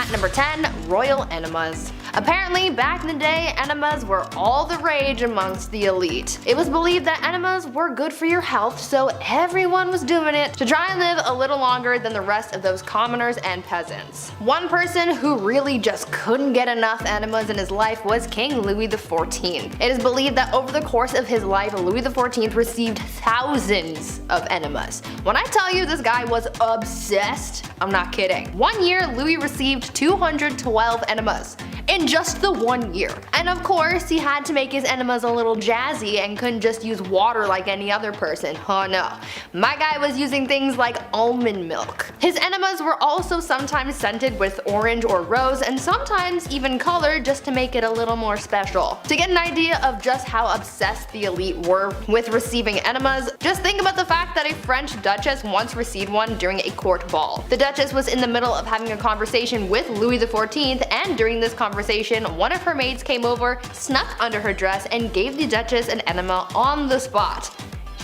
At number 10, royal enemas. Apparently, back in the day, enemas were all the rage amongst the elite. It was believed that enemas were good for your health, so everyone was doing it to try and live a little longer than the rest of those commoners and peasants. One person who really just couldn't get enough enemas in his life was King Louis XIV. It is believed that over the course of his life, Louis XIV received thousands of enemas. When I tell you this guy was obsessed, I'm not kidding. One year, Louis received 212 enemas. In just the 1 year. And of course, he had to make his enemas a little jazzy and couldn't just use water like any other person. Oh no. My guy was using things like almond milk. His enemas were also sometimes scented with orange or rose, and sometimes even colored just to make it a little more special. To get an idea of just how obsessed the elite were with receiving enemas, just think about the fact that a French duchess once received one during a court ball. The duchess was in the middle of having a conversation with Louis XIV, and during this conversation, one of her maids came over, snuck under her dress, and gave the duchess an enema on the spot.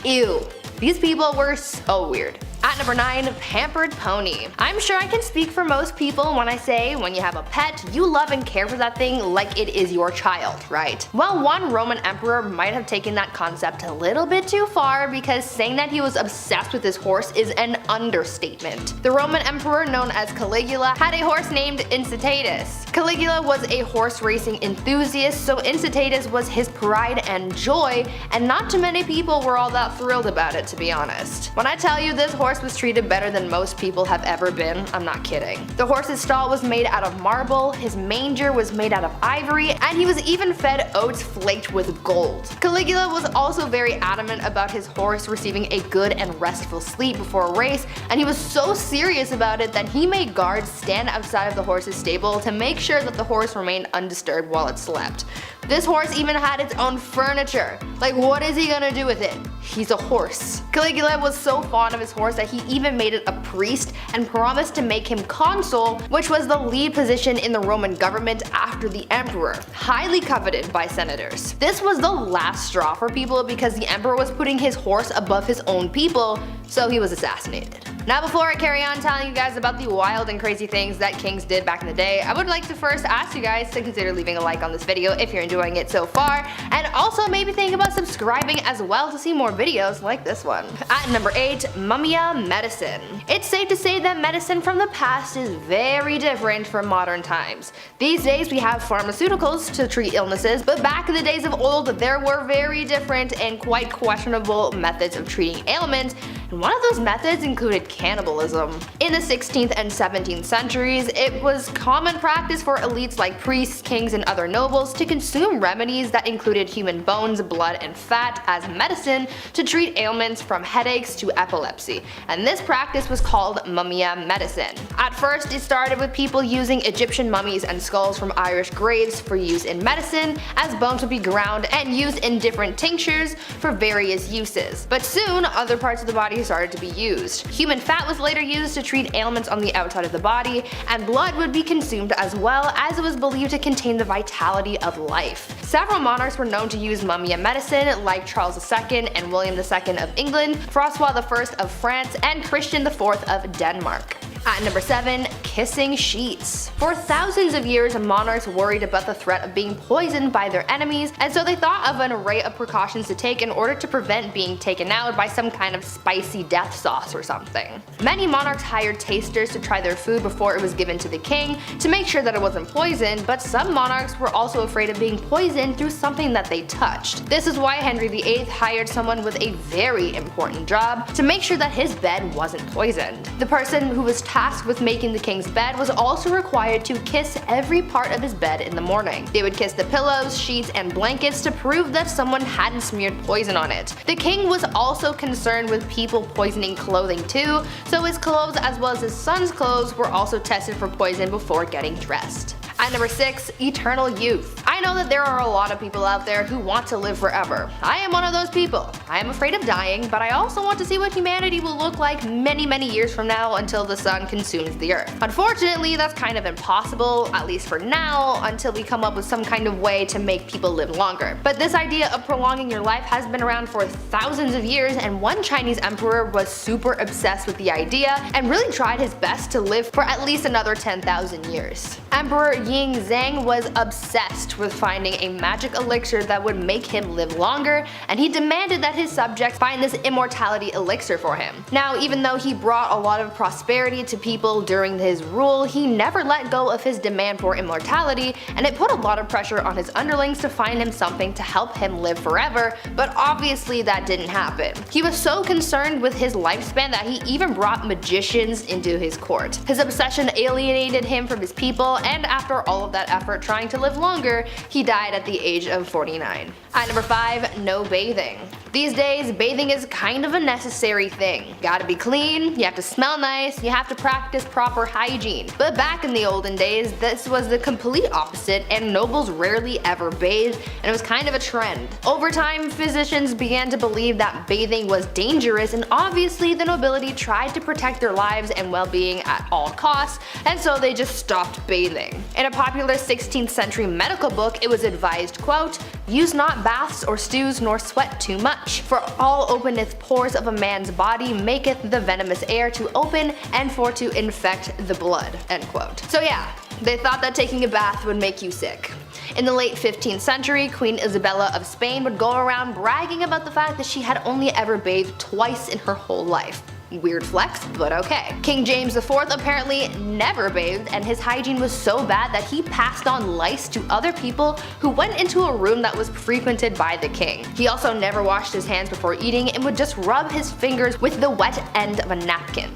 Ew. These people were so weird. At number 9, Pampered Pony. I'm sure I can speak for most people when I say when you have a pet, you love and care for that thing like it is your child, right? Well, one Roman emperor might have taken that concept a little bit too far, because saying that he was obsessed with his horse is an understatement. The Roman emperor known as Caligula had a horse named Incitatus. Caligula was a horse racing enthusiast, so Incitatus was his pride and joy, and not too many people were all that thrilled about it, to be honest. When I tell you this horse was treated better than most people have ever been, I'm not kidding. The horse's stall was made out of marble, his manger was made out of ivory, and he was even fed oats flaked with gold. Caligula was also very adamant about his horse receiving a good and restful sleep before a race, and he was so serious about it that he made guards stand outside of the horse's stable to make sure that the horse remained undisturbed while it slept. This horse even had its own furniture. Like, what is he gonna do with it? He's a horse. Caligula was so fond of his horse that he even made it a priest and promised to make him consul, which was the lead position in the Roman government after the emperor, highly coveted by senators. This was the last straw for people because the emperor was putting his horse above his own people, so he was assassinated. Now, before I carry on telling you guys about the wild and crazy things that kings did back in the day, I would like to first ask you guys to consider leaving a like on this video if you're enjoying it so far, and also maybe think about subscribing as well to see more videos like this one. At number 8, Mumia medicine. It's safe to say that medicine from the past is very different from modern times. These days we have pharmaceuticals to treat illnesses, but back in the days of old there were very different and quite questionable methods of treating ailments, and one of those methods included cannibalism. In the 16th and 17th centuries, it was common practice for elites like priests, kings, and other nobles to consume remedies that included human bones, blood, and fat as medicine to treat ailments from headaches to epilepsy, and this practice was called mumia medicine. At first, it started with people using Egyptian mummies and skulls from Irish graves for use in medicine, as bones would be ground and used in different tinctures for various uses. But soon, other parts of the body started to be used. Human fat was later used to treat ailments on the outside of the body, and blood would be consumed as well, as it was believed to contain the vitality of life. Several monarchs were known to use mumia medicine, like Charles II and William II of England, Francois I of France, and Christian IV of Denmark. At number 7, kissing sheets. For thousands of years, monarchs worried about the threat of being poisoned by their enemies, and so they thought of an array of precautions to take in order to prevent being taken out by some kind of spicy death sauce or something. Many monarchs hired tasters to try their food before it was given to the king to make sure that it wasn't poisoned, but some monarchs were also afraid of being poisoned through something that they touched. This is why Henry VIII hired someone with a very important job to make sure that his bed wasn't poisoned. The person who was tasked with making the king's bed was also required to kiss every part of his bed in the morning. They would kiss the pillows, sheets, and blankets to prove that someone hadn't smeared poison on it. The king was also concerned with people poisoning clothing too, so his clothes as well as his son's clothes were also tested for poison before getting dressed. At number 6, eternal youth. I know that there are a lot of people out there who want to live forever. I am one of those people. I am afraid of dying, but I also want to see what humanity will look like many years from now until the sun consumes the earth. Unfortunately, that's kind of impossible, at least for now, until we come up with some kind of way to make people live longer. But this idea of prolonging your life has been around for thousands of years, and one Chinese emperor was super obsessed with the idea and really tried his best to live for at least another 10,000 years. Emperor Ying Zhang was obsessed with finding a magic elixir that would make him live longer, and he demanded that his subjects find this immortality elixir for him. Now, even though he brought a lot of prosperity to people during his rule, he never let go of his demand for immortality, and it put a lot of pressure on his underlings to find him something to help him live forever, but obviously that didn't happen. He was so concerned with his lifespan that he even brought magicians into his court. His obsession alienated him from his people, and after all of that effort trying to live longer, he died at the age of 49. At number 5, no bathing. These days, bathing is kind of a necessary thing. You gotta be clean, you have to smell nice, you have to practice proper hygiene. But back in the olden days, this was the complete opposite, and nobles rarely ever bathed, and it was kind of a trend. Over time, physicians began to believe that bathing was dangerous, and obviously the nobility tried to protect their lives and well-being at all costs, and so they just stopped bathing. In a popular 16th century medical book, it was advised, quote, "Use not baths or stews nor sweat too much, for all openeth pores of a man's body maketh the venomous air to open and for to infect the blood," end quote. So yeah, they thought that taking a bath would make you sick. In the late 15th century, Queen Isabella of Spain would go around bragging about the fact that she had only ever bathed twice in her whole life. Weird flex, but okay. King James IV apparently never bathed, and his hygiene was so bad that he passed on lice to other people who went into a room that was frequented by the king. He also never washed his hands before eating and would just rub his fingers with the wet end of a napkin.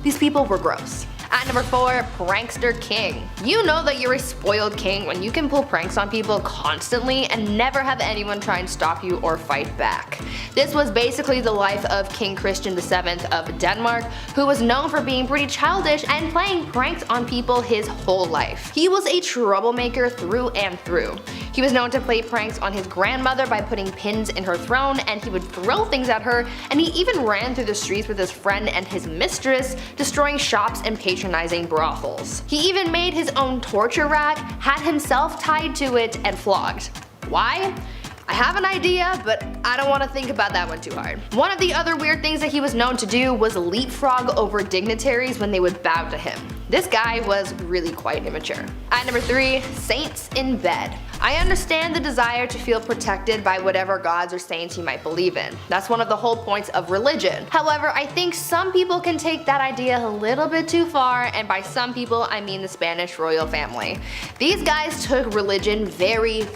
These people were gross. At number 4, Prankster King. You know that you're a spoiled king when you can pull pranks on people constantly and never have anyone try and stop you or fight back. This was basically the life of King Christian VII of Denmark, who was known for being pretty childish and playing pranks on people his whole life. He was a troublemaker through and through. He was known to play pranks on his grandmother by putting pins in her throne, and he would throw things at her, and he even ran through the streets with his friend and his mistress, destroying shops and patronizing brothels. He even made his own torture rack, had himself tied to it, and flogged. Why? I have an idea, but I don't want to think about that one too hard. One of the other weird things that he was known to do was leapfrog over dignitaries when they would bow to him. This guy was really quite immature. At number 3, saints in bed. I understand the desire to feel protected by whatever gods or saints you might believe in. That's one of the whole points of religion. However, I think some people can take that idea a little bit too far, and by some people I mean the Spanish royal family. These guys took religion very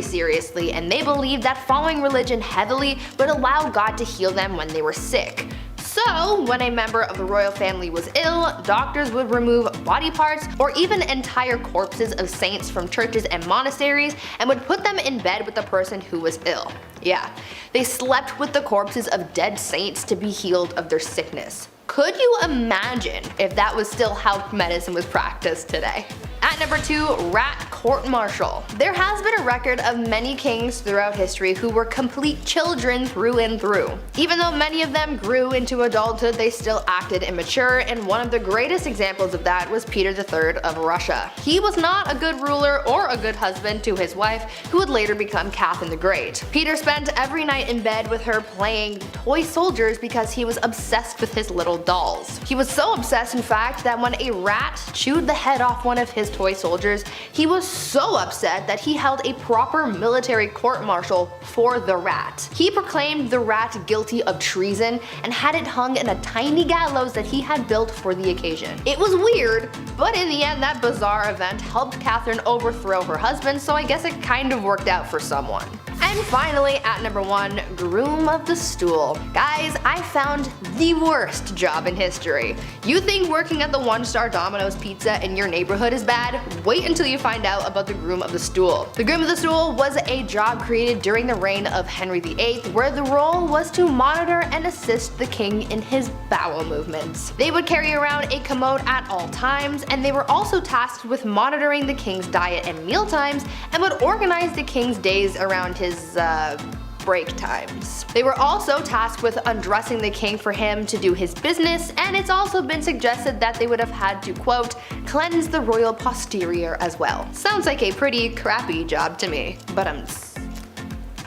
seriously, and they believed that following religion heavily would allow God to heal them when they were sick. So, when a member of the royal family was ill, doctors would remove body parts or even entire corpses of saints from churches and monasteries and would put them in bed with the person who was ill. Yeah, they slept with the corpses of dead saints to be healed of their sickness. Could you imagine if that was still how medicine was practiced today? At number 2, Rat Court Marshal. There has been a record of many kings throughout history who were complete children through and through. Even though many of them grew into adulthood, they still acted immature, and one of the greatest examples of that was Peter III of Russia. He was not a good ruler or a good husband to his wife, who would later become Catherine the Great. Peter spent every night in bed with her playing toy soldiers because he was obsessed with his little dolls. He was so obsessed, in fact, that when a rat chewed the head off one of his toy soldiers, he was so upset that he held a proper military court-martial for the rat. He proclaimed the rat guilty of treason and had it hung in a tiny gallows that he had built for the occasion. It was weird, but in the end that bizarre event helped Catherine overthrow her husband, so I guess it kind of worked out for someone. And finally, at number 1, Groom of the Stool. Guys, I found the worst job in history. You think working at the 1-star Domino's Pizza in your neighborhood is bad? Wait until you find out about the Groom of the Stool. The Groom of the Stool was a job created during the reign of Henry VIII, where the role was to monitor and assist the king in his bowel movements. They would carry around a commode at all times, and they were also tasked with monitoring the king's diet and meal times, and would organize the king's days around his break times. They were also tasked with undressing the king for him to do his business, and it's also been suggested that they would have had to, quote, cleanse the royal posterior as well. Sounds like a pretty crappy job to me, but I'm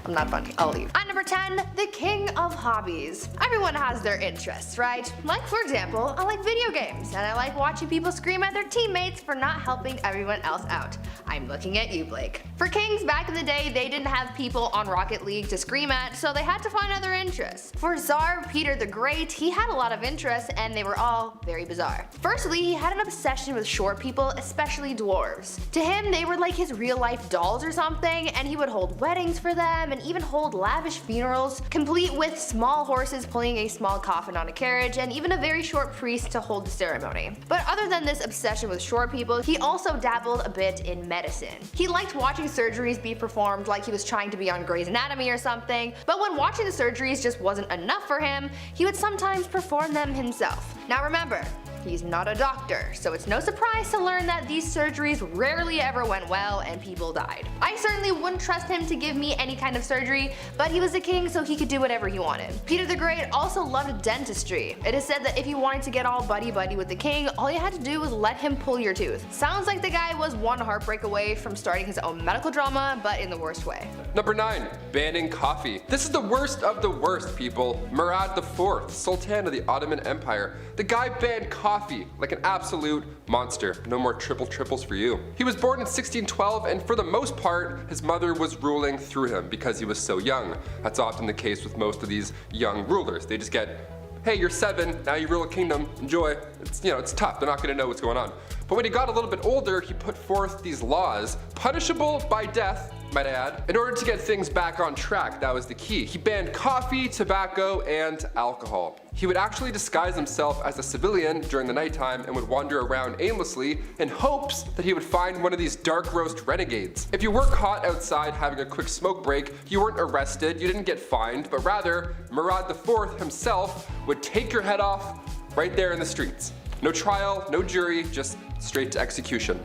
not funny. I'll leave. At number 10, the king of hobbies. Everyone has their interests, right? Like, for example, I like video games, and I like watching people scream at their teammates for not helping everyone else out. I'm looking at you, Blake. For kings back in the day, they didn't have people on Rocket League to scream at, so they had to find other interests. For Tsar Peter the Great, he had a lot of interests, and they were all very bizarre. Firstly, he had an obsession with short people, especially dwarves. To him, they were like his real-life dolls or something, and he would hold weddings for them, and even hold lavish funerals, complete with small horses pulling a small coffin on a carriage, and even a very short priest to hold the ceremony. But other than this obsession with short people, he also dabbled a bit in medicine. He liked watching surgeries be performed like he was trying to be on Grey's Anatomy or something, but when watching the surgeries just wasn't enough for him, he would sometimes perform them himself. Now remember, he's not a doctor, so it's no surprise to learn that these surgeries rarely ever went well and people died. I certainly wouldn't trust him to give me any kind of surgery, but he was a king so he could do whatever he wanted. Peter the Great also loved dentistry. It is said that if you wanted to get all buddy-buddy with the king, all you had to do was let him pull your tooth. Sounds like the guy was one heartbreak away from starting his own medical drama, but in the worst way. Number 9, banning coffee. This is the worst of the worst, people. Murad IV, Sultan of the Ottoman Empire. The guy banned coffee like an absolute monster. No more triples for you. He was born in 1612, and for the most part, his mother was ruling through him because he was so young. That's often the case with most of these young rulers. They just get, hey, you're 7, now you rule a kingdom, enjoy. It's tough, they're not gonna know what's going on. But when he got a little bit older, he put forth these laws, punishable by death, might I add, in order to get things back on track. That was the key. He banned coffee, tobacco, and alcohol. He would actually disguise himself as a civilian during the nighttime and would wander around aimlessly in hopes that he would find one of these dark roast renegades. If you were caught outside having a quick smoke break, you weren't arrested, you didn't get fined, but rather, Murad IV himself would take your head off right there in the streets. No trial, no jury, just straight to execution.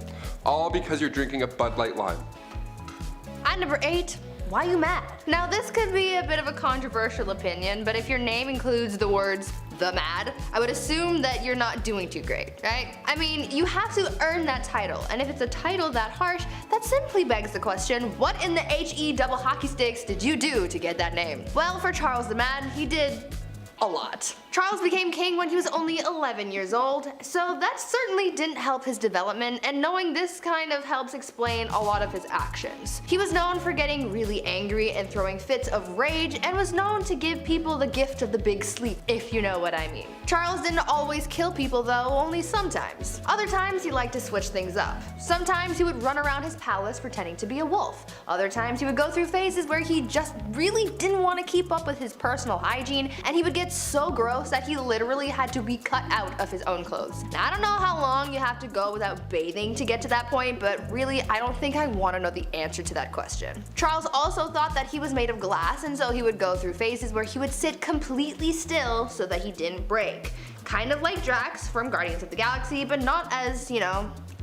All because you're drinking a Bud Light Lime. At number 8, why you mad? Now this could be a bit of a controversial opinion, but if your name includes the words the mad, I would assume that you're not doing too great, right? I mean, you have to earn that title, and if it's a title that harsh, that simply begs the question, what in the HE double hockey sticks did you do to get that name? Well, for Charles the Mad, he did a lot. Charles became king when he was only 11 years old, so that certainly didn't help his development, and knowing this kind of helps explain a lot of his actions. He was known for getting really angry and throwing fits of rage, and was known to give people the gift of the big sleep, if you know what I mean. Charles didn't always kill people though, only sometimes. Other times he liked to switch things up. Sometimes he would run around his palace pretending to be a wolf. Other times he would go through phases where he just really didn't want to keep up with his personal hygiene, and he would get so gross that he literally had to be cut out of his own clothes. Now I don't know how long you have to go without bathing to get to that point, but really I don't think I want to know the answer to that question. Charles also thought that he was made of glass, and so he would go through phases where he would sit completely still so that he didn't break. Kind of like Drax from Guardians of the Galaxy, but not as,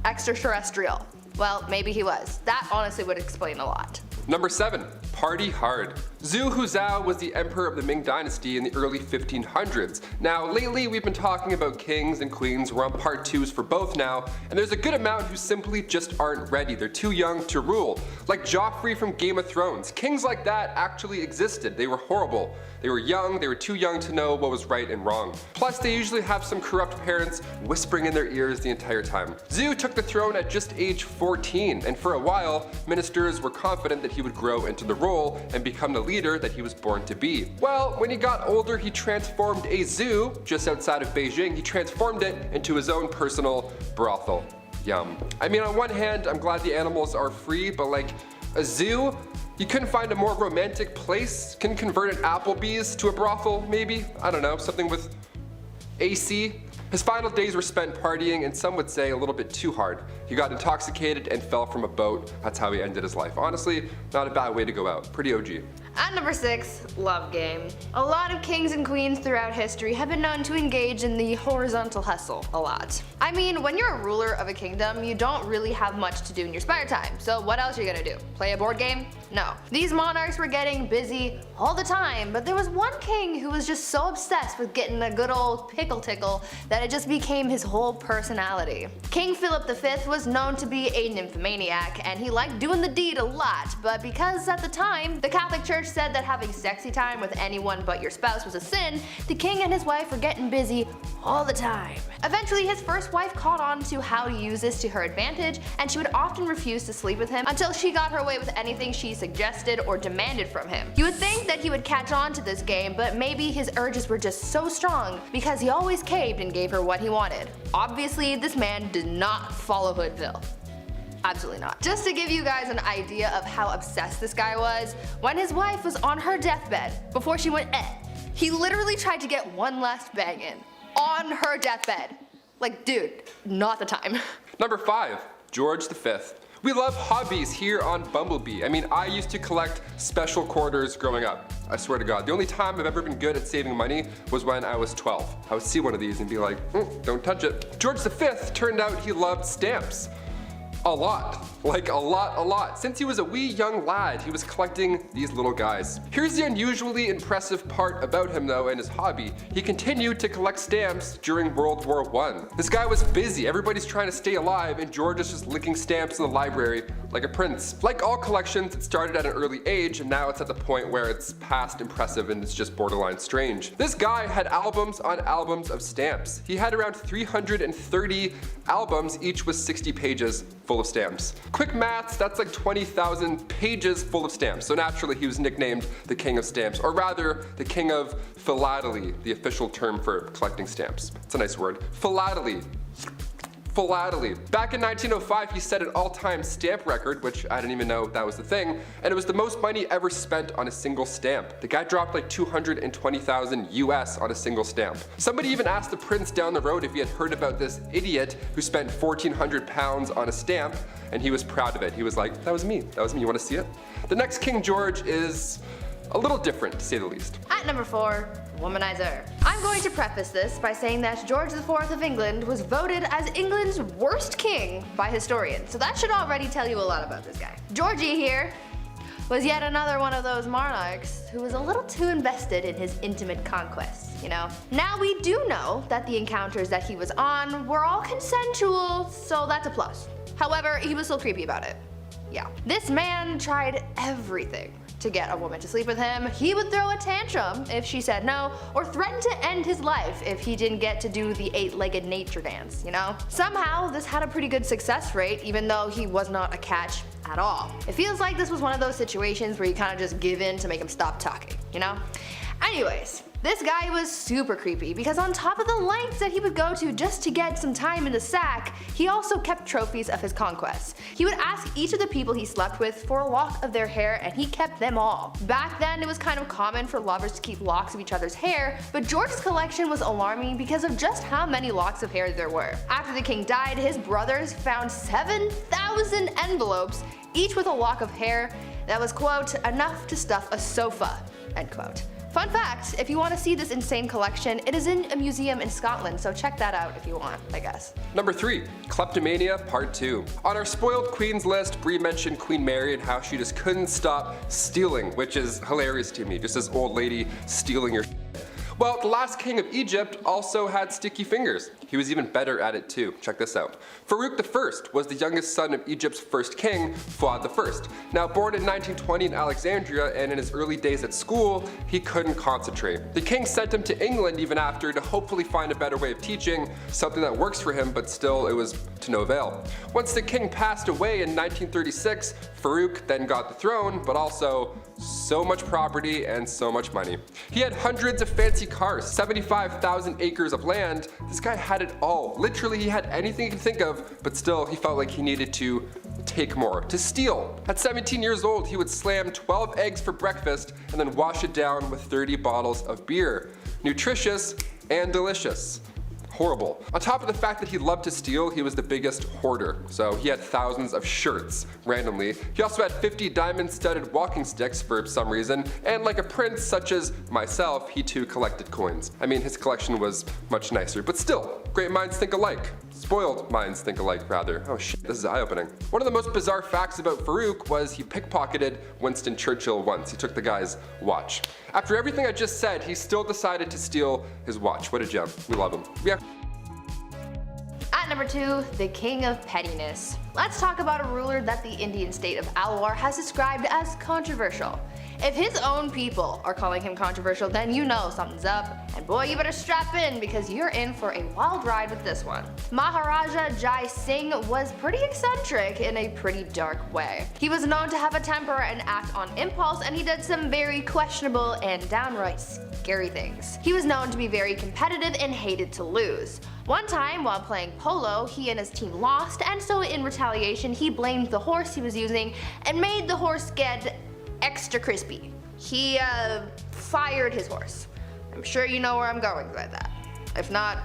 extraterrestrial. Well, maybe he was. That honestly would explain a lot. Number 7, party hard. Zhu Huzhou was the emperor of the Ming Dynasty in the early 1500s. Now, lately we've been talking about kings and queens. We're on part 2s for both now, and there's a good amount who simply just aren't ready. They're too young to rule. Like Joffrey from Game of Thrones. Kings like that actually existed. They were horrible. They were young, they were too young to know what was right and wrong. Plus, they usually have some corrupt parents whispering in their ears the entire time. Zhu took the throne at just age 14, and for a while, ministers were confident that he would grow into the role and become the leader that he was born to be. Well, when he got older, he transformed a zoo just outside of Beijing. He transformed it into his own personal brothel. Yum. I mean, on one hand, I'm glad the animals are free, but like a zoo? You couldn't find a more romantic place? Can convert an Applebee's to a brothel, maybe? I don't know, something with AC? His final days were spent partying, and some would say a little bit too hard. He got intoxicated and fell from a boat. That's how he ended his life. Honestly, not a bad way to go out. Pretty OG. At number 6, love game. A lot of kings and queens throughout history have been known to engage in the horizontal hustle a lot. I mean, when you're a ruler of a kingdom, you don't really have much to do in your spare time, so what else are you gonna do? Play a board game? No. These monarchs were getting busy all the time, but there was one king who was just so obsessed with getting a good old pickle tickle that it just became his whole personality. King Philip V was known to be a nymphomaniac, and he liked doing the deed a lot, but because at the time, the Catholic Church said that having sexy time with anyone but your spouse was a sin, the king and his wife were getting busy all the time. Eventually, his first wife caught on to how to use this to her advantage, and she would often refuse to sleep with him until she got her way with anything she suggested or demanded from him. You would think that he would catch on to this game, but maybe his urges were just so strong because he always caved and gave her what he wanted. Obviously, this man did not follow Hoodville. Absolutely not. Just to give you guys an idea of how obsessed this guy was, when his wife was on her deathbed, before she went he literally tried to get one last bang in. On her deathbed. Like, dude, not the time. Number 5, George V. We love hobbies here on Bumblebee. I mean, I used to collect special quarters growing up. I swear to God. The only time I've ever been good at saving money was when I was 12. I would see one of these and be like, don't touch it. George V turned out he loved stamps. A lot. Like a lot. Since he was a wee young lad, he was collecting these little guys. Here's the unusually impressive part about him though and his hobby. He continued to collect stamps during World War I. This guy was busy, everybody's trying to stay alive, and George is just licking stamps in the library like a prince. Like all collections, it started at an early age, and now it's at the point where it's past impressive and it's just borderline strange. This guy had albums on albums of stamps. He had around 330 albums, each with 60 pages full of stamps. Quick maths, that's like 20,000 pages full of stamps. So naturally he was nicknamed the King of Stamps, or rather the King of Philately, the official term for collecting stamps. It's a nice word. Philately. Philately. Back in 1905, he set an all-time stamp record, which I didn't even know that was the thing, and it was the most money ever spent on a single stamp. The guy dropped like 220,000 US on a single stamp. Somebody even asked the prince down the road if he had heard about this idiot who spent 1,400 pounds on a stamp, and he was proud of it. He was like, that was me, you wanna see it? The next King George is a little different, to say the least. At number 4, Womanizer. I'm going to preface this by saying that George IV of England was voted as England's worst king by historians, so that should already tell you a lot about this guy. Georgie here was yet another one of those monarchs who was a little too invested in his intimate conquests, you know? Now we do know that the encounters that he was on were all consensual, so that's a plus. However, he was still creepy about it. Yeah. This man tried everything to get a woman to sleep with him. He would throw a tantrum if she said no, or threaten to end his life if he didn't get to do the 8-legged nature dance, you know? Somehow, this had a pretty good success rate, even though he was not a catch at all. It feels like this was one of those situations where you kind of just give in to make him stop talking, you know? Anyways, this guy was super creepy because on top of the lengths that he would go to just to get some time in the sack, he also kept trophies of his conquests. He would ask each of the people he slept with for a lock of their hair, and he kept them all. Back then, it was kind of common for lovers to keep locks of each other's hair, but George's collection was alarming because of just how many locks of hair there were. After the king died, his brothers found 7,000 envelopes, each with a lock of hair that was, quote, enough to stuff a sofa, end quote. Fun fact, if you want to see this insane collection, it is in a museum in Scotland, so check that out if you want, I guess. Number 3, Kleptomania Part 2. On our spoiled queens list, Brie mentioned Queen Mary and how she just couldn't stop stealing, which is hilarious to me, just this old lady stealing your shit. Well, the last king of Egypt also had sticky fingers. He was even better at it too. Check this out. Farouk I was the youngest son of Egypt's first king, Fuad I. Now born in 1920 in Alexandria, and in his early days at school, he couldn't concentrate. The king sent him to England even after to hopefully find a better way of teaching, something that works for him, but still it was to no avail. Once the king passed away in 1936, Farouk then got the throne, but also so much property and so much money. He had hundreds of fancy cars, 75,000 acres of land. This guy had it all. Literally, he had anything he could think of, but still he felt like he needed to take more, to steal. At 17 years old, he would slam 12 eggs for breakfast and then wash it down with 30 bottles of beer. Nutritious and delicious. Horrible. On top of the fact that he loved to steal, he was the biggest hoarder. So he had thousands of shirts, randomly. He also had 50 diamond-studded walking sticks for some reason, and like a prince such as myself, he too collected coins. I mean, his collection was much nicer, but still, great minds think alike. Spoiled minds think alike, rather. Oh shit, this is eye-opening. One of the most bizarre facts about Farouk was he pickpocketed Winston Churchill once. He took the guy's watch. After everything I just said, he still decided to steal his watch. What a gem. We love him. Yeah. At number 2, the King of Pettiness. Let's talk about a ruler that the Indian state of Alwar has described as controversial. If his own people are calling him controversial, then you know something's up, and boy, you better strap in because you're in for a wild ride with this one. Maharaja Jai Singh was pretty eccentric in a pretty dark way. He was known to have a temper and act on impulse, and he did some very questionable and downright scary things. He was known to be very competitive and hated to lose. One time, while playing polo, he and his team lost, and so in retaliation, he blamed the horse he was using and made the horse get extra crispy. He fired his horse. I'm sure you know where I'm going with that. If not,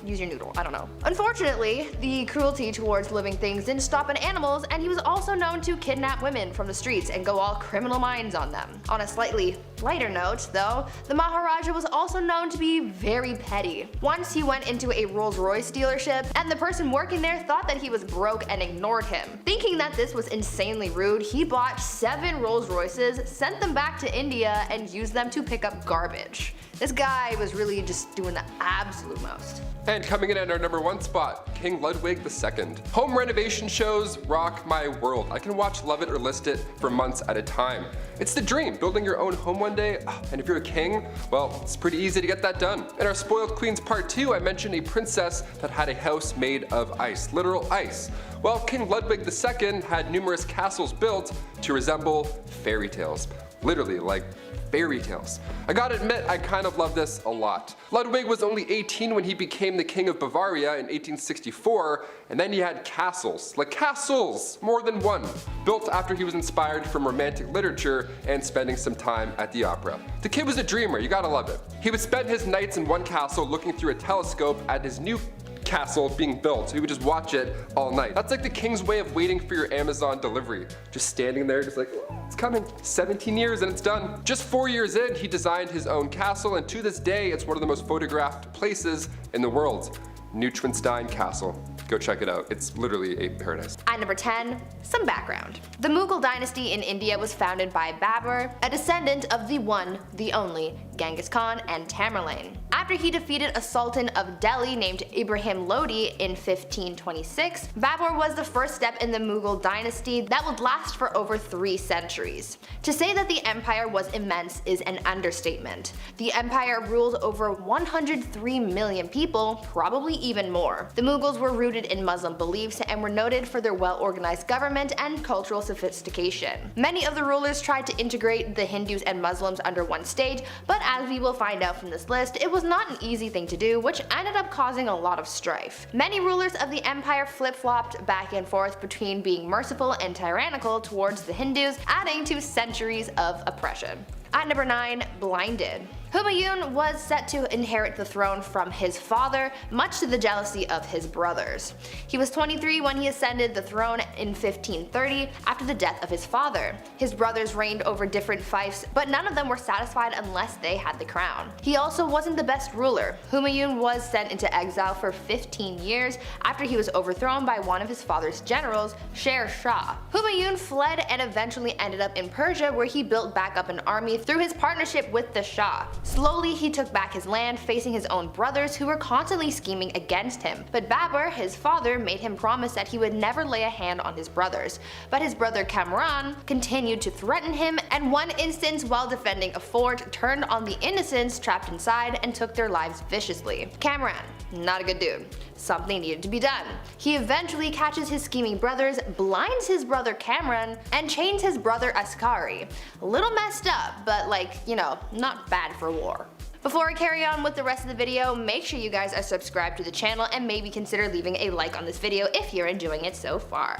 use your noodle, I don't know. Unfortunately, the cruelty towards living things didn't stop at animals, and he was also known to kidnap women from the streets and go all criminal minds on them. On a slightly lighter note, though, the Maharaja was also known to be very petty. Once he went into a Rolls-Royce dealership, and the person working there thought that he was broke and ignored him. Thinking that this was insanely rude, he bought 7 Rolls-Royces, sent them back to India, and used them to pick up garbage. This guy was really just doing the absolute most. And coming in at our number 1 spot, King Ludwig II. Home renovation shows rock my world. I can watch Love It or List It for months at a time. It's the dream, building your own home one day, and if you're a king, well, it's pretty easy to get that done. In our Spoiled Queens Part 2, I mentioned a princess that had a house made of ice, literal ice. Well, King Ludwig II had numerous castles built to resemble fairy tales. Literally, like fairy tales. I gotta admit, I kind of love this a lot. Ludwig was only 18 when he became the King of Bavaria in 1864, and then he had castles, like castles, more than one, built after he was inspired from romantic literature and spending some time at the opera. The kid was a dreamer, you gotta love it. He would spend his nights in one castle looking through a telescope at his new castle being built, so he would just watch it all night. That's like the king's way of waiting for your Amazon delivery. Just standing there, just like, oh, it's coming. 17 years and it's done. Just 4 years in, he designed his own castle, and to this day, it's one of the most photographed places in the world. Neuschwanstein Castle. Go check it out. It's literally a paradise. At number 10, some background. The Mughal Dynasty in India was founded by Babur, a descendant of the one, the only, Genghis Khan and Tamerlane. After he defeated a sultan of Delhi named Ibrahim Lodi in 1526, Babur was the first step in the Mughal dynasty that would last for over 3 centuries. To say that the empire was immense is an understatement. The empire ruled over 103 million people, probably even more. The Mughals were rooted in Muslim beliefs and were noted for their well-organized government and cultural sophistication. Many of the rulers tried to integrate the Hindus and Muslims under one state, but as we will find out from this list, it was not an easy thing to do, which ended up causing a lot of strife. Many rulers of the empire flip-flopped back and forth between being merciful and tyrannical towards the Hindus, adding to centuries of oppression. At number 9, blinded. Humayun was set to inherit the throne from his father, much to the jealousy of his brothers. He was 23 when he ascended the throne in 1530 after the death of his father. His brothers reigned over different fiefs, but none of them were satisfied unless they had the crown. He also wasn't the best ruler. Humayun was sent into exile for 15 years after he was overthrown by one of his father's generals, Sher Shah. Humayun fled and eventually ended up in Persia, where he built back up an army through his partnership with the Shah. Slowly, he took back his land, facing his own brothers who were constantly scheming against him. But Babur, his father, made him promise that he would never lay a hand on his brothers. But his brother Kamran continued to threaten him, and one instance while defending a fort turned on the innocents trapped inside and took their lives viciously. Kamran, not a good dude. Something needed to be done. He eventually catches his scheming brothers, blinds his brother Kamran, and chains his brother Askari. A little messed up, but like, you know, not bad for war. Before I carry on with the rest of the video, make sure you guys are subscribed to the channel and maybe consider leaving a like on this video if you're enjoying it so far.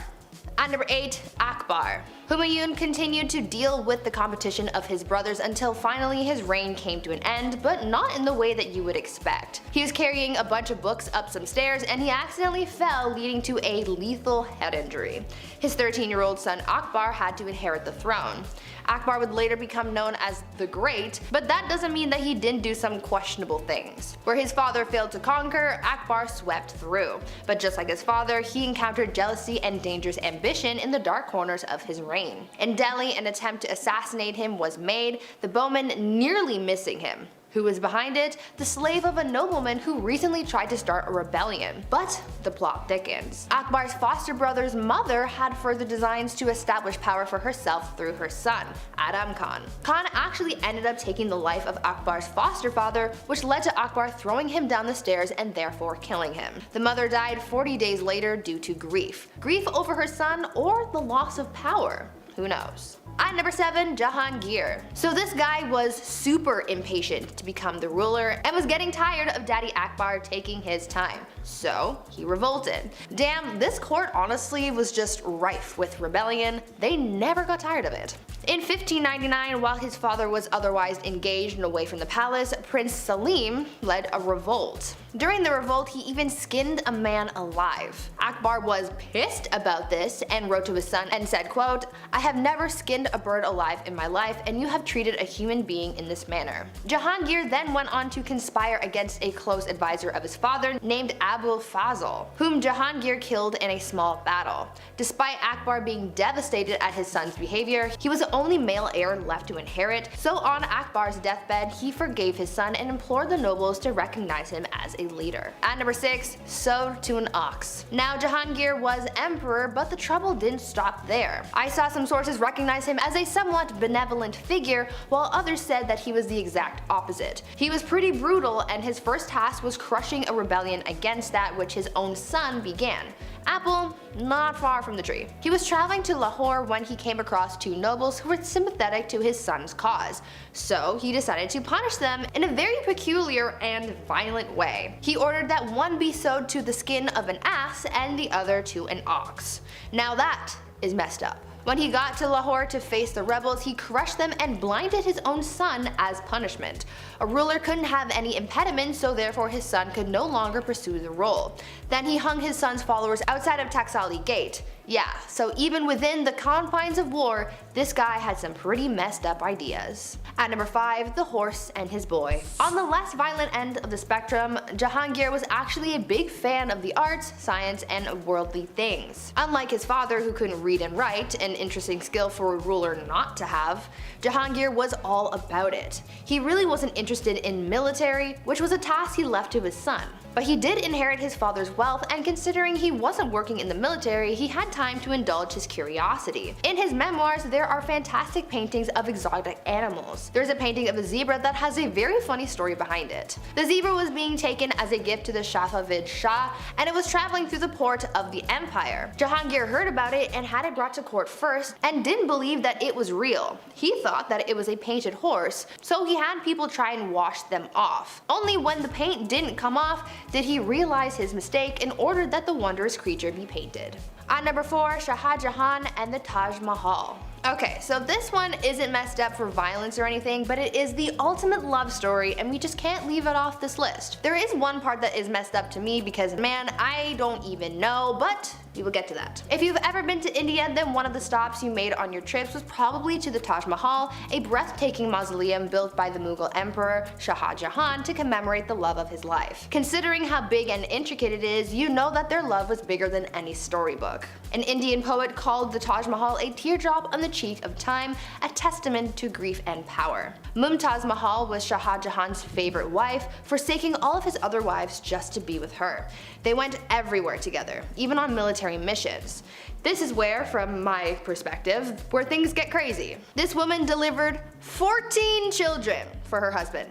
At number 8, Akbar. Humayun continued to deal with the competition of his brothers until finally his reign came to an end, but not in the way that you would expect. He was carrying a bunch of books up some stairs and he accidentally fell, leading to a lethal head injury. His 13-year-old son Akbar had to inherit the throne. Akbar would later become known as the Great, but that doesn't mean that he didn't do some questionable things. Where his father failed to conquer, Akbar swept through. But just like his father, he encountered jealousy and dangerous ambition in the dark corners of his reign. In Delhi, an attempt to assassinate him was made, the bowman nearly missing him. Who was behind it? The slave of a nobleman who recently tried to start a rebellion. But the plot thickens. Akbar's foster brother's mother had further designs to establish power for herself through her son, Adam Khan. Khan actually ended up taking the life of Akbar's foster father, which led to Akbar throwing him down the stairs and therefore killing him. The mother died 40 days later due to grief. Grief over her son or the loss of power? Who knows? At number 7, Jahangir. So this guy was super impatient to become the ruler and was getting tired of Daddy Akbar taking his time. So he revolted. Damn, this court honestly was just rife with rebellion. They never got tired of it. In 1599, while his father was otherwise engaged and away from the palace, Prince Salim led a revolt. During the revolt, he even skinned a man alive. Akbar was pissed about this and wrote to his son and said, quote, "I have never skinned a bird alive in my life and you have treated a human being in this manner." Jahangir then went on to conspire against a close advisor of his father named Abul Fazl, whom Jahangir killed in a small battle. Despite Akbar being devastated at his son's behavior, he was the only male heir left to inherit, so on Akbar's deathbed he forgave his son and implored the nobles to recognize him as a leader. At number 6, sewed to an ox. Now Jahangir was emperor, but the trouble didn't stop there. I saw some sources recognize him as a somewhat benevolent figure, while others said that he was the exact opposite. He was pretty brutal, and his first task was crushing a rebellion against that which his own son began. Apple, not far from the tree. He was traveling to Lahore when he came across two nobles who were sympathetic to his son's cause, so he decided to punish them in a very peculiar and violent way. He ordered that one be sewed to the skin of an ass and the other to an ox. Now that is messed up. When he got to Lahore to face the rebels, he crushed them and blinded his own son as punishment. A ruler couldn't have any impediment, so therefore his son could no longer pursue the role. Then he hung his son's followers outside of Taxali Gate. Yeah, so even within the confines of war, this guy had some pretty messed up ideas. At number 5, the horse and his boy. On the less violent end of the spectrum, Jahangir was actually a big fan of the arts, science, and worldly things. Unlike his father, who couldn't read and write, an interesting skill for a ruler not to have, Jahangir was all about it. He really wasn't interested in military, which was a task he left to his son. But he did inherit his father's wealth, and considering he wasn't working in the military, he had time to indulge his curiosity. In his memoirs, there are fantastic paintings of exotic animals. There's a painting of a zebra that has a very funny story behind it. The zebra was being taken as a gift to the Safavid Shah, and it was traveling through the port of the empire. Jahangir heard about it and had it brought to court first, and didn't believe that it was real. He thought that it was a painted horse, so he had people try and wash them off. Only when the paint didn't come off did he realize his mistake and ordered that the wondrous creature be painted. At number 4, Shah Jahan and the Taj Mahal. Okay, so this one isn't messed up for violence or anything, but it is the ultimate love story and we just can't leave it off this list. There is one part that is messed up to me because, man, I don't even know, but we will get to that. If you've ever been to India, then one of the stops you made on your trips was probably to the Taj Mahal, a breathtaking mausoleum built by the Mughal Emperor Shah Jahan to commemorate the love of his life. Considering how big and intricate it is, you know that their love was bigger than any storybook. An Indian poet called the Taj Mahal a teardrop on the cheek of time, a testament to grief and power. Mumtaz Mahal was Shah Jahan's favorite wife, forsaking all of his other wives just to be with her. They went everywhere together, even on military missions. This is where, from my perspective, where things get crazy. This woman delivered 14 children for her husband.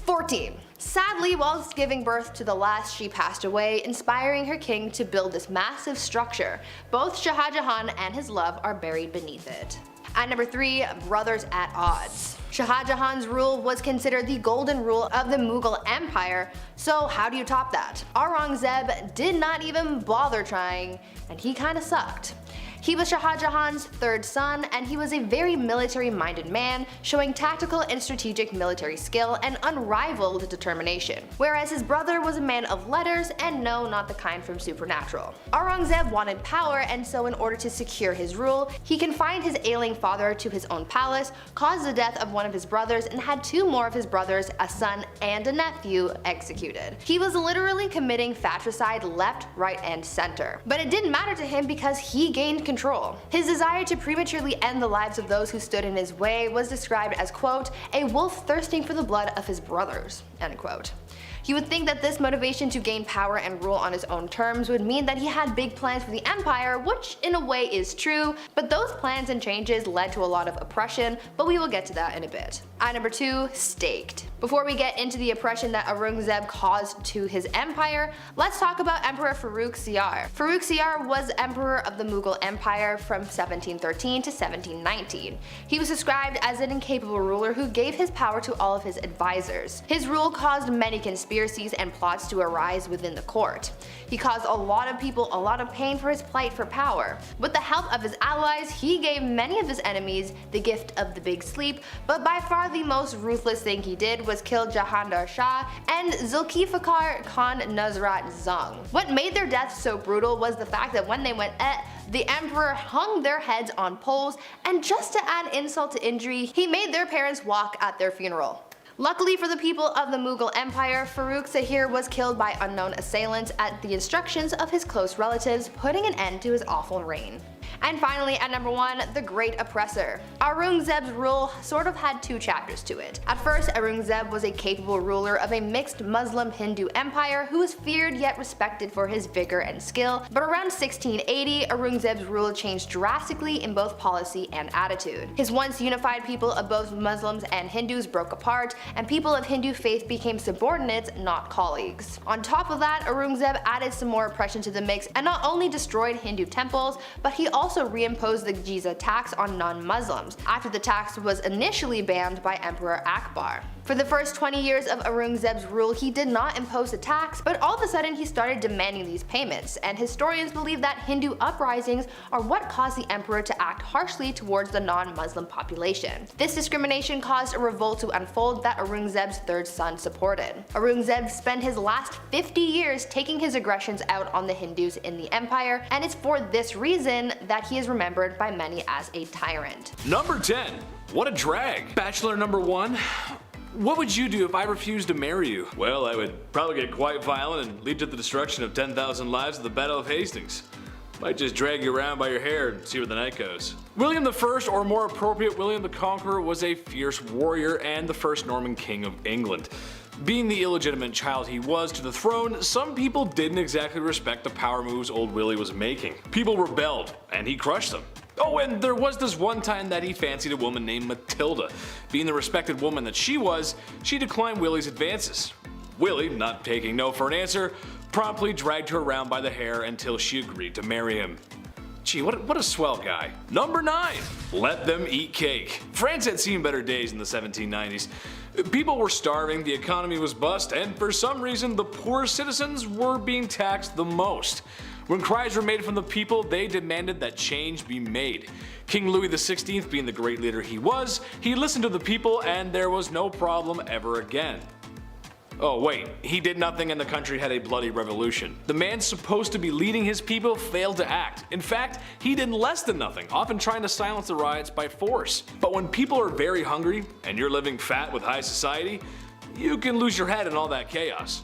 14. Sadly, whilst giving birth to the last, she passed away, inspiring her king to build this massive structure. Both Shah Jahan and his love are buried beneath it. At number 3, brothers at odds. Shah Jahan's rule was considered the golden rule of the Mughal Empire, so how do you top that? Aurangzeb did not even bother trying, and he kinda sucked. He was Shah Jahan's third son, and he was a very military-minded man, showing tactical and strategic military skill and unrivaled determination, whereas his brother was a man of letters and no, not the kind from Supernatural. Aurangzeb wanted power, and so in order to secure his rule, he confined his ailing father to his own palace, caused the death of one of his brothers, and had 2 more of his brothers, a son and a nephew, executed. He was literally committing fratricide left, right, and center. But it didn't matter to him because he gained control. His desire to prematurely end the lives of those who stood in his way was described as, quote, a wolf thirsting for the blood of his brothers, end quote. You would think that this motivation to gain power and rule on his own terms would mean that he had big plans for the empire, which in a way is true, but those plans and changes led to a lot of oppression, but we will get to that in a bit. At number 2, staked. Before we get into the oppression that Aurangzeb caused to his empire, let's talk about Emperor Farouk Siyar. Farouk Siyar was emperor of the Mughal Empire from 1713 to 1719. He was described as an incapable ruler who gave his power to all of his advisors. His rule caused many conspiracies and plots to arise within the court. He caused a lot of people a lot of pain for his plight for power. With the help of his allies, he gave many of his enemies the gift of the big sleep, but by far the most ruthless thing he did was kill Jahandar Shah and Zulfikar Khan Nusrat Zong. What made their deaths so brutal was the fact that when they went the emperor hung their heads on poles, and just to add insult to injury, he made their parents walk at their funeral. Luckily for the people of the Mughal Empire, Farouk Siyar was killed by unknown assailants at the instructions of his close relatives, putting an end to his awful reign. And finally, at number 1, the Great Oppressor. Aurangzeb's rule sort of had 2 chapters to it. At first, Aurangzeb was a capable ruler of a mixed Muslim-Hindu empire who was feared yet respected for his vigor and skill, but around 1680, Aurangzeb's rule changed drastically in both policy and attitude. His once unified people of both Muslims and Hindus broke apart, and people of Hindu faith became subordinates, not colleagues. On top of that, Aurangzeb added some more oppression to the mix and not only destroyed Hindu temples, but he also reimposed the jizya tax on non-Muslims, after the tax was initially banned by Emperor Akbar. For the first 20 years of Aurangzeb's rule, he did not impose a tax, but all of a sudden he started demanding these payments, and historians believe that Hindu uprisings are what caused the emperor to act harshly towards the non-Muslim population. This discrimination caused a revolt to unfold that Aurangzeb's third son supported. Aurangzeb spent his last 50 years taking his aggressions out on the Hindus in the empire, and it's for this reason that he is remembered by many as a tyrant. Number 10. What a drag. Bachelor number 1. What would you do if I refused to marry you? Well, I would probably get quite violent and lead to the destruction of 10,000 lives at the Battle of Hastings. Might just drag you around by your hair and see where the night goes. William I, or more appropriate, William the Conqueror, was a fierce warrior and the first Norman king of England. Being the illegitimate child he was to the throne, some people didn't exactly respect the power moves old Willie was making. People rebelled, and he crushed them. Oh, and there was this one time that he fancied a woman named Matilda. Being the respected woman that she was, she declined Willie's advances. Willie, not taking no for an answer, promptly dragged her around by the hair until she agreed to marry him. Gee, what a swell guy. Number 9. Let them eat cake. France had seen better days in the 1790s. People were starving, the economy was bust, and for some reason the poor citizens were being taxed the most. When cries were made from the people, they demanded that change be made. King Louis XVI, being the great leader he was, he listened to the people and there was no problem ever again. Oh wait, he did nothing and the country had a bloody revolution. The man supposed to be leading his people failed to act. In fact, he did less than nothing, often trying to silence the riots by force. But when people are very hungry and you're living fat with high society, you can lose your head in all that chaos.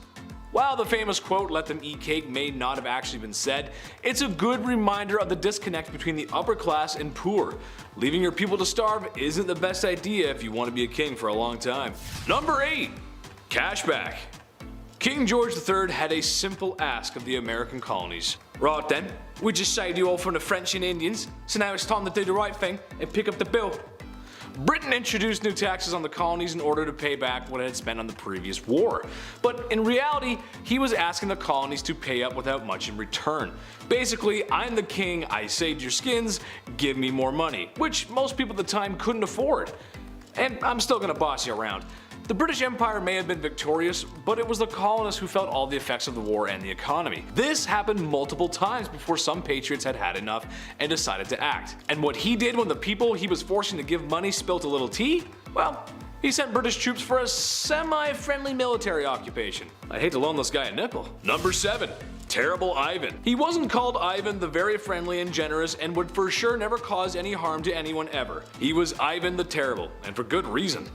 While the famous quote, "let them eat cake," may not have actually been said, it's a good reminder of the disconnect between the upper class and poor. Leaving your people to starve isn't the best idea if you want to be a king for a long time. Number 8. Cashback. King George III had a simple ask of the American colonies. Right then, we just saved you all from the French and Indians, so now it's time to do the right thing and pick up the bill. Britain introduced new taxes on the colonies in order to pay back what it had spent on the previous war. But in reality, he was asking the colonies to pay up without much in return. Basically, I'm the king, I saved your skins, give me more money, which most people at the time couldn't afford. And I'm still gonna boss you around. The British Empire may have been victorious, but it was the colonists who felt all the effects of the war and the economy. This happened multiple times before some patriots had had enough and decided to act. And what he did when the people he was forcing to give money spilt a little tea? Well, he sent British troops for a semi-friendly military occupation. I hate to loan this guy a nickel. Number 7. Terrible Ivan. He wasn't called Ivan the very friendly and generous and would for sure never cause any harm to anyone ever. He was Ivan the Terrible, and for good reason.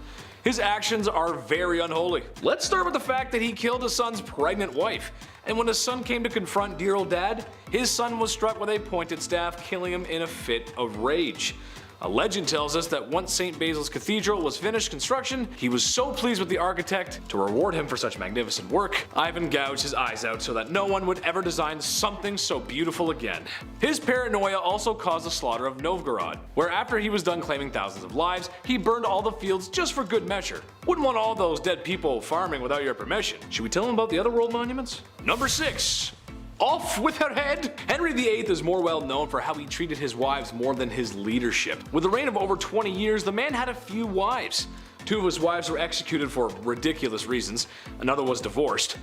His actions are very unholy. Let's start with the fact that he killed his son's pregnant wife. And when his son came to confront dear old dad, his son was struck with a pointed staff, killing him in a fit of rage. A legend tells us that once St. Basil's Cathedral was finished construction, he was so pleased with the architect to reward him for such magnificent work, Ivan gouged his eyes out so that no one would ever design something so beautiful again. His paranoia also caused the slaughter of Novgorod, where after he was done claiming thousands of lives, he burned all the fields just for good measure. Wouldn't want all those dead people farming without your permission. Should we tell him about the other world monuments? Number 6. Off with her head! Henry VIII is more well known for how he treated his wives more than his leadership. With a reign of over 20 years, the man had a few wives. 2 of his wives were executed for ridiculous reasons, another was divorced.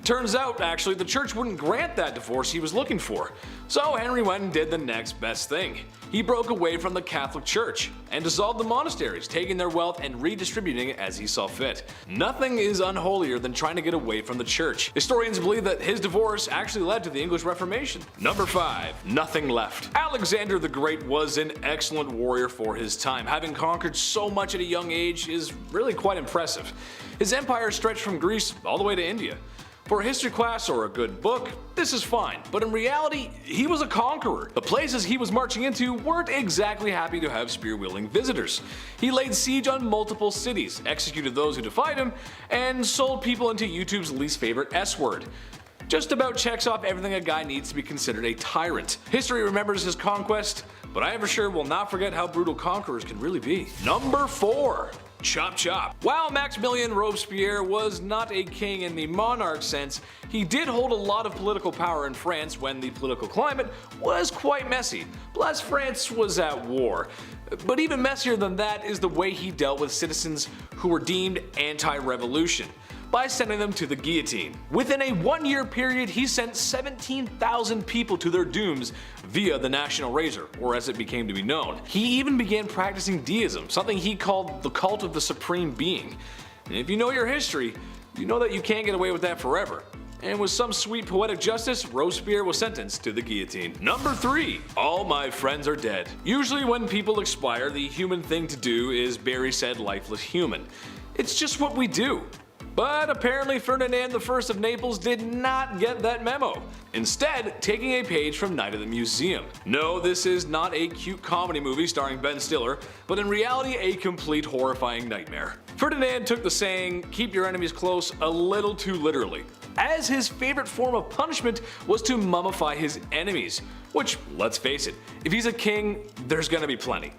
Turns out, actually, the church wouldn't grant that divorce he was looking for. So Henry went and did the next best thing. He broke away from the Catholic Church and dissolved the monasteries, taking their wealth and redistributing it as he saw fit. Nothing is unholier than trying to get away from the church. Historians believe that his divorce actually led to the English Reformation. Number 5. Nothing left. Alexander the Great was an excellent warrior for his time. Having conquered so much at a young age is really quite impressive. His empire stretched from Greece all the way to India. For a history class or a good book, this is fine, but in reality, he was a conqueror. The places he was marching into weren't exactly happy to have spear-wielding visitors. He laid siege on multiple cities, executed those who defied him, and sold people into YouTube's least favorite S-word. Just about checks off everything a guy needs to be considered a tyrant. History remembers his conquest, but I for sure will not forget how brutal conquerors can really be. Number 4. Chop chop. While Maximilien Robespierre was not a king in the monarch sense, he did hold a lot of political power in France when the political climate was quite messy. Plus, France was at war. But even messier than that is the way he dealt with citizens who were deemed anti-revolution, by sending them to the guillotine. Within a 1-year period, he sent 17,000 people to their dooms via the National Razor, or as it became to be known. He even began practicing deism, something he called the cult of the Supreme Being. And if you know your history, you know that you can't get away with that forever. And with some sweet poetic justice, Robespierre was sentenced to the guillotine. Number 3. All my friends are dead. Usually when people expire, the human thing to do is bury said lifeless human. It's just what we do. But apparently Ferdinand I of Naples did not get that memo, instead taking a page from Night at the Museum. No, this is not a cute comedy movie starring Ben Stiller, but in reality a complete horrifying nightmare. Ferdinand took the saying, "keep your enemies close," a little too literally, as his favorite form of punishment was to mummify his enemies, which, let's face it, if he's a king, there's gonna be plenty.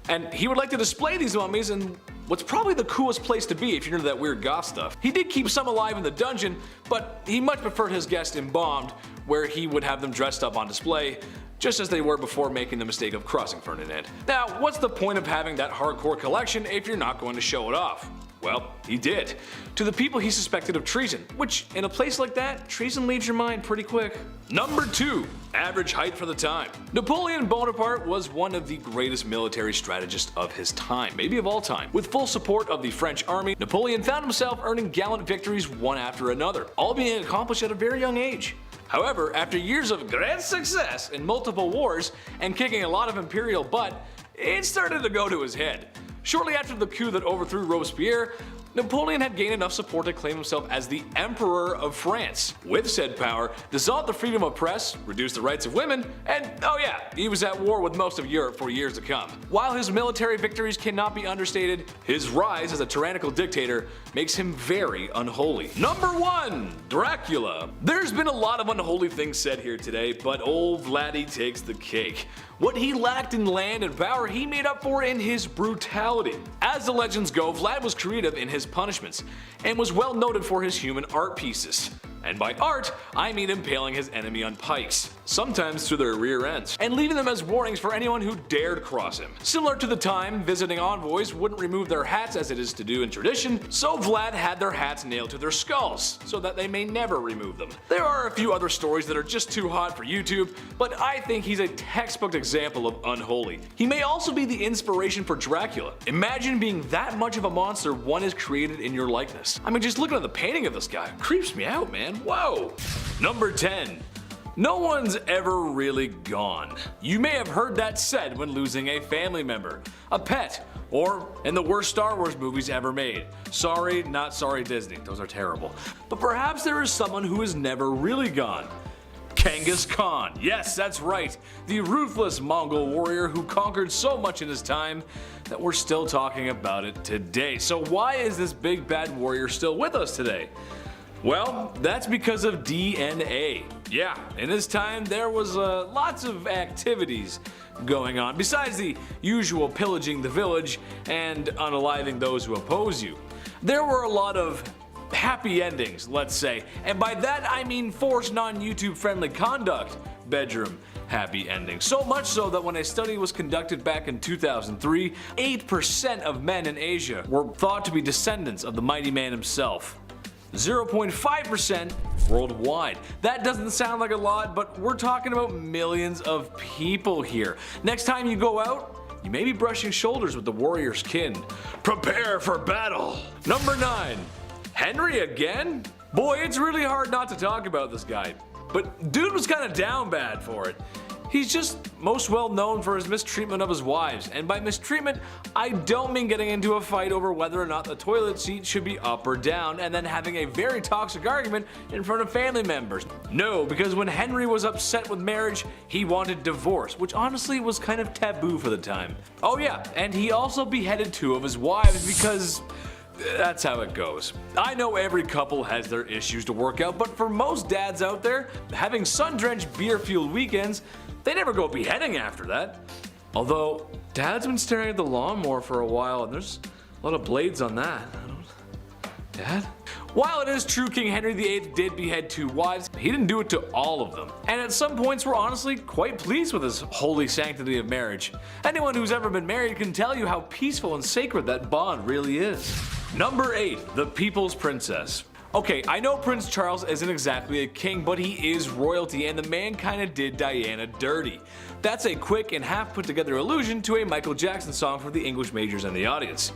And he would like to display these mummies in what's probably the coolest place to be if you're into that weird goth stuff. He did keep some alive in the dungeon, but he much preferred his guests embalmed, where he would have them dressed up on display, just as they were before making the mistake of crossing Ferdinand. Now, what's the point of having that hardcore collection if you're not going to show it off? Well, he did. To the people he suspected of treason, which, in a place like that, treason leaves your mind pretty quick. Number 2. Average height for the time. Napoleon Bonaparte was one of the greatest military strategists of his time, maybe of all time. With full support of the French army, Napoleon found himself earning gallant victories one after another, all being accomplished at a very young age. However, after years of great success in multiple wars and kicking a lot of imperial butt, it started to go to his head. Shortly after the coup that overthrew Robespierre, Napoleon had gained enough support to claim himself as the Emperor of France. With said power, dissolved the freedom of press, reduced the rights of women, and oh yeah, he was at war with most of Europe for years to come. While his military victories cannot be understated, his rise as a tyrannical dictator makes him very unholy. Number 1. Dracula. There's been a lot of unholy things said here today, but old Vladdy takes the cake. What he lacked in land and power, he made up for in his brutality. As the legends go, Vlad was creative in his punishments, and was well noted for his human art pieces. And by art, I mean impaling his enemy on pikes, sometimes through their rear ends, and leaving them as warnings for anyone who dared cross him. Similar to the time visiting envoys wouldn't remove their hats as it is to do in tradition, so Vlad had their hats nailed to their skulls, so that they may never remove them. There are a few other stories that are just too hot for YouTube, but I think he's a textbook example of unholy. He may also be the inspiration for Dracula. Imagine being that much of a monster one is created in your likeness. I mean, just looking at the painting of this guy, it creeps me out, man. Whoa! Number 10. No one's ever really gone. You may have heard that said when losing a family member, a pet, or in the worst Star Wars movies ever made. Sorry, not sorry Disney, those are terrible. But perhaps there is someone who is never really gone. Kangaskhan. Yes, that's right. The ruthless Mongol warrior who conquered so much in his time that we're still talking about it today. So why is this big bad warrior still with us today? Well, that's because of DNA. Yeah, in his time there was lots of activities going on, besides the usual pillaging the village and unaliving those who oppose you. There were a lot of happy endings, let's say, and by that I mean forced non-YouTube friendly conduct bedroom happy endings. So much so that when a study was conducted back in 2003, 8% of men in Asia were thought to be descendants of the mighty man himself. 0.5% worldwide. That doesn't sound like a lot, but we're talking about millions of people here. Next time you go out, you may be brushing shoulders with the warrior's kin. Prepare for battle. Number 9. Henry again? Boy, it's really hard not to talk about this guy. But dude was kinda down bad for it. He's just most well known for his mistreatment of his wives, and by mistreatment, I don't mean getting into a fight over whether or not the toilet seat should be up or down and then having a very toxic argument in front of family members. No, because when Henry was upset with marriage, he wanted divorce, which honestly was kind of taboo for the time. Oh yeah, and he also beheaded 2 of his wives because that's how it goes. I know every couple has their issues to work out, but for most dads out there, having sun-drenched beer-fueled weekends, they never go beheading after that. Although, Dad's been staring at the lawnmower for a while and there's a lot of blades on that. Dad? While it is true King Henry VIII did behead 2 wives, he didn't do it to all of them. And at some points we're honestly quite pleased with his holy sanctity of marriage. Anyone who's ever been married can tell you how peaceful and sacred that bond really is. Number 8. The People's Princess. Okay, I know Prince Charles isn't exactly a king, but he is royalty, and the man kinda did Diana dirty. That's a quick and half put together allusion to a Michael Jackson song for the English majors and the audience.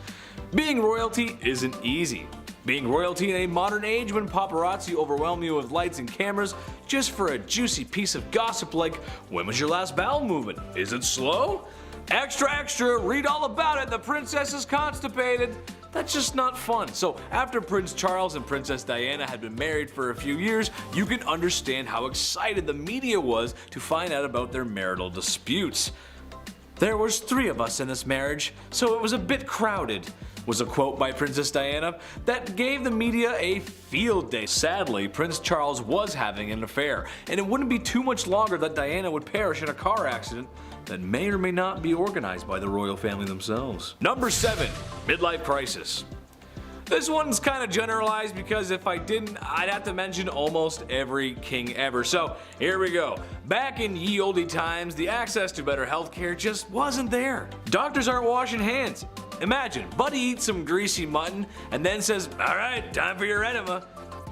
Being royalty isn't easy. Being royalty in a modern age when paparazzi overwhelm you with lights and cameras just for a juicy piece of gossip like, when was your last bowel movement? Is it slow? Extra, extra, read all about it, the princess is constipated. That's just not fun. So after Prince Charles and Princess Diana had been married for a few years, you can understand how excited the media was to find out about their marital disputes. There was 3 of us in this marriage, so it was a bit crowded, was a quote by Princess Diana that gave the media a field day. Sadly, Prince Charles was having an affair, and it wouldn't be too much longer that Diana would perish in a car accident that may or may not be organized by the royal family themselves. Number 7. Midlife Crisis. This one's kind of generalized because if I didn't, I'd have to mention almost every king ever. So here we go. Back in ye olde times, the access to better healthcare just wasn't there. Doctors aren't washing hands. Imagine, Buddy eats some greasy mutton and then says, "Alright, time for your enema."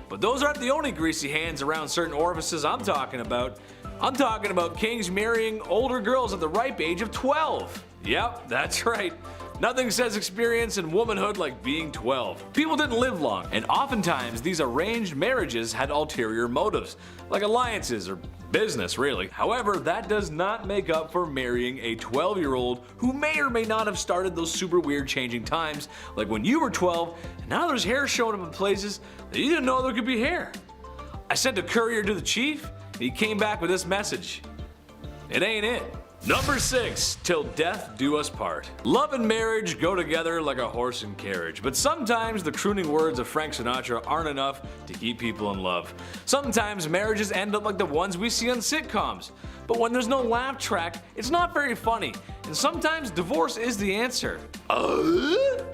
But those aren't the only greasy hands around certain orifices I'm talking about. I'm talking about kings marrying older girls at the ripe age of 12. Yep, that's right. Nothing says experience in womanhood like being 12. People didn't live long, and oftentimes these arranged marriages had ulterior motives, like alliances or business really. However, that does not make up for marrying a 12-year-old who may or may not have started those super weird changing times, like when you were 12 and now there's hair showing up in places that you didn't know there could be hair. I sent a courier to the chief and he came back with this message. It ain't it. Number 6, till death do us part. Love and marriage go together like a horse and carriage, but sometimes the crooning words of Frank Sinatra aren't enough to keep people in love. Sometimes marriages end up like the ones we see on sitcoms, but when there's no laugh track, it's not very funny, and sometimes divorce is the answer.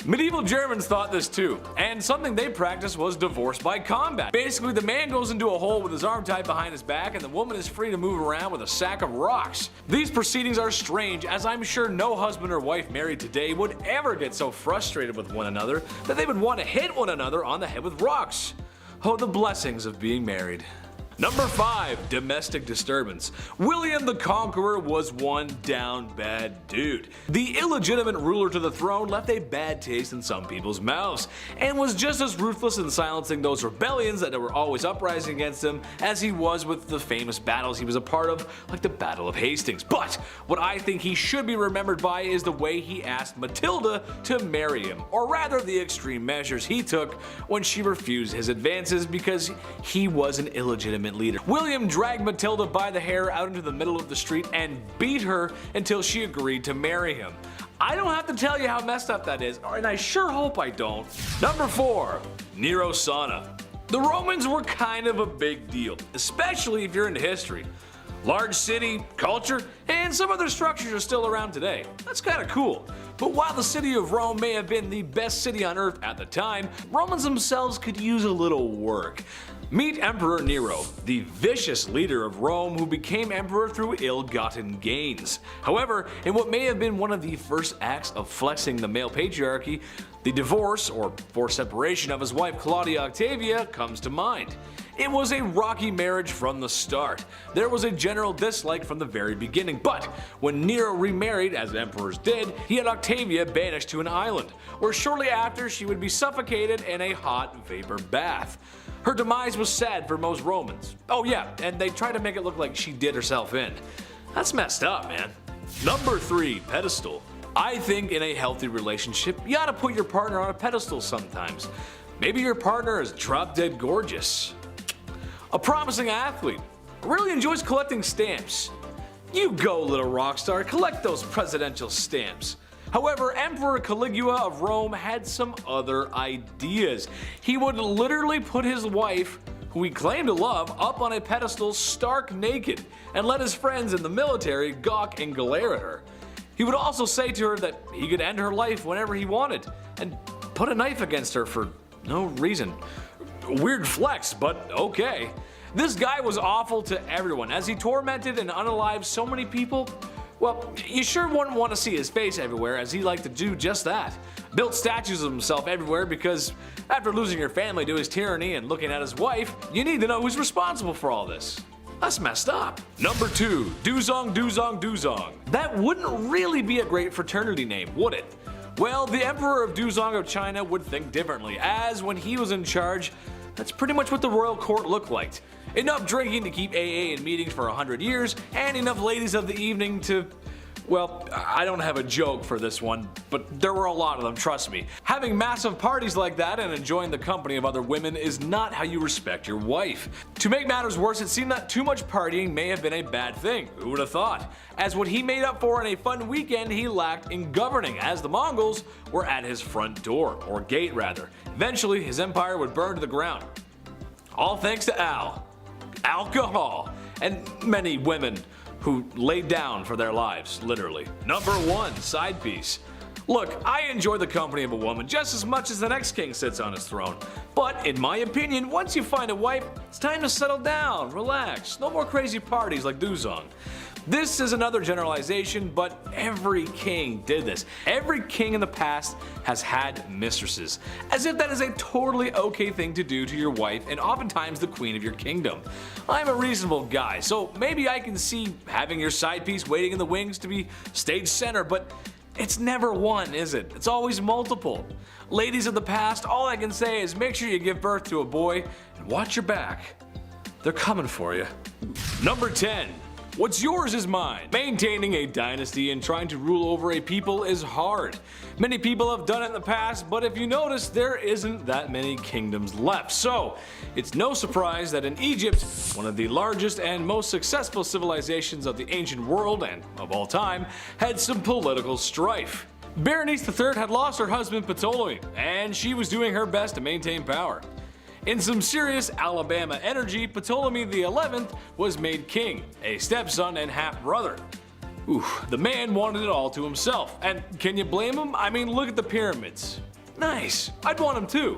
Medieval Germans thought this too, and something they practiced was divorce by combat. Basically, the man goes into a hole with his arm tied behind his back, and the woman is free to move around with a sack of rocks. These proceedings are strange, as I'm sure no husband or wife married today would ever get so frustrated with one another that they would want to hit one another on the head with rocks. Oh, the blessings of being married. Number 5, domestic disturbance. William the Conqueror was one down bad dude. The illegitimate ruler to the throne left a bad taste in some people's mouths, and was just as ruthless in silencing those rebellions that were always uprising against him as he was with the famous battles he was a part of, like the Battle of Hastings. But what I think he should be remembered by is the way he asked Matilda to marry him, or rather the extreme measures he took when she refused his advances because he was an illegitimate leader. William dragged Matilda by the hair out into the middle of the street and beat her until she agreed to marry him. I don't have to tell you how messed up that is, and I sure hope I don't. Number 4, Nero sauna. The Romans were kind of a big deal, especially if you're into history. Large city, culture, and some other structures are still around today. That's kind of cool. But while the city of Rome may have been the best city on earth at the time, Romans themselves could use a little work. Meet Emperor Nero, the vicious leader of Rome who became emperor through ill-gotten gains. However, in what may have been one of the first acts of flexing the male patriarchy, the divorce or forced separation of his wife Claudia Octavia comes to mind. It was a rocky marriage from the start. There was a general dislike from the very beginning, but when Nero remarried, as emperors did, he had Octavia banished to an island, where shortly after she would be suffocated in a hot vapor bath. Her demise was sad for most Romans. Oh yeah, and they tried to make it look like she did herself in. That's messed up, man. Number 3, pedestal. I think in a healthy relationship, you ought to put your partner on a pedestal sometimes. Maybe your partner is drop dead gorgeous. A promising athlete, really enjoys collecting stamps. You go, little rock star, collect those presidential stamps. However, Emperor Caligula of Rome had some other ideas. He would literally put his wife, who he claimed to love, up on a pedestal stark naked and let his friends in the military gawk and glare at her. He would also say to her that he could end her life whenever he wanted and put a knife against her for no reason. Weird flex, but okay. This guy was awful to everyone as he tormented and unalived so many people. Well, you sure wouldn't want to see his face everywhere, as he liked to do just that. Built statues of himself everywhere because after losing your family to his tyranny and looking at his wife, you need to know who's responsible for all this. That's messed up. Number 2, Dozong, Dozong, Dozong. That wouldn't really be a great fraternity name, would it? Well, the Emperor of Dozong of China would think differently, as when he was in charge, that's pretty much what the royal court looked like. Enough drinking to keep AA in meetings for 100 years, and enough ladies of the evening to... Well, I don't have a joke for this one, but there were a lot of them, trust me. Having massive parties like that and enjoying the company of other women is not how you respect your wife. To make matters worse, it seemed that too much partying may have been a bad thing. Who would have thought? As what he made up for in a fun weekend, he lacked in governing, as the Mongols were at his front door, or gate rather. Eventually, his empire would burn to the ground. All thanks to alcohol, and many women who laid down for their lives, literally. Number 1, side piece. Look, I enjoy the company of a woman just as much as the next king sits on his throne. But in my opinion, once you find a wife, it's time to settle down, relax. No more crazy parties like Dozong. This is another generalization, but every king did this. Every king in the past has had mistresses, as if that is a totally okay thing to do to your wife and oftentimes the queen of your kingdom. I'm a reasonable guy, so maybe I can see having your side piece waiting in the wings to be stage center, but It's never one, is it? It's always multiple. Ladies of the past, all I can say is make sure you give birth to a boy and watch your back. They're coming for you. Number 10. What's yours is mine. Maintaining a dynasty and trying to rule over a people is hard. Many people have done it in the past, but if you notice, there isn't that many kingdoms left. So, it's no surprise that in Egypt, one of the largest and most successful civilizations of the ancient world and of all time, had some political strife. Berenice III had lost her husband Ptolemy, and she was doing her best to maintain power. In some serious Alabama energy, Ptolemy XI was made king, a stepson and half-brother. The man wanted it all to himself, and can you blame him? I mean, look at the pyramids. Nice, I'd want him too.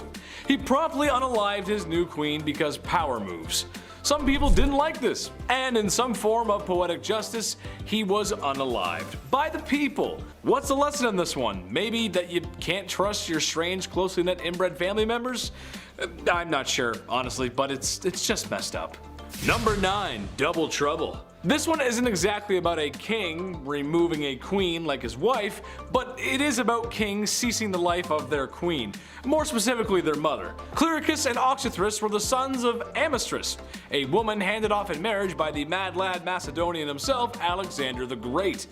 He promptly unalived his new queen because power moves. Some people didn't like this, and in some form of poetic justice, he was unalived by the people. What's the lesson in this one? Maybe that you can't trust your strange, closely knit inbred family members? I'm not sure, honestly, but it's just messed up. Number 9. Double Trouble. This one isn't exactly about a king removing a queen like his wife, but it is about kings ceasing the life of their queen, more specifically their mother. Clyricus and Oxythris were the sons of Amistris, a woman handed off in marriage by the mad lad Macedonian himself, Alexander the Great.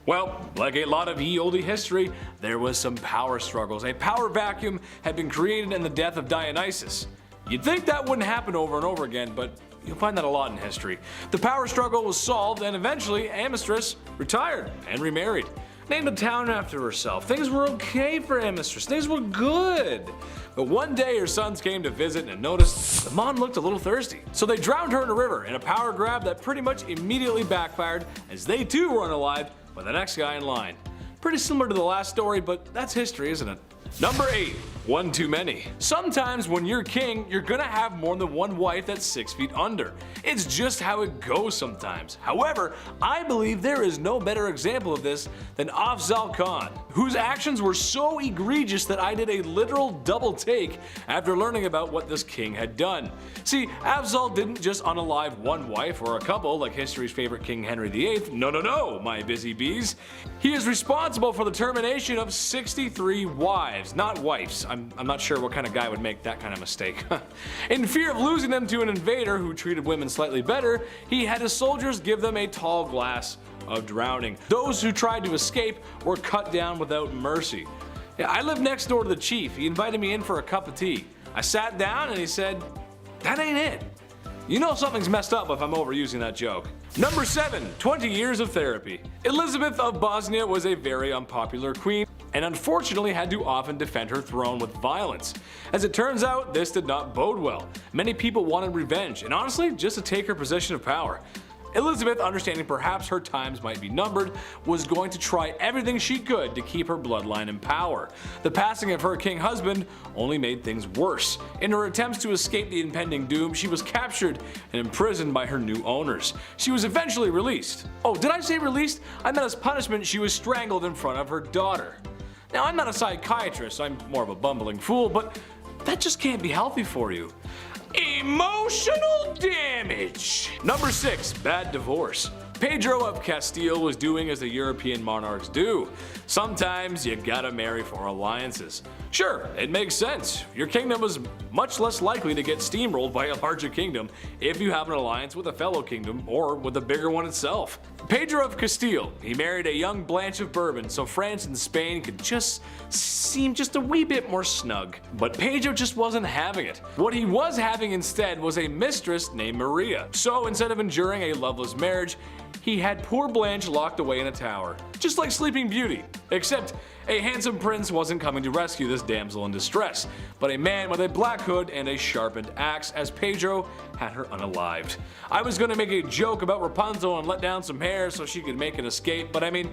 Well, like a lot of ye olde history, there was some power struggles. A power vacuum had been created in the death of Dionysus. You'd think that wouldn't happen over and over again, but you'll find that a lot in history. The power struggle was solved, and eventually Amistris retired and remarried. Named a town after herself. Things were okay for Amistris. Things were good. But one day her sons came to visit and noticed the mom looked a little thirsty. So they drowned her in a river in a power grab that pretty much immediately backfired, as they too were unalived by the next guy in line. Pretty similar to the last story, but that's history, isn't it? Number 8. One too many. Sometimes when you're king, you're gonna have more than one wife that's 6 feet under. It's just how it goes sometimes. However, I believe there is no better example of this than Afzal Khan, whose actions were so egregious that I did a literal double take after learning about what this king had done. See, Afzal didn't just unalive one wife or a couple like history's favorite King Henry VIII. No, my busy bees. He is responsible for the termination of 63 wives, not wives. I'm not sure what kind of guy would make that kind of mistake. In fear of losing them to an invader who treated women slightly better, he had his soldiers give them a tall glass of drowning. Those who tried to escape were cut down without mercy. I lived next door to the chief. He invited me in for a cup of tea. I sat down and he said, "That ain't it." You know something's messed up if I'm overusing that joke. Number 7. 20 years of therapy. Elizabeth of Bosnia was a very unpopular queen and unfortunately had to often defend her throne with violence. As it turns out, this did not bode well. Many people wanted revenge and honestly just to take her position of power. Elizabeth, understanding perhaps her times might be numbered, was going to try everything she could to keep her bloodline in power. The passing of her king husband only made things worse. In her attempts to escape the impending doom, she was captured and imprisoned by her new owners. She was eventually released. Oh, did I say released? I meant as punishment she was strangled in front of her daughter. Now, I'm not a psychiatrist, I'm more of a bumbling fool, but that just can't be healthy for you. Emotional damage. Number 6. Bad divorce. Pedro of Castile was doing as the European monarchs do. Sometimes you gotta marry for alliances. Sure, it makes sense. Your kingdom is much less likely to get steamrolled by a larger kingdom if you have an alliance with a fellow kingdom or with a bigger one itself. Pedro of Castile, he married a young Blanche of Bourbon so France and Spain could just seem just a wee bit more snug. But Pedro just wasn't having it. What he was having instead was a mistress named Maria. So instead of enduring a loveless marriage, he had poor Blanche locked away in a tower, just like Sleeping Beauty, except a handsome prince wasn't coming to rescue this damsel in distress, but a man with a black hood and a sharpened axe, as Pedro had her unalived. I was gonna make a joke about Rapunzel and let down some hair so she could make an escape, but I mean,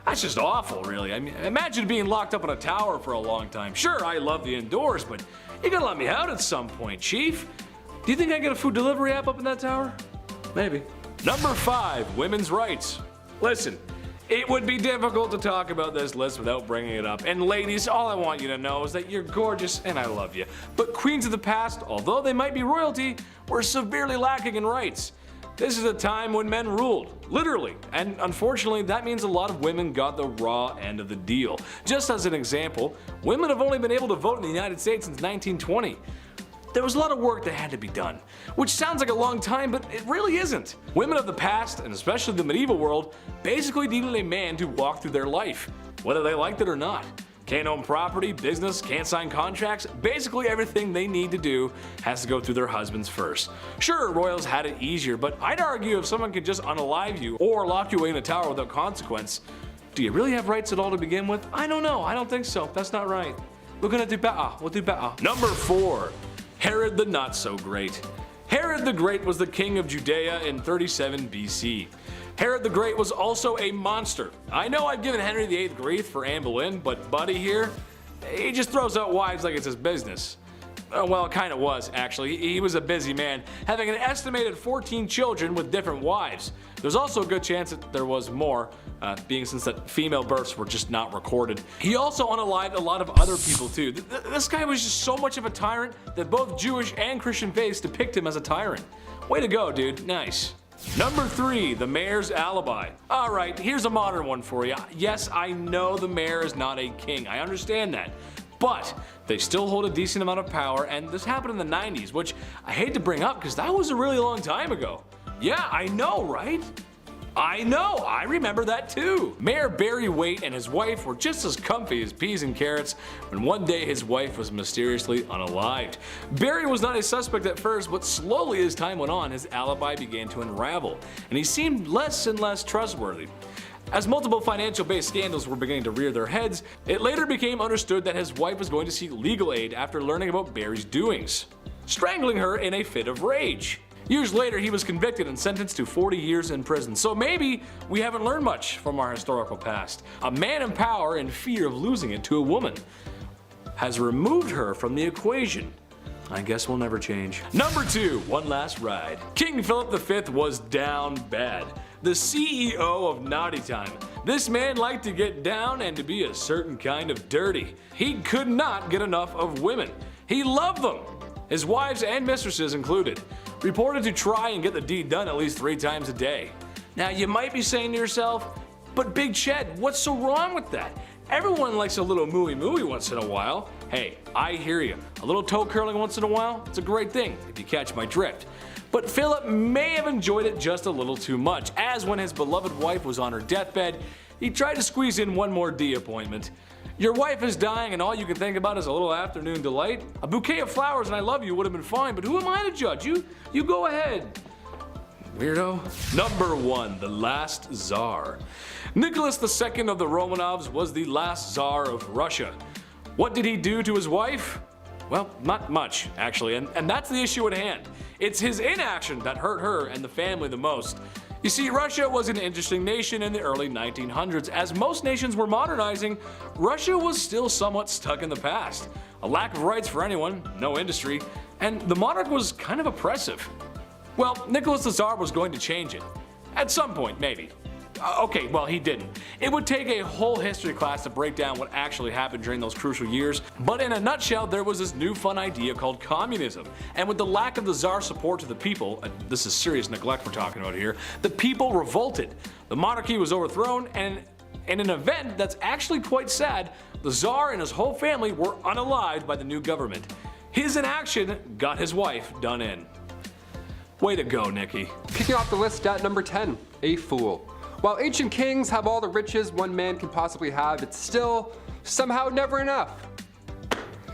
that's just awful, really. I mean, imagine being locked up in a tower for a long time. Sure, I love the indoors, but you gotta let me out at some point, Chief. Do you think I can get a food delivery app up in that tower? Maybe. Number 5. Women's rights. Listen, it would be difficult to talk about this list without bringing it up. And ladies, all I want you to know is that you're gorgeous and I love you. But queens of the past, although they might be royalty, were severely lacking in rights. This is a time when men ruled, literally, and unfortunately that means a lot of women got the raw end of the deal. Just as an example, women have only been able to vote in the United States since 1920. There was a lot of work that had to be done, which sounds like a long time, but it really isn't. Women of the past, and especially the medieval world, basically needed a man to walk through their life, whether they liked it or not. Can't own property, business, can't sign contracts, basically everything they need to do has to go through their husbands first. Sure, royals had it easier, but I'd argue if someone could just unalive you or lock you away in a tower without consequence, do you really have rights at all to begin with? I don't know, I don't think so, that's not right. We're gonna do better, we'll do better. Number 4. Herod the Not So Great. Herod the Great was the king of Judea in 37 BC. Herod the Great was also a monster. I know I've given Henry VIII grief for Anne Boleyn, but Buddy here, he just throws out wives like it's his business. Well, it kinda was, actually. He was a busy man, having an estimated 14 children with different wives. There's also a good chance that there was more, being since that female births were just not recorded. He also unalived a lot of other people too. This guy was just so much of a tyrant that both Jewish and Christian faiths depict him as a tyrant. Way to go, dude, nice. Number 3, the mayor's alibi. Alright, here's a modern one for you. Yes, I know the mayor is not a king, I understand that. But they still hold a decent amount of power, and this happened in the 90s, which I hate to bring up because that was a really long time ago. Yeah, I know, right? I know, I remember that too. Mayor Barry Waite and his wife were just as comfy as peas and carrots when one day his wife was mysteriously unalived. Barry was not a suspect at first, but slowly as time went on, his alibi began to unravel, and he seemed less and less trustworthy. As multiple financial-based scandals were beginning to rear their heads, it later became understood that his wife was going to seek legal aid after learning about Barry's doings, strangling her in a fit of rage. Years later, he was convicted and sentenced to 40 years in prison, so maybe we haven't learned much from our historical past. A man in power in fear of losing it to a woman has removed her from the equation. I guess we'll never change. Number 2, one last ride. King Philip V was down bad. The CEO of Naughty Time. This man liked to get down and to be a certain kind of dirty. He could not get enough of women. He loved them, his wives and mistresses included. Reported to try and get the deed done at least 3 times a day. Now you might be saying to yourself, but Big Ched, what's so wrong with that? Everyone likes a little mooey once in a while. Hey, I hear you. A little toe curling once in a while, it's a great thing, if you catch my drift. But Philip may have enjoyed it just a little too much, as when his beloved wife was on her deathbed, he tried to squeeze in one more D appointment. Your wife is dying and all you can think about is a little afternoon delight? A bouquet of flowers and I love you would have been fine, but who am I to judge? You go ahead. Weirdo. Number 1, the Last Czar. Nicholas II of the Romanovs was the last Czar of Russia. What did he do to his wife? Well, not much, actually, and that's the issue at hand. It's his inaction that hurt her and the family the most. You see, Russia was an interesting nation in the early 1900s. As most nations were modernizing, Russia was still somewhat stuck in the past. A lack of rights for anyone, no industry, and the monarch was kind of oppressive. Well, Nicholas the Tsar was going to change it. At some point, maybe. Okay, well, he didn't. It would take a whole history class to break down what actually happened during those crucial years, but in a nutshell, there was this new fun idea called communism. And with the lack of the Tsar's support to the people, this is serious neglect we're talking about here, the people revolted. The monarchy was overthrown, and in an event that's actually quite sad, the Tsar and his whole family were unalived by the new government. His inaction got his wife done in. Way to go, Nikki. Kicking off the list at number 10, a fool. While ancient kings have all the riches one man can possibly have, it's still somehow never enough.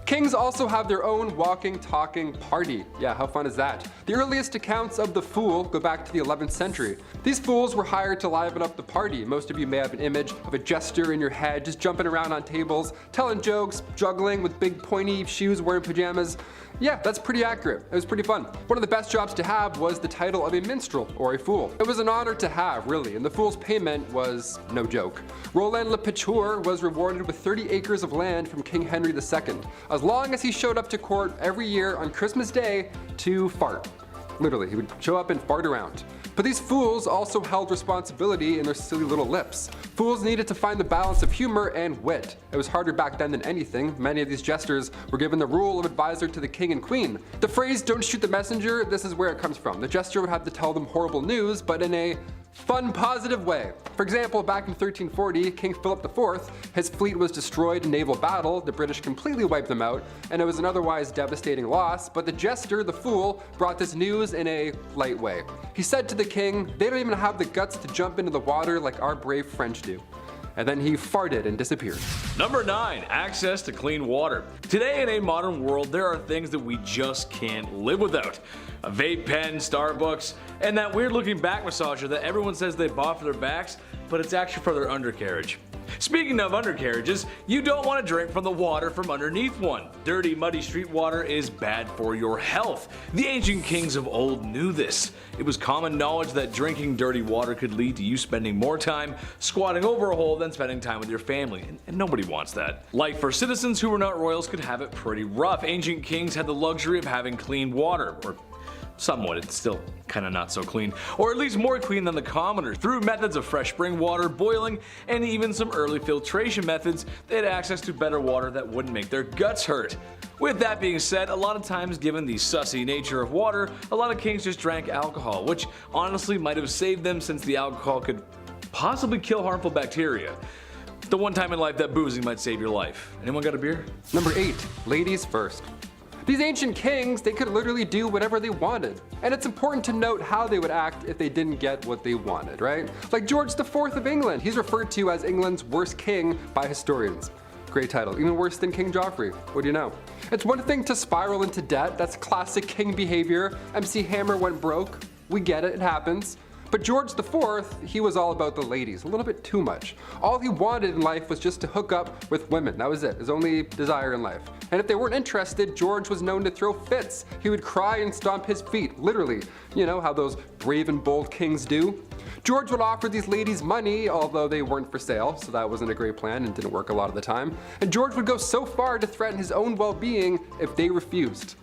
Kings also have their own walking, talking party. Yeah, how fun is that? The earliest accounts of the fool go back to the 11th century. These fools were hired to liven up the party. Most of you may have an image of a jester in your head, just jumping around on tables, telling jokes, juggling with big pointy shoes, wearing pajamas. Yeah, that's pretty accurate. It was pretty fun. One of the best jobs to have was the title of a minstrel, or a fool. It was an honor to have, really, and the fool's payment was no joke. Roland Le Picheur was rewarded with 30 acres of land from King Henry II, as long as he showed up to court every year on Christmas Day to fart. Literally, he would show up and fart around. But these fools also held responsibility in their silly little lips. Fools needed to find the balance of humor and wit. It was harder back then than anything. Many of these jesters were given the role of advisor to the king and queen. The phrase, "don't shoot the messenger," this is where it comes from. The jester would have to tell them horrible news, but in a fun, positive way. For example, back in 1340, King Philip IV, his fleet was destroyed in naval battle, the British completely wiped them out, and it was an otherwise devastating loss, but the jester, the fool, brought this news in a light way. He said to the king, "They don't even have the guts to jump into the water like our brave French do." And then he farted and disappeared. Number 9. Access to clean water. Today in a modern world, there are things that we just can't live without. A vape pen, Starbucks, and that weird looking back massager that everyone says they bought for their backs, but it's actually for their undercarriage. Speaking of undercarriages, you don't want to drink from the water from underneath one. Dirty, muddy street water is bad for your health. The ancient kings of old knew this. It was common knowledge that drinking dirty water could lead to you spending more time squatting over a hole than spending time with your family, and nobody wants that. Life for citizens who were not royals could have it pretty rough. Ancient kings had the luxury of having clean water, or somewhat, it's still kinda not so clean, or at least more clean than the commoners. Through methods of fresh spring water, boiling, and even some early filtration methods, they had access to better water that wouldn't make their guts hurt. With that being said, a lot of times given the sussy nature of water, a lot of kings just drank alcohol, which honestly might have saved them since the alcohol could possibly kill harmful bacteria. The one time in life that boozing might save your life. Anyone got a beer? Number 8. Ladies first. These ancient kings, they could literally do whatever they wanted. And it's important to note how they would act if they didn't get what they wanted, right? Like George IV of England. He's referred to as England's worst king by historians. Great title, even worse than King Joffrey. What do you know? It's one thing to spiral into debt, that's classic king behavior. MC Hammer went broke. We get it, it happens. But George IV, he was all about the ladies, a little bit too much. All he wanted in life was just to hook up with women. That was it, his only desire in life. And if they weren't interested, George was known to throw fits. He would cry and stomp his feet, literally. You know how those brave and bold kings do? George would offer these ladies money, although they weren't for sale, so that wasn't a great plan and didn't work a lot of the time. And George would go so far to threaten his own well-being if they refused.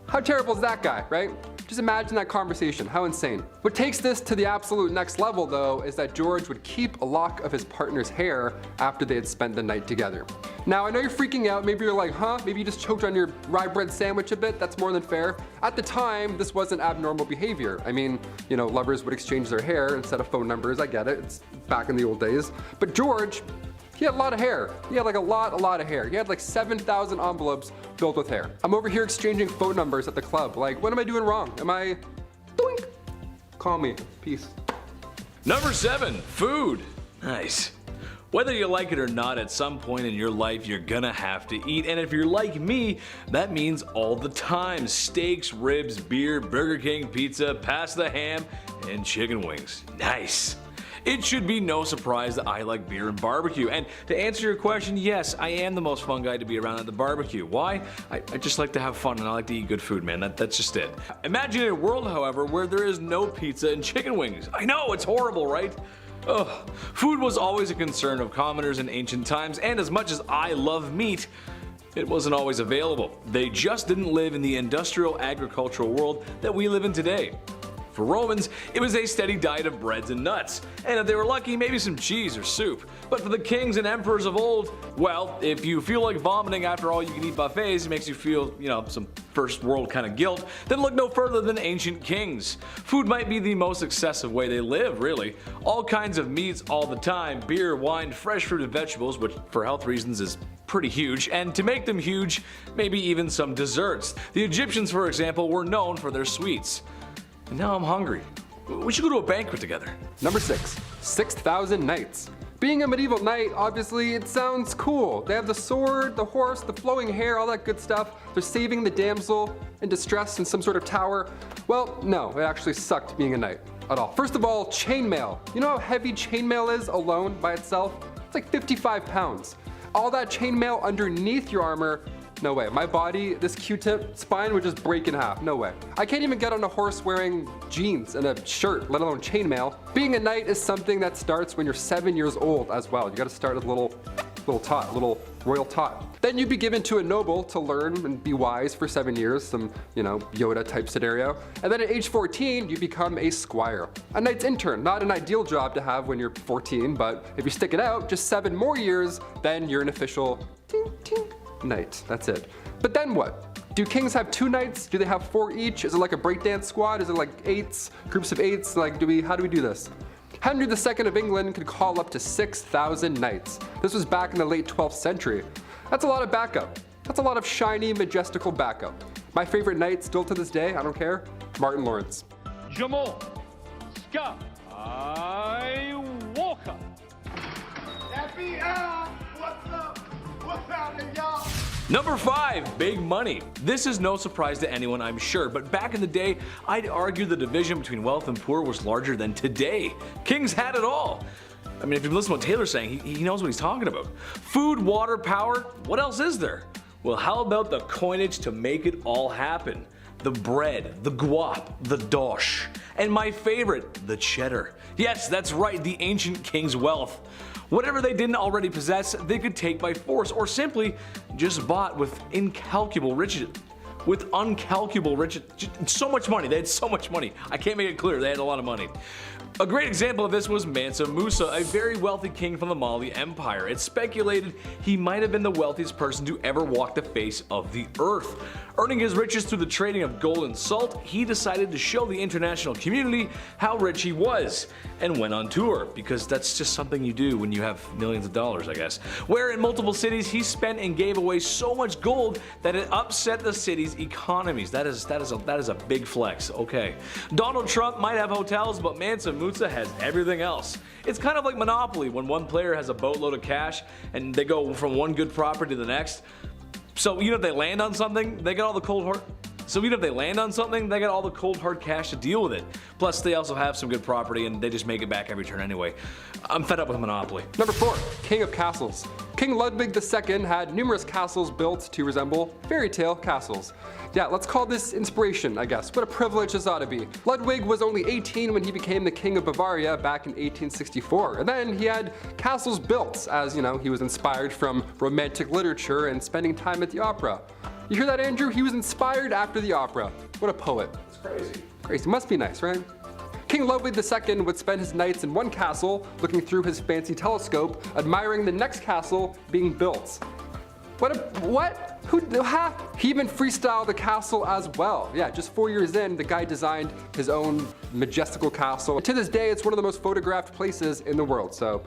How terrible is that guy, right? Just imagine that conversation, how insane. What takes this to the absolute next level though is that George would keep a lock of his partner's hair after they had spent the night together. Now I know you're freaking out, maybe you're like, huh? Maybe you just choked on your rye bread sandwich a bit, that's more than fair. At the time, this wasn't abnormal behavior. I mean, you know, lovers would exchange their hair instead of phone numbers, I get it, it's back in the old days. But George, he had a lot of hair. He had like a lot of hair. He had like 7,000 envelopes filled with hair. I'm over here exchanging phone numbers at the club. Like, what am I doing wrong? Am I, doink? Call me, peace. Number 7. Food. Nice. Whether you like it or not, at some point in your life you're gonna have to eat, and if you're like me, that means all the time. Steaks, ribs, beer, Burger King, pizza, pasta, ham, and chicken wings. Nice. It should be no surprise that I like beer and barbecue, and to answer your question, yes, I am the most fun guy to be around at the barbecue. Why? I just like to have fun and I like to eat good food, man. That's just it. Imagine a world, however, where there is no pizza and chicken wings. I know, it's horrible, right? Ugh. Food was always a concern of commoners in ancient times, and as much as I love meat, it wasn't always available. They just didn't live in the industrial agricultural world that we live in today. For Romans, it was a steady diet of breads and nuts, and if they were lucky, maybe some cheese or soup. But for the kings and emperors of old, well, if you feel like vomiting after all you can eat buffets, it makes you feel, you know, some first world kind of guilt, then look no further than ancient kings. Food might be the most excessive way they live, really. All kinds of meats all the time, beer, wine, fresh fruit and vegetables, which for health reasons is pretty huge, and to make them huge, maybe even some desserts. The Egyptians, for example, were known for their sweets. And now I'm hungry. We should go to a banquet together. Number 6. 6,000 knights. Being a medieval knight, obviously, it sounds cool. They have the sword, the horse, the flowing hair, all that good stuff. They're saving the damsel in distress in some sort of tower. Well, no, it actually sucked being a knight at all. First of all, chainmail. You know how heavy chainmail is alone by itself? It's like 55 pounds. All that chainmail underneath your armor, no way. My body, this Q-tip spine would just break in half. No way. I can't even get on a horse wearing jeans and a shirt, let alone chainmail. Being a knight is something that starts when you're 7 years old as well. You gotta start as a little little tot, little royal tot. Then you'd be given to a noble to learn and be wise for 7 years, some, Yoda type scenario. And then at age 14, you become a squire. A knight's intern, not an ideal job to have when you're 14, but if you stick it out just 7 more years, then you're an official ting, ting, knight. That's it. But then what? Do kings have 2 knights? Do they have 4 each? Is it like a breakdance squad? Is it like 8s, groups of 8s? How do we do this? Henry II of England could call up to 6,000 knights. This was back in the late 12th century. That's a lot of backup. That's a lot of shiny, majestical backup. My favorite knight still to this day, I don't care, Martin Lawrence. Jamal, Scott, Walker. FBI, what's up? What's happening, y'all? Number 5, big money. This is no surprise to anyone, I'm sure, but back in the day, I'd argue the division between wealth and poor was larger than today. Kings had it all. I mean, if you listen to what Taylor's saying, he knows what he's talking about. Food, water, power, what else is there? Well, how about the coinage to make it all happen? The bread, the guap, the dosh, and my favorite, the cheddar. Yes, that's right, the ancient king's wealth. Whatever they didn't already possess, they could take by force, or simply just bought with incalculable riches. With uncalculable riches. So much money. They had so much money. I can't make it clear. They had a lot of money. A great example of this was Mansa Musa, a very wealthy king from the Mali Empire. It's speculated he might have been the wealthiest person to ever walk the face of the earth. Earning his riches through the trading of gold and salt, he decided to show the international community how rich he was, and went on tour, because that's just something you do when you have millions of dollars, I guess. Where in multiple cities he spent and gave away so much gold that it upset the city's economies. That is a big flex. Okay. Donald Trump might have hotels, but Mansa Musa has everything else. It's kind of like Monopoly when one player has a boatload of cash and they go from one good property to the next. So if they land on something, they get all the cold hard cash to deal with it. Plus, they also have some good property and they just make it back every turn anyway. I'm fed up with Monopoly. Number 4, king of castles. King Ludwig II had numerous castles built to resemble fairy tale castles. Yeah, let's call this inspiration, I guess. What a privilege this ought to be. Ludwig was only 18 when he became the king of Bavaria back in 1864. And then he had castles built as, he was inspired from romantic literature and spending time at the opera. You hear that, Andrew? He was inspired after the opera. What a poet. It's crazy. Crazy. Must be nice, right? King Ludwig II would spend his nights in one castle, looking through his fancy telescope, admiring the next castle being built. What? He even freestyled the castle as well. Yeah, just 4 years in, the guy designed his own majestical castle. And to this day, it's one of the most photographed places in the world, so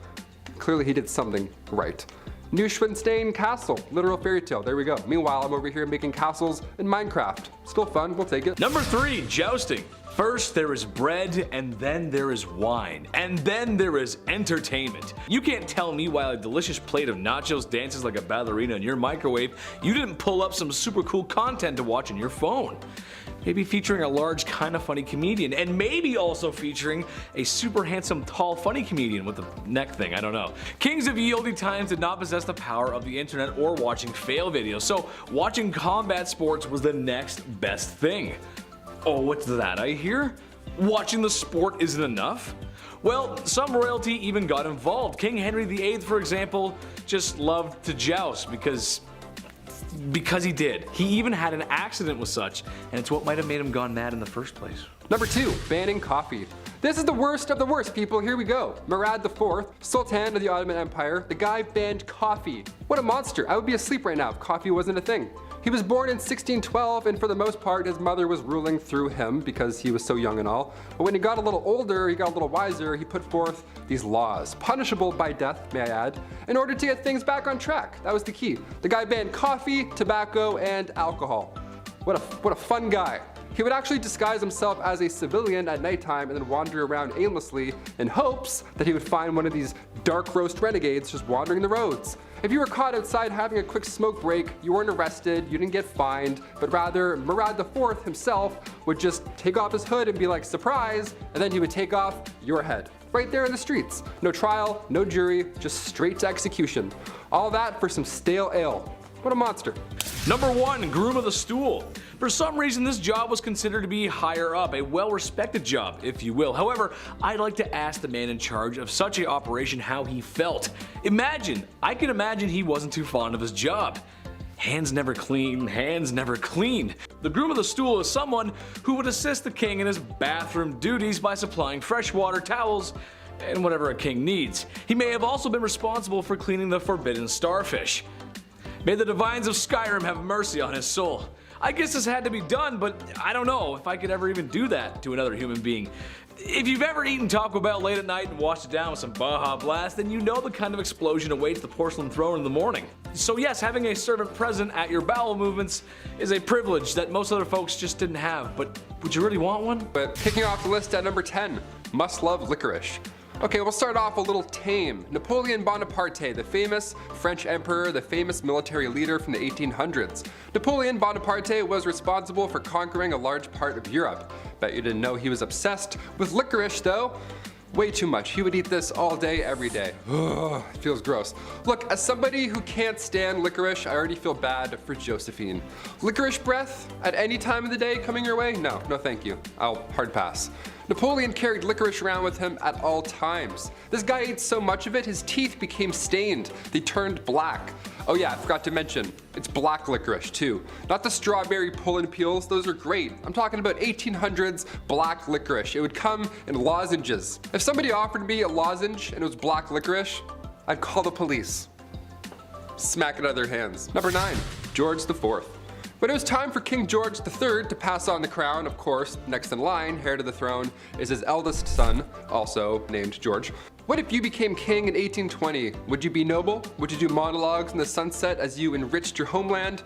clearly he did something right. Neuschwanstein Castle, literal fairy tale, there we go. Meanwhile, I'm over here making castles in Minecraft. Still fun, we'll take it. Number 3, jousting. First there is bread, and then there is wine, and then there is entertainment. You can't tell me while a delicious plate of nachos dances like a ballerina in your microwave, you didn't pull up some super cool content to watch on your phone. Maybe featuring a large, kinda funny comedian, and maybe also featuring a super handsome, tall, funny comedian with a neck thing, I don't know. Kings of ye olde times did not possess the power of the internet or watching fail videos, so watching combat sports was the next best thing. Oh, what's that I hear? Watching the sport isn't enough? Well, some royalty even got involved. King Henry VIII, for example, just loved to joust because he did. He even had an accident with such, and it's what might have made him gone mad in the first place. Number 2, banning coffee. This is the worst of the worst, people. Here we go. Murad IV, Sultan of the Ottoman Empire, the guy banned coffee. What a monster. I would be asleep right now if coffee wasn't a thing. He was born in 1612, and for the most part, his mother was ruling through him because he was so young and all. But when he got a little older, he got a little wiser, he put forth these laws, punishable by death, may I add, in order to get things back on track. That was the key. The guy banned coffee, tobacco, and alcohol. What a fun guy. He would actually disguise himself as a civilian at nighttime and then wander around aimlessly in hopes that he would find one of these dark roast renegades just wandering the roads. If you were caught outside having a quick smoke break, you weren't arrested, you didn't get fined, but rather Murad IV himself would just take off his hood and be like, surprise, and then he would take off your head. Right there in the streets. No trial, no jury, just straight to execution. All that for some stale ale. What a monster. Number 1, Groom of the Stool. For some reason, this job was considered to be higher up, a well-respected job, if you will. However, I'd like to ask the man in charge of such an operation how he felt. I can imagine he wasn't too fond of his job. Hands never clean, hands never clean. The Groom of the Stool is someone who would assist the king in his bathroom duties by supplying fresh water, towels, and whatever a king needs. He may have also been responsible for cleaning the forbidden starfish. May the divines of Skyrim have mercy on his soul. I guess this had to be done, but I don't know if I could ever even do that to another human being. If you've ever eaten Taco Bell late at night and washed it down with some Baja Blast, then you know the kind of explosion awaits the porcelain throne in the morning. So yes, having a servant present at your bowel movements is a privilege that most other folks just didn't have, but would you really want one? But kicking off the list at number 10, must love licorice. Okay, we'll start off a little tame. Napoleon Bonaparte, the famous French emperor, the famous military leader from the 1800s. Napoleon Bonaparte was responsible for conquering a large part of Europe. Bet you didn't know he was obsessed with licorice though. Way too much. He would eat this all day, every day. Ugh, it feels gross. Look, as somebody who can't stand licorice, I already feel bad for Josephine. Licorice breath at any time of the day coming your way? No thank you. I'll hard pass. Napoleon carried licorice around with him at all times. This guy ate so much of it, his teeth became stained. They turned black. Oh yeah, I forgot to mention, it's black licorice too. Not the strawberry pull and peels, those are great. I'm talking about 1800s black licorice. It would come in lozenges. If somebody offered me a lozenge and it was black licorice, I'd call the police. Smack it out of their hands. Number 9, George IV. When it was time for King George III to pass on the crown, of course, next in line, heir to the throne, is his eldest son, also named George. What if you became king in 1820? Would you be noble? Would you do monologues in the sunset as you enriched your homeland?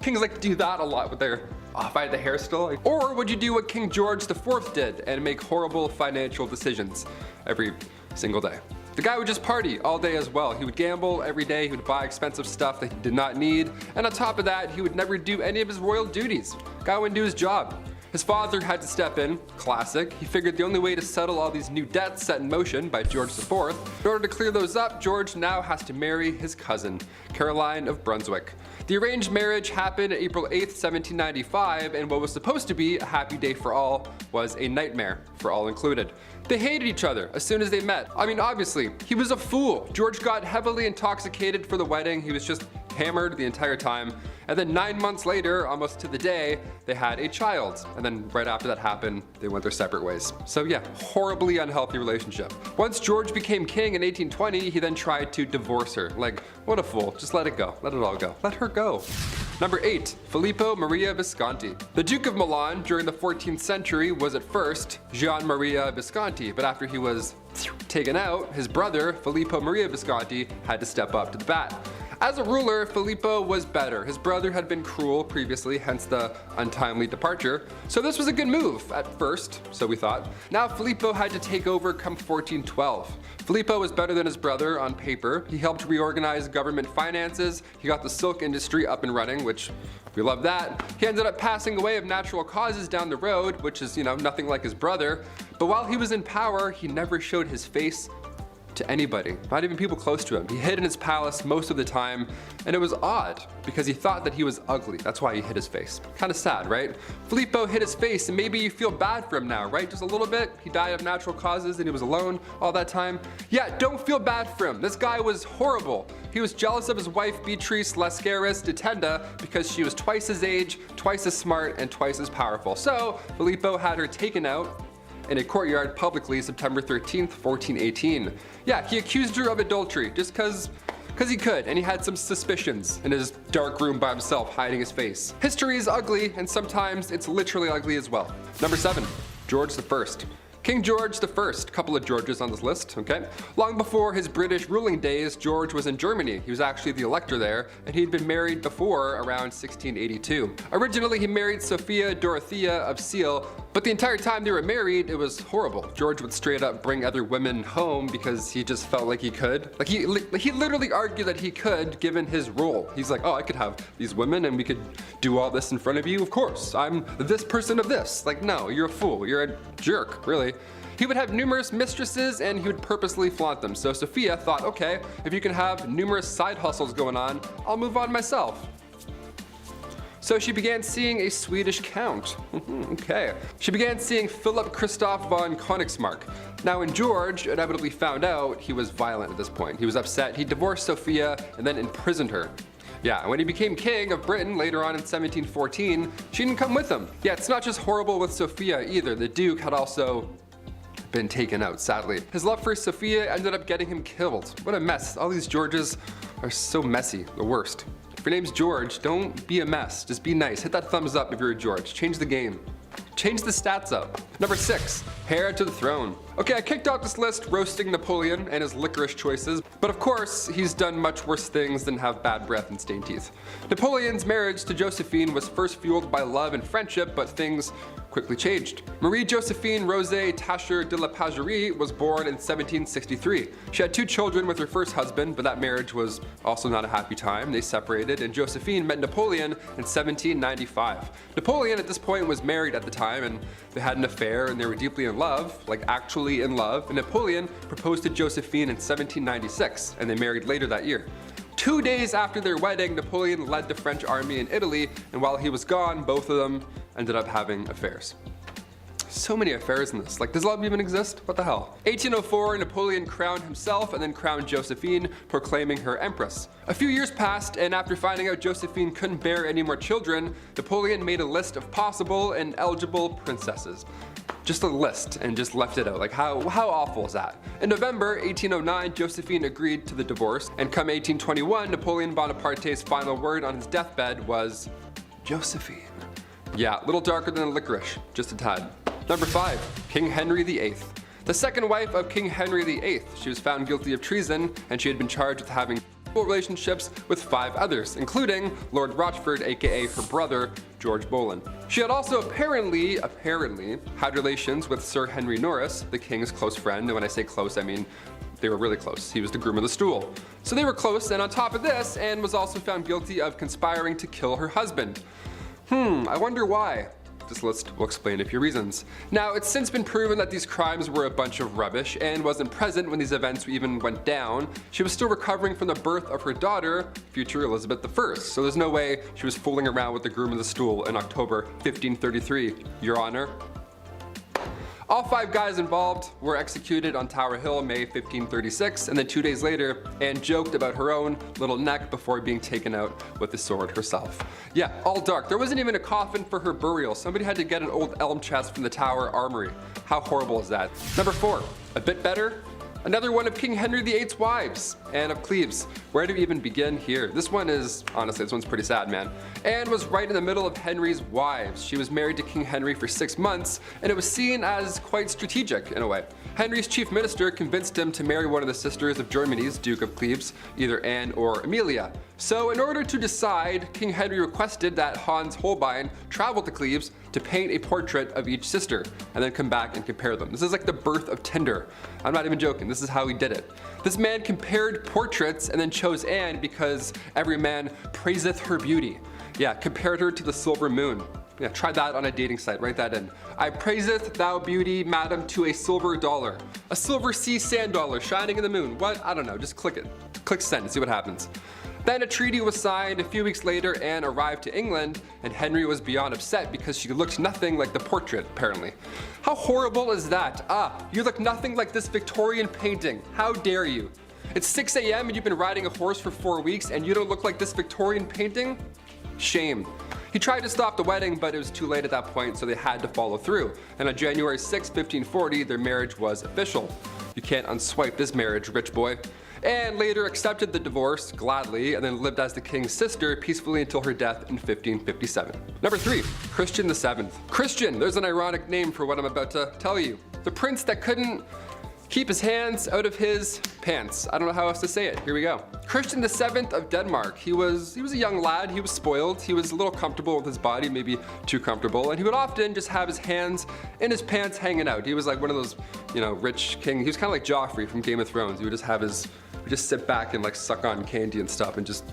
Kings like to do that a lot with their, if I had the hair still. Or would you do what King George IV did and make horrible financial decisions every single day? The guy would just party all day as well. He would gamble every day, he would buy expensive stuff that he did not need, and on top of that, he would never do any of his royal duties. Guy wouldn't do his job. His father had to step in, classic. He figured the only way to settle all these new debts set in motion by George IV. In order to clear those up, George now has to marry his cousin, Caroline of Brunswick. The arranged marriage happened April 8th, 1795, and what was supposed to be a happy day for all was a nightmare for all included. They hated each other as soon as they met. I mean, obviously, he was a fool. George got heavily intoxicated for the wedding. He was just hammered the entire time. And then 9 months later, almost to the day, they had a child. And then right after that happened, they went their separate ways. So yeah, horribly unhealthy relationship. Once George became king in 1820, he then tried to divorce her. Like, what a fool. Just let it go. Let it all go. Let her go. Number 8, Filippo Maria Visconti. The Duke of Milan during the 14th century was at first Gian Maria Visconti, but after he was taken out, his brother, Filippo Maria Visconti, had to step up to the bat. As a ruler, Filippo was better. His brother had been cruel previously, hence the untimely departure. So this was a good move at first, so we thought. Now Filippo had to take over come 1412. Filippo was better than his brother on paper. He helped reorganize government finances. He got the silk industry up and running, which we love that. He ended up passing away of natural causes down the road, which is, nothing like his brother. But while he was in power, he never showed his face to anybody, not even people close to him. He hid in his palace most of the time, and it was odd because he thought that he was ugly. That's why he hid his face. Kind of sad, right? Filippo hid his face, and maybe you feel bad for him now, right? Just a little bit. He died of natural causes and he was alone all that time. Yeah, don't feel bad for him. This guy was horrible. He was jealous of his wife Beatrice Lascaris de Tenda because she was twice his age, twice as smart, and twice as powerful. So Filippo had her taken out in a courtyard publicly September 13th, 1418. Yeah, he accused her of adultery just cause he could, and he had some suspicions in his dark room by himself hiding his face. History is ugly, and sometimes it's literally ugly as well. Number 7, George I. King George I, couple of Georges on this list, okay? Long before his British ruling days, George was in Germany. He was actually the elector there, and he'd been married before around 1682. Originally, he married Sophia Dorothea of Seal, but the entire time they were married, it was horrible. George would straight up bring other women home because he just felt like he could. Like he literally argued that he could, given his role. He's like, oh, I could have these women and we could do all this in front of you. Of course, I'm this person of this. Like, no, you're a fool. You're a jerk, really. He would have numerous mistresses and he would purposely flaunt them. So Sophia thought, okay, if you can have numerous side hustles going on, I'll move on myself. So she began seeing a Swedish count. Okay. She began seeing Philip Christoph von Königsmark. Now when George inevitably found out, he was violent at this point. He was upset, he divorced Sophia and then imprisoned her. Yeah, when he became king of Britain later on in 1714, she didn't come with him. Yeah, it's not just horrible with Sophia either. The Duke had also been taken out, sadly. His love for Sophia ended up getting him killed. What a mess. All these Georges are so messy, the worst. If your name's George, don't be a mess. Just be nice. Hit that thumbs up if you're a George. Change the game. Change the stats up. Number 6, heir to the throne. Okay, I kicked out this list roasting Napoleon and his licorice choices, but of course, he's done much worse things than have bad breath and stained teeth. Napoleon's marriage to Josephine was first fueled by love and friendship, but things quickly changed. Marie-Josephine Rosé Tacher de la Pagerie was born in 1763. She had 2 children with her first husband, but that marriage was also not a happy time. They separated, and Josephine met Napoleon in 1795. Napoleon at this point was married at the time, and they had an affair, and they were deeply in love, like actually in love, and Napoleon proposed to Josephine in 1796, and they married later that year. 2 days after their wedding, Napoleon led the French army in Italy, and while he was gone, both of them ended up having affairs. So many affairs in this. Like, does love even exist? What the hell? 1804, Napoleon crowned himself and then crowned Josephine, proclaiming her empress. A few years passed, and after finding out Josephine couldn't bear any more children, Napoleon made a list of possible and eligible princesses. Just a list, and just left it out. Like, how awful is that? In November 1809, Josephine agreed to the divorce, and come 1821, Napoleon Bonaparte's final word on his deathbed was Josephine. Yeah, a little darker than a licorice, just a tad. Number 5, King Henry VIII. The second wife of King Henry VIII. She was found guilty of treason, and she had been charged with having relationships with 5 others, including Lord Rochford, aka her brother, George Boleyn. She had also apparently had relations with Sir Henry Norris, the king's close friend, and when I say close, I mean they were really close. He was the groom of the stool. So they were close, and on top of this, Anne was also found guilty of conspiring to kill her husband. I wonder why. This list will explain a few reasons. Now, it's since been proven that these crimes were a bunch of rubbish. Anne wasn't present when these events even went down. She was still recovering from the birth of her daughter, future Elizabeth I, so there's no way she was fooling around with the groom of the stool in October 1533, Your Honor. All 5 guys involved were executed on Tower Hill, May 1536, and then 2 days later, Anne joked about her own little neck before being taken out with the sword herself. Yeah, all dark. There wasn't even a coffin for her burial. Somebody had to get an old elm chest from the Tower Armory. How horrible is that? Number 4, a bit better. Another one of King Henry VIII's wives, Anne of Cleves. Where do we even begin here? This one is, honestly, this one's pretty sad, man. Anne was right in the middle of Henry's wives. She was married to King Henry for 6 months, and it was seen as quite strategic in a way. Henry's chief minister convinced him to marry one of the sisters of Germany's Duke of Cleves, either Anne or Amelia. So in order to decide, King Henry requested that Hans Holbein travel to Cleves to paint a portrait of each sister, and then come back and compare them. This is like the birth of Tinder. I'm not even joking, this is how he did it. This man compared portraits and then chose Anne because every man praiseth her beauty. Yeah, compared her to the silver moon. Yeah, try that on a dating site, write that in. I praiseth thou beauty, madam, to a silver dollar. A silver sea sand dollar shining in the moon. What? I don't know, just click it. Click send and see what happens. Then a treaty was signed. A few weeks later, Anne arrived to England, and Henry was beyond upset because she looked nothing like the portrait, apparently. How horrible is that? You look nothing like this Victorian painting. How dare you? It's 6 a.m. and you've been riding a horse for 4 weeks and you don't look like this Victorian painting? Shame. He tried to stop the wedding, but it was too late at that point, so they had to follow through. And on January 6, 1540, their marriage was official. You can't unswipe this marriage, rich boy. Anne later accepted the divorce gladly and then lived as the king's sister peacefully until her death in 1557. Number 3, Christian VII. Christian, there's an ironic name for what I'm about to tell you. The prince that couldn't keep his hands out of his pants. I don't know how else to say it. Here we go. Christian VII of Denmark. He was a young lad. He was spoiled. He was a little comfortable with his body, maybe too comfortable. And he would often just have his hands in his pants hanging out. He was like one of those, rich king. He was kind of like Joffrey from Game of Thrones. He would just have just sit back and like suck on candy and stuff and just,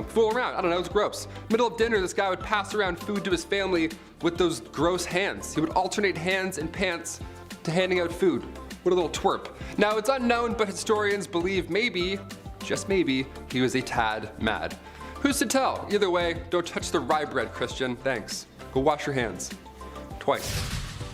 fool around. I don't know, it's gross. Middle of dinner, this guy would pass around food to his family with those gross hands. He would alternate hands and pants to handing out food. What a little twerp. Now it's unknown, but historians believe maybe, just maybe, he was a tad mad. Who's to tell? Either way, don't touch the rye bread, Christian. Thanks. Go wash your hands. Twice.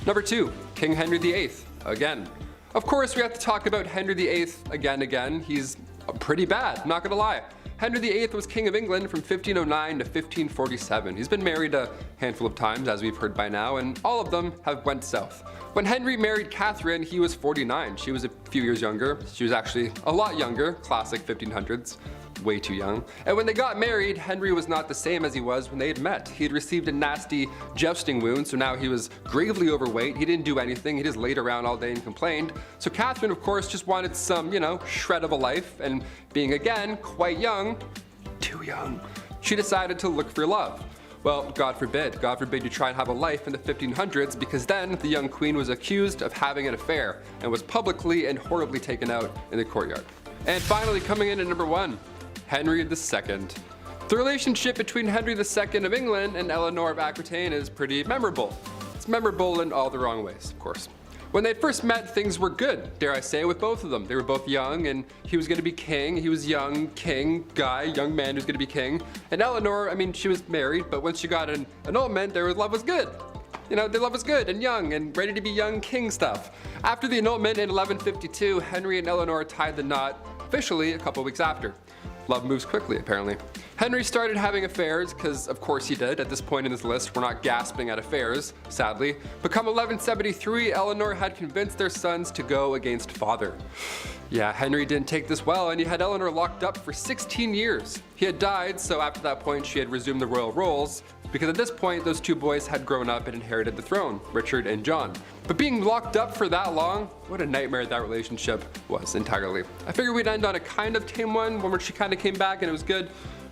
Number 2, King Henry VIII. Again. Of course, we have to talk about Henry VIII again. He's pretty bad, not gonna lie. Henry VIII was King of England from 1509 to 1547. He's been married a handful of times, as we've heard by now, and all of them have went south. When Henry married Catherine, he was 49. She was a few years younger. She was actually a lot younger, classic 1500s. Way too young. And when they got married, Henry was not the same as he was when they had met. He had received a nasty jousting wound, so now he was gravely overweight. He didn't do anything. He just laid around all day and complained. So Catherine, of course, just wanted some, shred of a life, and being again quite young, too young, she decided to look for love. Well, God forbid you try and have a life in the 1500s, because then the young queen was accused of having an affair and was publicly and horribly taken out in the courtyard. And finally, coming in at number 1, Henry II. The relationship between Henry II of England and Eleanor of Aquitaine is pretty memorable. It's memorable in all the wrong ways, of course. When they first met, things were good, dare I say, with both of them. They were both young, and he was going to be king. He was young, king, guy, young man who's going to be king. And Eleanor, she was married, but once she got an annulment, their love was good. Their love was good and young and ready to be young king stuff. After the annulment in 1152, Henry and Eleanor tied the knot officially a couple weeks after. Love moves quickly, apparently. Henry started having affairs, because of course he did. At this point in this list, we're not gasping at affairs, sadly. But come 1173, Eleanor had convinced their sons to go against father. Yeah, Henry didn't take this well, and he had Eleanor locked up for 16 years. He had died, so after that point she had resumed the royal roles, because at this point those two boys had grown up and inherited the throne, Richard and John. But being locked up for that long, what a nightmare that relationship was entirely. I figured we'd end on a kind of tame one where she kind of came back and it was good.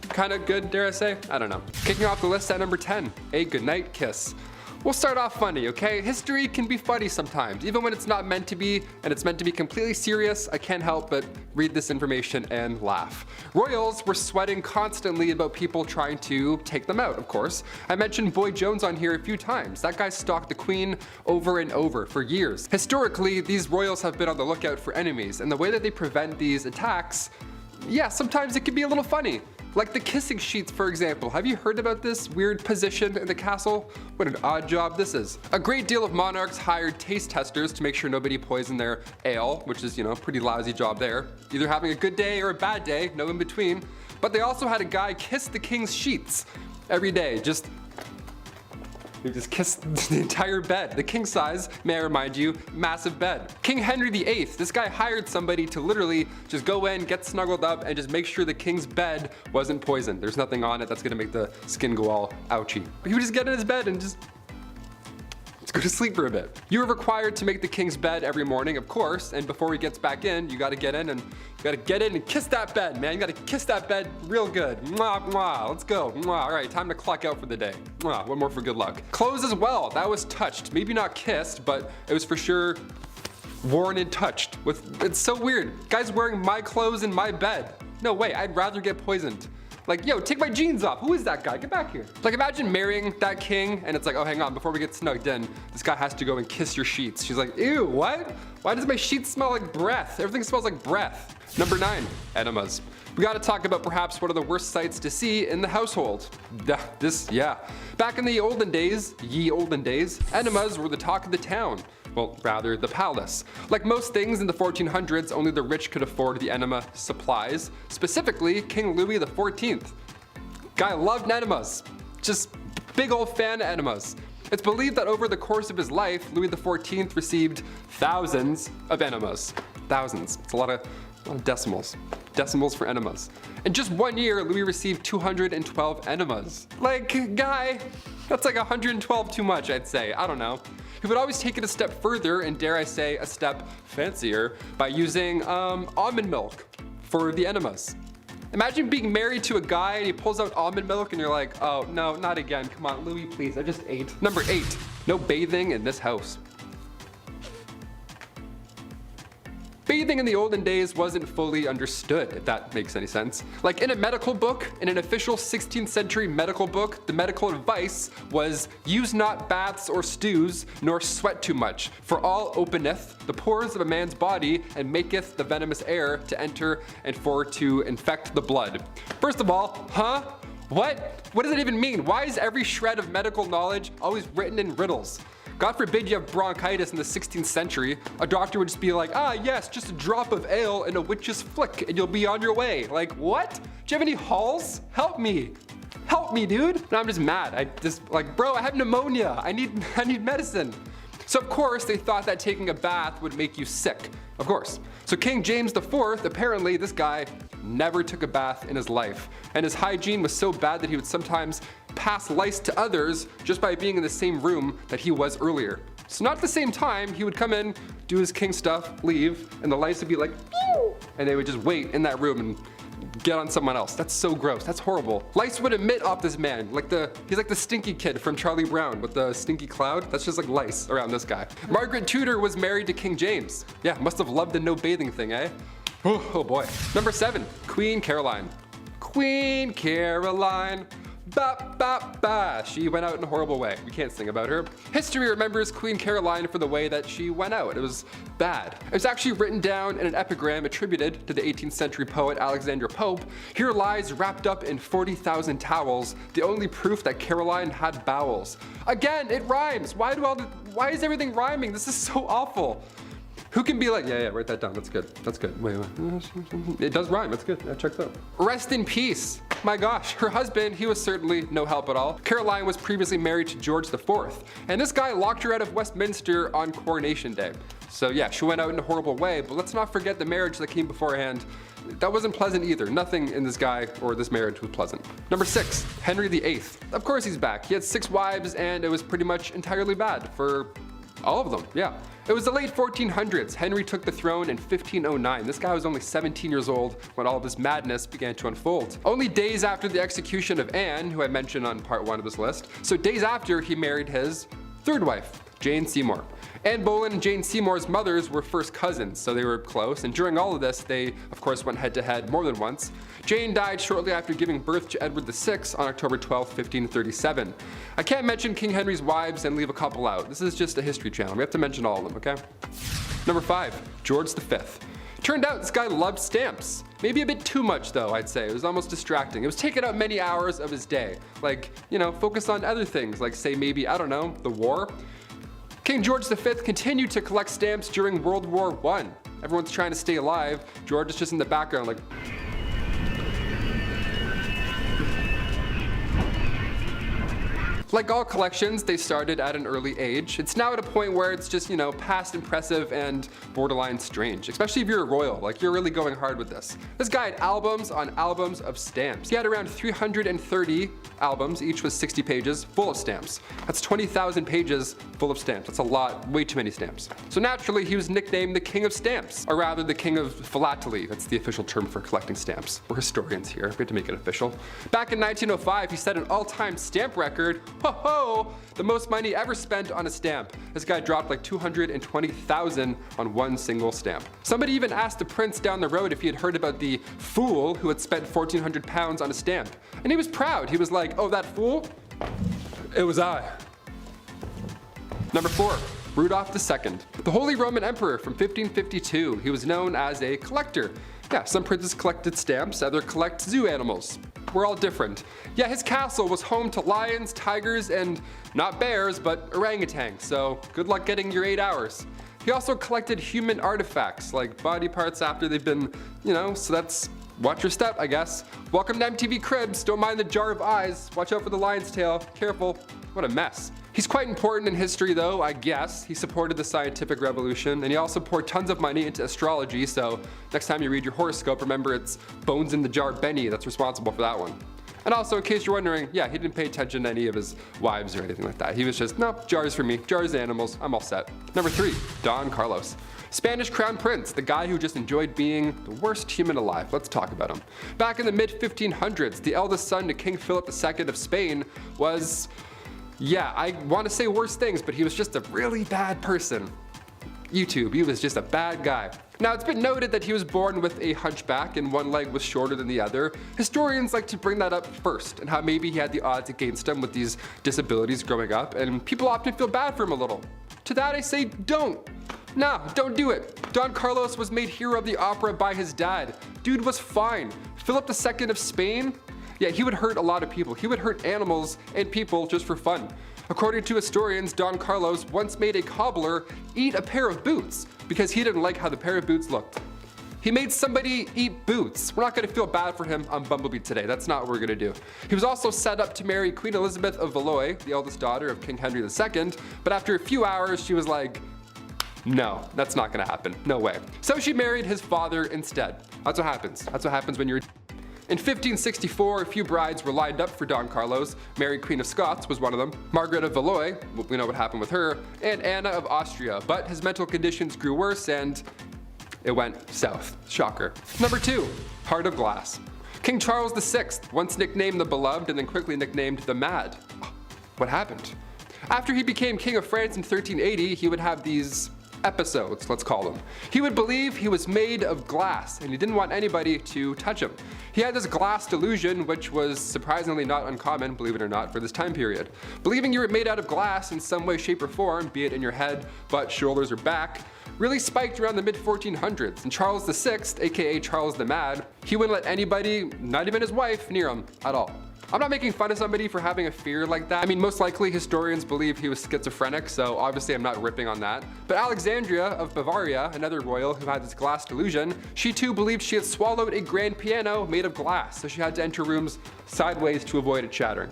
Kind of good, dare I say? I don't know. Kicking off the list at number 10, a goodnight kiss. We'll start off funny, okay? History can be funny sometimes, even when it's not meant to be, and it's meant to be completely serious. I can't help but read this information and laugh. Royals were sweating constantly about people trying to take them out, of course. I mentioned Boy Jones on here a few times. That guy stalked the queen over and over for years. Historically, these royals have been on the lookout for enemies, and the way that they prevent these attacks, yeah, sometimes it can be a little funny. Like the kissing sheets, for example. Have you heard about this weird position in the castle? What an odd job this is. A great deal of monarchs hired taste testers to make sure nobody poisoned their ale, which is, pretty lousy job there. Either having a good day or a bad day, no in between. But they also had a guy kiss the king's sheets every day. He just kissed the entire bed. The king size, may I remind you, massive bed. King Henry VIII, this guy hired somebody to literally just go in, get snuggled up, and just make sure the king's bed wasn't poisoned. There's nothing on it that's gonna make the skin go all ouchy. But he would just get in his bed and just go to sleep for a bit. You were required to make the king's bed every morning, of course, and before he gets back in, you gotta get in and kiss that bed, man. You gotta kiss that bed real good. Mwah, mwah, let's go. Mwah. All right, time to clock out for the day. Mwah, one more for good luck. Clothes as well, that was touched. Maybe not kissed, but it was for sure worn and touched. It's so weird. Guys wearing my clothes in my bed. No way, I'd rather get poisoned. Like, yo, take my jeans off. Who is that guy? Get back here. Like, imagine marrying that king and it's like, oh, hang on, before we get snugged in, this guy has to go and kiss your sheets. She's like, ew, what? Why does my sheets smell like breath? Everything smells like breath. Number 9, enemas. We gotta talk about perhaps one of the worst sights to see in the household. Back in the olden days, enemas were the talk of the town. Well, rather, the palace. Like most things in the 1400s, only the rich could afford the enema supplies. Specifically, King Louis XIV. Guy loved enemas. Just big old fan of enemas. It's believed that over the course of his life, Louis XIV received thousands of enemas. Thousands. It's a lot of decimals. Decimals for enemas. In just 1 year, Louis received 212 enemas. Like, guy, that's like 112 too much, I'd say. I don't know. He would always take it a step further, and dare I say, a step fancier, by using almond milk for the enemas. Imagine being married to a guy and he pulls out almond milk and you're like, oh, no, not again. Come on, Louis, please, I just ate. Number 8, no bathing in this house. Breathing in the olden days wasn't fully understood, if that makes any sense. Like in a medical book, in an official 16th century medical book, the medical advice was use not baths or stews, nor sweat too much, for all openeth the pores of a man's body and maketh the venomous air to enter and for to infect the blood. First of all, huh? What? What does it even mean? Why is every shred of medical knowledge always written in riddles? God forbid you have bronchitis in the 16th century. A doctor would just be like, ah yes, just a drop of ale and a witch's flick and you'll be on your way. Like, what? Do you have any halls? Help me. Help me, dude. No, I'm just mad. I just like, bro, I have pneumonia. I need medicine. So of course they thought that taking a bath would make you sick. Of course. So King James IV, apparently this guy never took a bath in his life. And his hygiene was so bad that he would sometimes pass lice to others just by being in the same room that he was earlier. So not at the same time, he would come in, do his king stuff, leave, and the lice would be like, pew! And they would just wait in that room and get on someone else. That's so gross. That's horrible. Lice would emit off this man. He's like the stinky kid from Charlie Brown with the stinky cloud. That's just like lice around this guy. Margaret Tudor was married to King James. Yeah, must have loved the no bathing thing, eh? Oh boy. Number 7, Queen Caroline. Queen Caroline. Ba ba ba. She went out in a horrible way. We can't sing about her. History remembers Queen Caroline for the way that she went out. It was bad. It was actually written down in an epigram attributed to the 18th century poet Alexander Pope. Here lies wrapped up in 40,000 towels, the only proof that Caroline had bowels. Again, it rhymes. Why is everything rhyming? This is so awful. Who can be like, yeah, write that down, that's good, that's good. Wait. It does rhyme, that's good, check that out. Rest in peace. My gosh, her husband, he was certainly no help at all. Caroline was previously married to George IV, and this guy locked her out of Westminster on Coronation Day. So yeah, she went out in a horrible way, but let's not forget the marriage that came beforehand. That wasn't pleasant either. Nothing in this guy or this marriage was pleasant. Number 6, Henry VIII. Of course he's back. He had 6 wives and it was pretty much entirely bad for all of them, yeah. It was the late 1400s. Henry took the throne in 1509. This guy was only 17 years old when all of this madness began to unfold. Only days after the execution of Anne, who I mentioned on part 1 of this list, so days after he married his 3rd wife, Jane Seymour. Anne Boleyn and Jane Seymour's mothers were first cousins, so they were close, and during all of this, they of course went head to head more than once. Jane died shortly after giving birth to Edward VI on October 12, 1537. I can't mention King Henry's wives and leave a couple out. This is just a history channel. We have to mention all of them, okay? Number 5, George V. Turned out this guy loved stamps. Maybe a bit too much though, I'd say. It was almost distracting. It was taking up many hours of his day. Like, you know, focus on other things, like say maybe, I don't know, the war. King George V continued to collect stamps during World War I. Everyone's trying to stay alive. George is just in the background like, like all collections, they started at an early age. It's now at a point where it's just, you know, past impressive and borderline strange, especially if you're a royal, like you're really going hard with this. This guy had albums on albums of stamps. He had around 330 albums, each was 60 pages, full of stamps. That's 20,000 pages full of stamps. That's a lot, way too many stamps. So naturally, he was nicknamed the King of Stamps, or rather the King of Philately. That's the official term for collecting stamps. We're historians here, we have to make it official. Back in 1905, he set an all-time stamp record. Ho-ho! The most money ever spent on a stamp. This guy dropped like 220,000 on one single stamp. Somebody even asked the prince down the road if he had heard about the fool who had spent 1,400 pounds on a stamp. And he was proud. He was like, oh, that fool? It was I. Number 4, Rudolph II. The Holy Roman Emperor from 1552. He was known as a collector. Yeah, some princes collected stamps, others collect zoo animals. We're all different. Yeah, his castle was home to lions, tigers, and not bears, but orangutans, so good luck getting your 8 hours. He also collected human artifacts, like body parts after they've been, you know, so that's, watch your step, I guess. Welcome to MTV Cribs, don't mind the jar of eyes, watch out for the lion's tail, careful. What a mess. He's quite important in history though, I guess. He supported the scientific revolution, and he also poured tons of money into astrology, so next time you read your horoscope, remember it's Bones in the Jar Benny that's responsible for that one. And also, in case you're wondering, yeah, he didn't pay attention to any of his wives or anything like that. He was just, no, jars for me, jars animals, I'm all set. Number 3, Don Carlos. Spanish Crown Prince, the guy who just enjoyed being the worst human alive. Let's talk about him. Back in the mid-1500s, the eldest son to King Philip II of Spain was, yeah, I want to say worse things, but he was just a really bad person. YouTube, he was just a bad guy. Now, it's been noted that he was born with a hunchback and one leg was shorter than the other. Historians like to bring that up first, and how maybe he had the odds against him with these disabilities growing up, and people often feel bad for him a little. To that I say, don't. Nah, don't do it. Don Carlos was made hero of the opera by his dad. Dude was fine. Philip II of Spain? Yeah, he would hurt a lot of people. He would hurt animals and people just for fun. According to historians, Don Carlos once made a cobbler eat a pair of boots because he didn't like how the pair of boots looked. He made somebody eat boots. We're not gonna feel bad for him on Bumblebee today. That's not what we're gonna do. He was also set up to marry Queen Elizabeth of Valois, the eldest daughter of King Henry II, but after a few hours, she was like, no, that's not gonna happen. No way. So she married his father instead. That's what happens. That's what happens when you're In 1564, a few brides were lined up for Don Carlos. Mary, Queen of Scots, was one of them. Margaret of Valois, we know what happened with her, and Anna of Austria. But his mental conditions grew worse and it went south. Shocker. Number 2, Heart of Glass. King Charles VI, once nicknamed the Beloved and then quickly nicknamed the Mad. What happened? After he became King of France in 1380, he would have these episodes, let's call them. He would believe he was made of glass and he didn't want anybody to touch him. He had this glass delusion, which was surprisingly not uncommon, believe it or not, for this time period. Believing you were made out of glass in some way, shape, or form, be it in your head, butt, shoulders, or back, really spiked around the mid-1400s. And Charles VI, aka Charles the Mad, he wouldn't let anybody, not even his wife, near him at all. I'm not making fun of somebody for having a fear like that. I mean, most likely historians believe he was schizophrenic, so obviously I'm not ripping on that. But Alexandria of Bavaria, another royal who had this glass delusion, she too believed she had swallowed a grand piano made of glass, so she had to enter rooms sideways to avoid it shattering.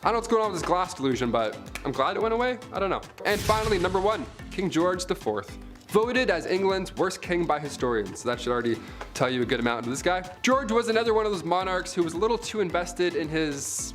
I don't know what's going on with this glass delusion, but I'm glad it went away. I don't know. And finally, number 1, King George IV. Voted as England's worst king by historians. So that should already tell you a good amount of this guy. George was another one of those monarchs who was a little too invested in his,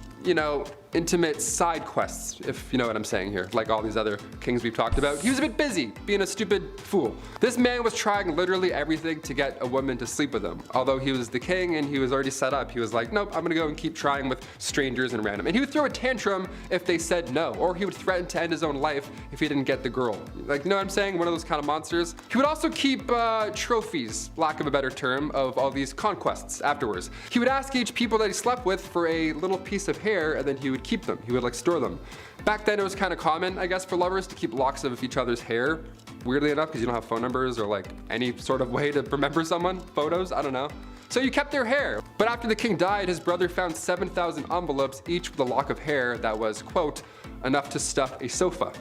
intimate side quests, if you know what I'm saying here, like all these other kings we've talked about. He was a bit busy, being a stupid fool. This man was trying literally everything to get a woman to sleep with him. Although he was the king and he was already set up, he was like, nope, I'm gonna go and keep trying with strangers and random. And he would throw a tantrum if they said no, or he would threaten to end his own life if he didn't get the girl. Like, you know what I'm saying? One of those kind of monsters. He would also keep trophies, lack of a better term, of all these conquests afterwards. He would ask each people that he slept with for a little piece of hair, and then he would keep them. He would store them. Back then it was kind of common, I guess, for lovers to keep locks of each other's hair. Weirdly enough, because you don't have phone numbers or any sort of way to remember someone, photos, I don't know. So you kept their hair. But after the king died, his brother found 7,000 envelopes, each with a lock of hair that was, quote, enough to stuff a sofa,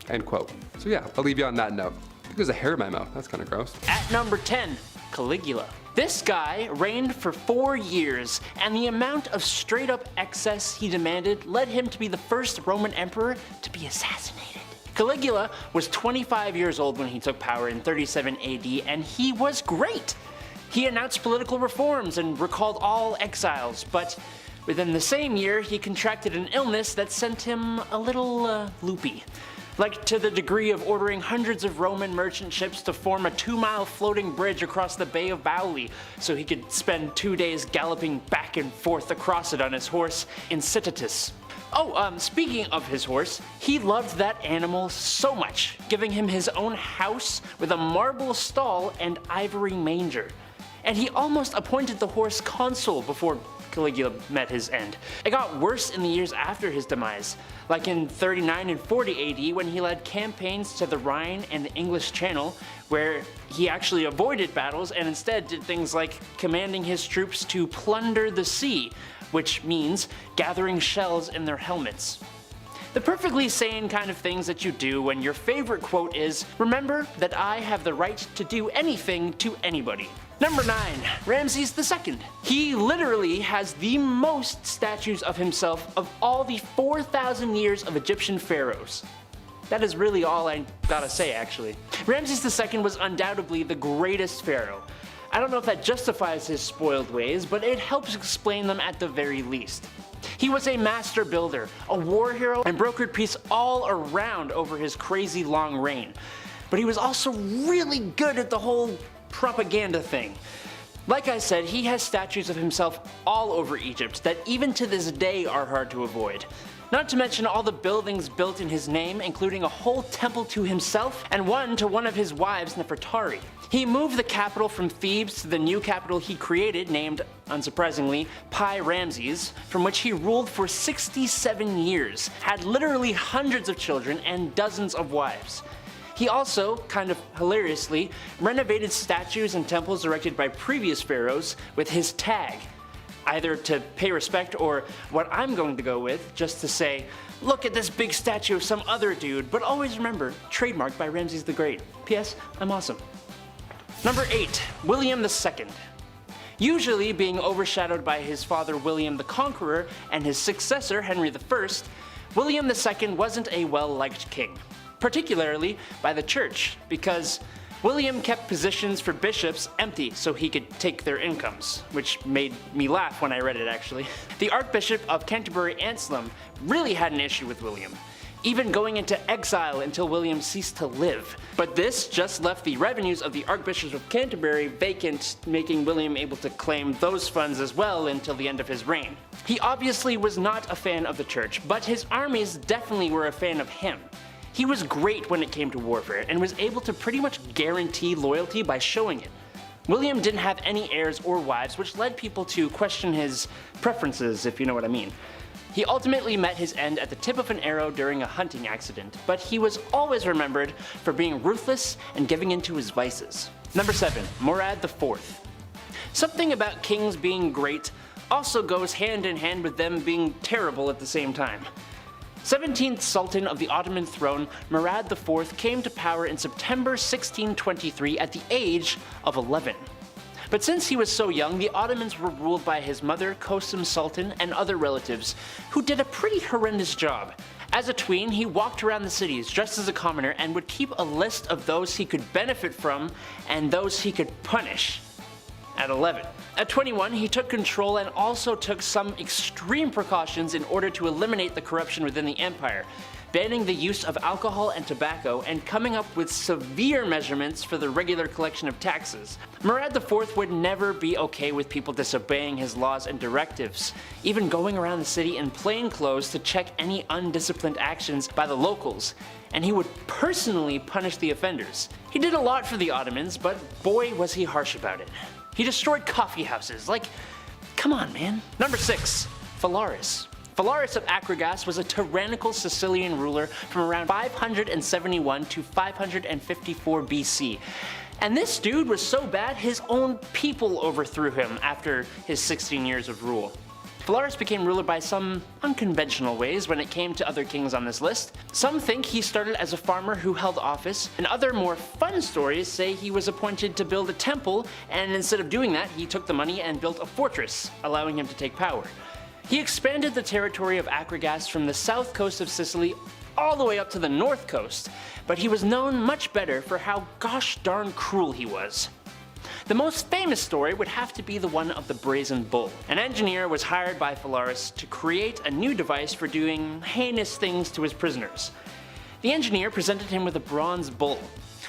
end quote. So yeah, I'll leave you on that note. I think there's a hair in my mouth. That's kind of gross. At number 10, Caligula. This guy reigned for 4 years, and the amount of straight up excess he demanded led him to be the first Roman emperor to be assassinated. Caligula was 25 years old when he took power in 37 AD, and he was great. He announced political reforms and recalled all exiles, but within the same year he contracted an illness that sent him a little loopy. Like to the degree of ordering hundreds of Roman merchant ships to form a 2-mile floating bridge across the Bay of Bauli so he could spend 2 days galloping back and forth across it on his horse Incitatus. Speaking of his horse, he loved that animal so much, giving him his own house with a marble stall and ivory manger. And he almost appointed the horse consul before Caligula met his end. It got worse in the years after his demise, like in 39 and 40 AD when he led campaigns to the Rhine and the English Channel, where he actually avoided battles and instead did things like commanding his troops to plunder the sea, which means gathering shells in their helmets. The perfectly sane kind of things that you do when your favorite quote is, "Remember that I have the right to do anything to anybody." Number 9, Ramses II. He literally has the most statues of himself of all the 4,000 years of Egyptian pharaohs. That is really all I gotta say, actually. Ramses II was undoubtedly the greatest pharaoh. I don't know if that justifies his spoiled ways, but it helps explain them at the very least. He was a master builder, a war hero, and brokered peace all around over his crazy long reign. But he was also really good at the whole propaganda thing. Like I said, he has statues of himself all over Egypt that even to this day are hard to avoid. Not to mention all the buildings built in his name, including a whole temple to himself and one to one of his wives, Nefertari. He moved the capital from Thebes to the new capital he created, named, unsurprisingly, Pi Ramses, from which he ruled for 67 years, had literally hundreds of children and dozens of wives. He also, kind of hilariously, renovated statues and temples erected by previous pharaohs with his tag, either to pay respect or, what I'm going to go with, just to say, look at this big statue of some other dude, but always remember, trademarked by Ramses the Great. P.S. I'm awesome. Number 8. William II. Usually being overshadowed by his father William the Conqueror and his successor Henry I, William II wasn't a well-liked king, particularly by the church, because William kept positions for bishops empty so he could take their incomes, which made me laugh when I read it actually. The Archbishop of Canterbury Anselm really had an issue with William, even going into exile until William ceased to live. But this just left the revenues of the Archbishop of Canterbury vacant, making William able to claim those funds as well until the end of his reign. He obviously was not a fan of the church, but his armies definitely were a fan of him. He was great when it came to warfare and was able to pretty much guarantee loyalty by showing it. William didn't have any heirs or wives, which led people to question his preferences, if you know what I mean. He ultimately met his end at the tip of an arrow during a hunting accident, but he was always remembered for being ruthless and giving in to his vices. Number 7. Murad IV. Something about kings being great also goes hand in hand with them being terrible at the same time. 17th Sultan of the Ottoman throne, Murad IV came to power in September 1623 at the age of 11. But since he was so young, the Ottomans were ruled by his mother, Kosum Sultan, and other relatives, who did a pretty horrendous job. As a tween, he walked around the cities dressed as a commoner and would keep a list of those he could benefit from and those he could punish. At 11. At 21, he took control and also took some extreme precautions in order to eliminate the corruption within the empire, banning the use of alcohol and tobacco and coming up with severe measurements for the regular collection of taxes. Murad IV would never be okay with people disobeying his laws and directives, even going around the city in plain clothes to check any undisciplined actions by the locals, and he would personally punish the offenders. He did a lot for the Ottomans, but boy was he harsh about it. He destroyed coffee houses, like, come on man. Number 6. Phalaris. Phalaris of Akragas was a tyrannical Sicilian ruler from around 571 to 554 BC. And this dude was so bad his own people overthrew him after his 16 years of rule. Phalaris became ruler by some unconventional ways when it came to other kings on this list. Some think he started as a farmer who held office, and other more fun stories say he was appointed to build a temple, and instead of doing that, he took the money and built a fortress, allowing him to take power. He expanded the territory of Akragas from the south coast of Sicily all the way up to the north coast, but he was known much better for how gosh darn cruel he was. The most famous story would have to be the one of the Brazen Bull. An engineer was hired by Phalaris to create a new device for doing heinous things to his prisoners. The engineer presented him with a bronze bull.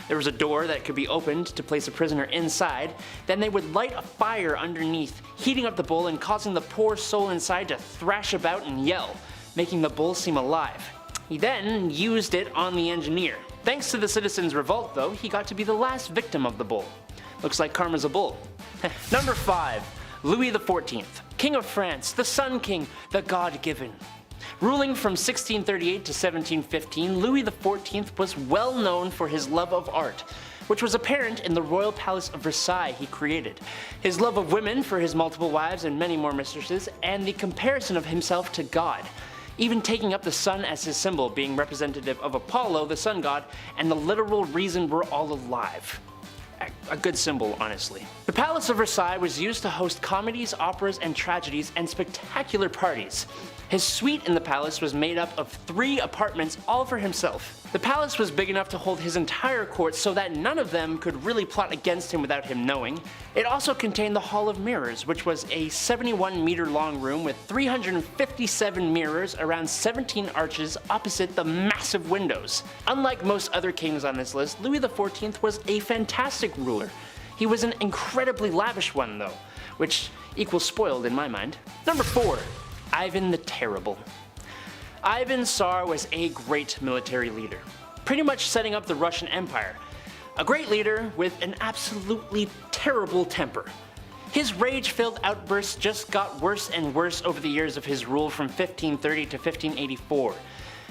There was a door that could be opened to place a prisoner inside, then they would light a fire underneath, heating up the bull and causing the poor soul inside to thrash about and yell, making the bull seem alive. He then used it on the engineer. Thanks to the citizens' revolt though, he got to be the last victim of the bull. Looks like karma's a bull. Number 5. Louis XIV. King of France, the Sun King, the God-given. Ruling from 1638 to 1715, Louis XIV was well known for his love of art, which was apparent in the royal palace of Versailles he created, his love of women for his multiple wives and many more mistresses, and the comparison of himself to God, even taking up the sun as his symbol, being representative of Apollo, the sun god, and the literal reason we're all alive. A good symbol, honestly. The Palace of Versailles was used to host comedies, operas, and tragedies, and spectacular parties. His suite in the palace was made up of 3 apartments all for himself. The palace was big enough to hold his entire court so that none of them could really plot against him without him knowing. It also contained the Hall of Mirrors, which was a 71-meter long room with 357 mirrors around 17 arches opposite the massive windows. Unlike most other kings on this list, Louis XIV was a fantastic ruler. He was an incredibly lavish one though, which equals spoiled in my mind. Number 4. Ivan the Terrible. Ivan Tsar was a great military leader, pretty much setting up the Russian Empire. A great leader with an absolutely terrible temper. His rage-filled outbursts just got worse and worse over the years of his rule from 1530 to 1584.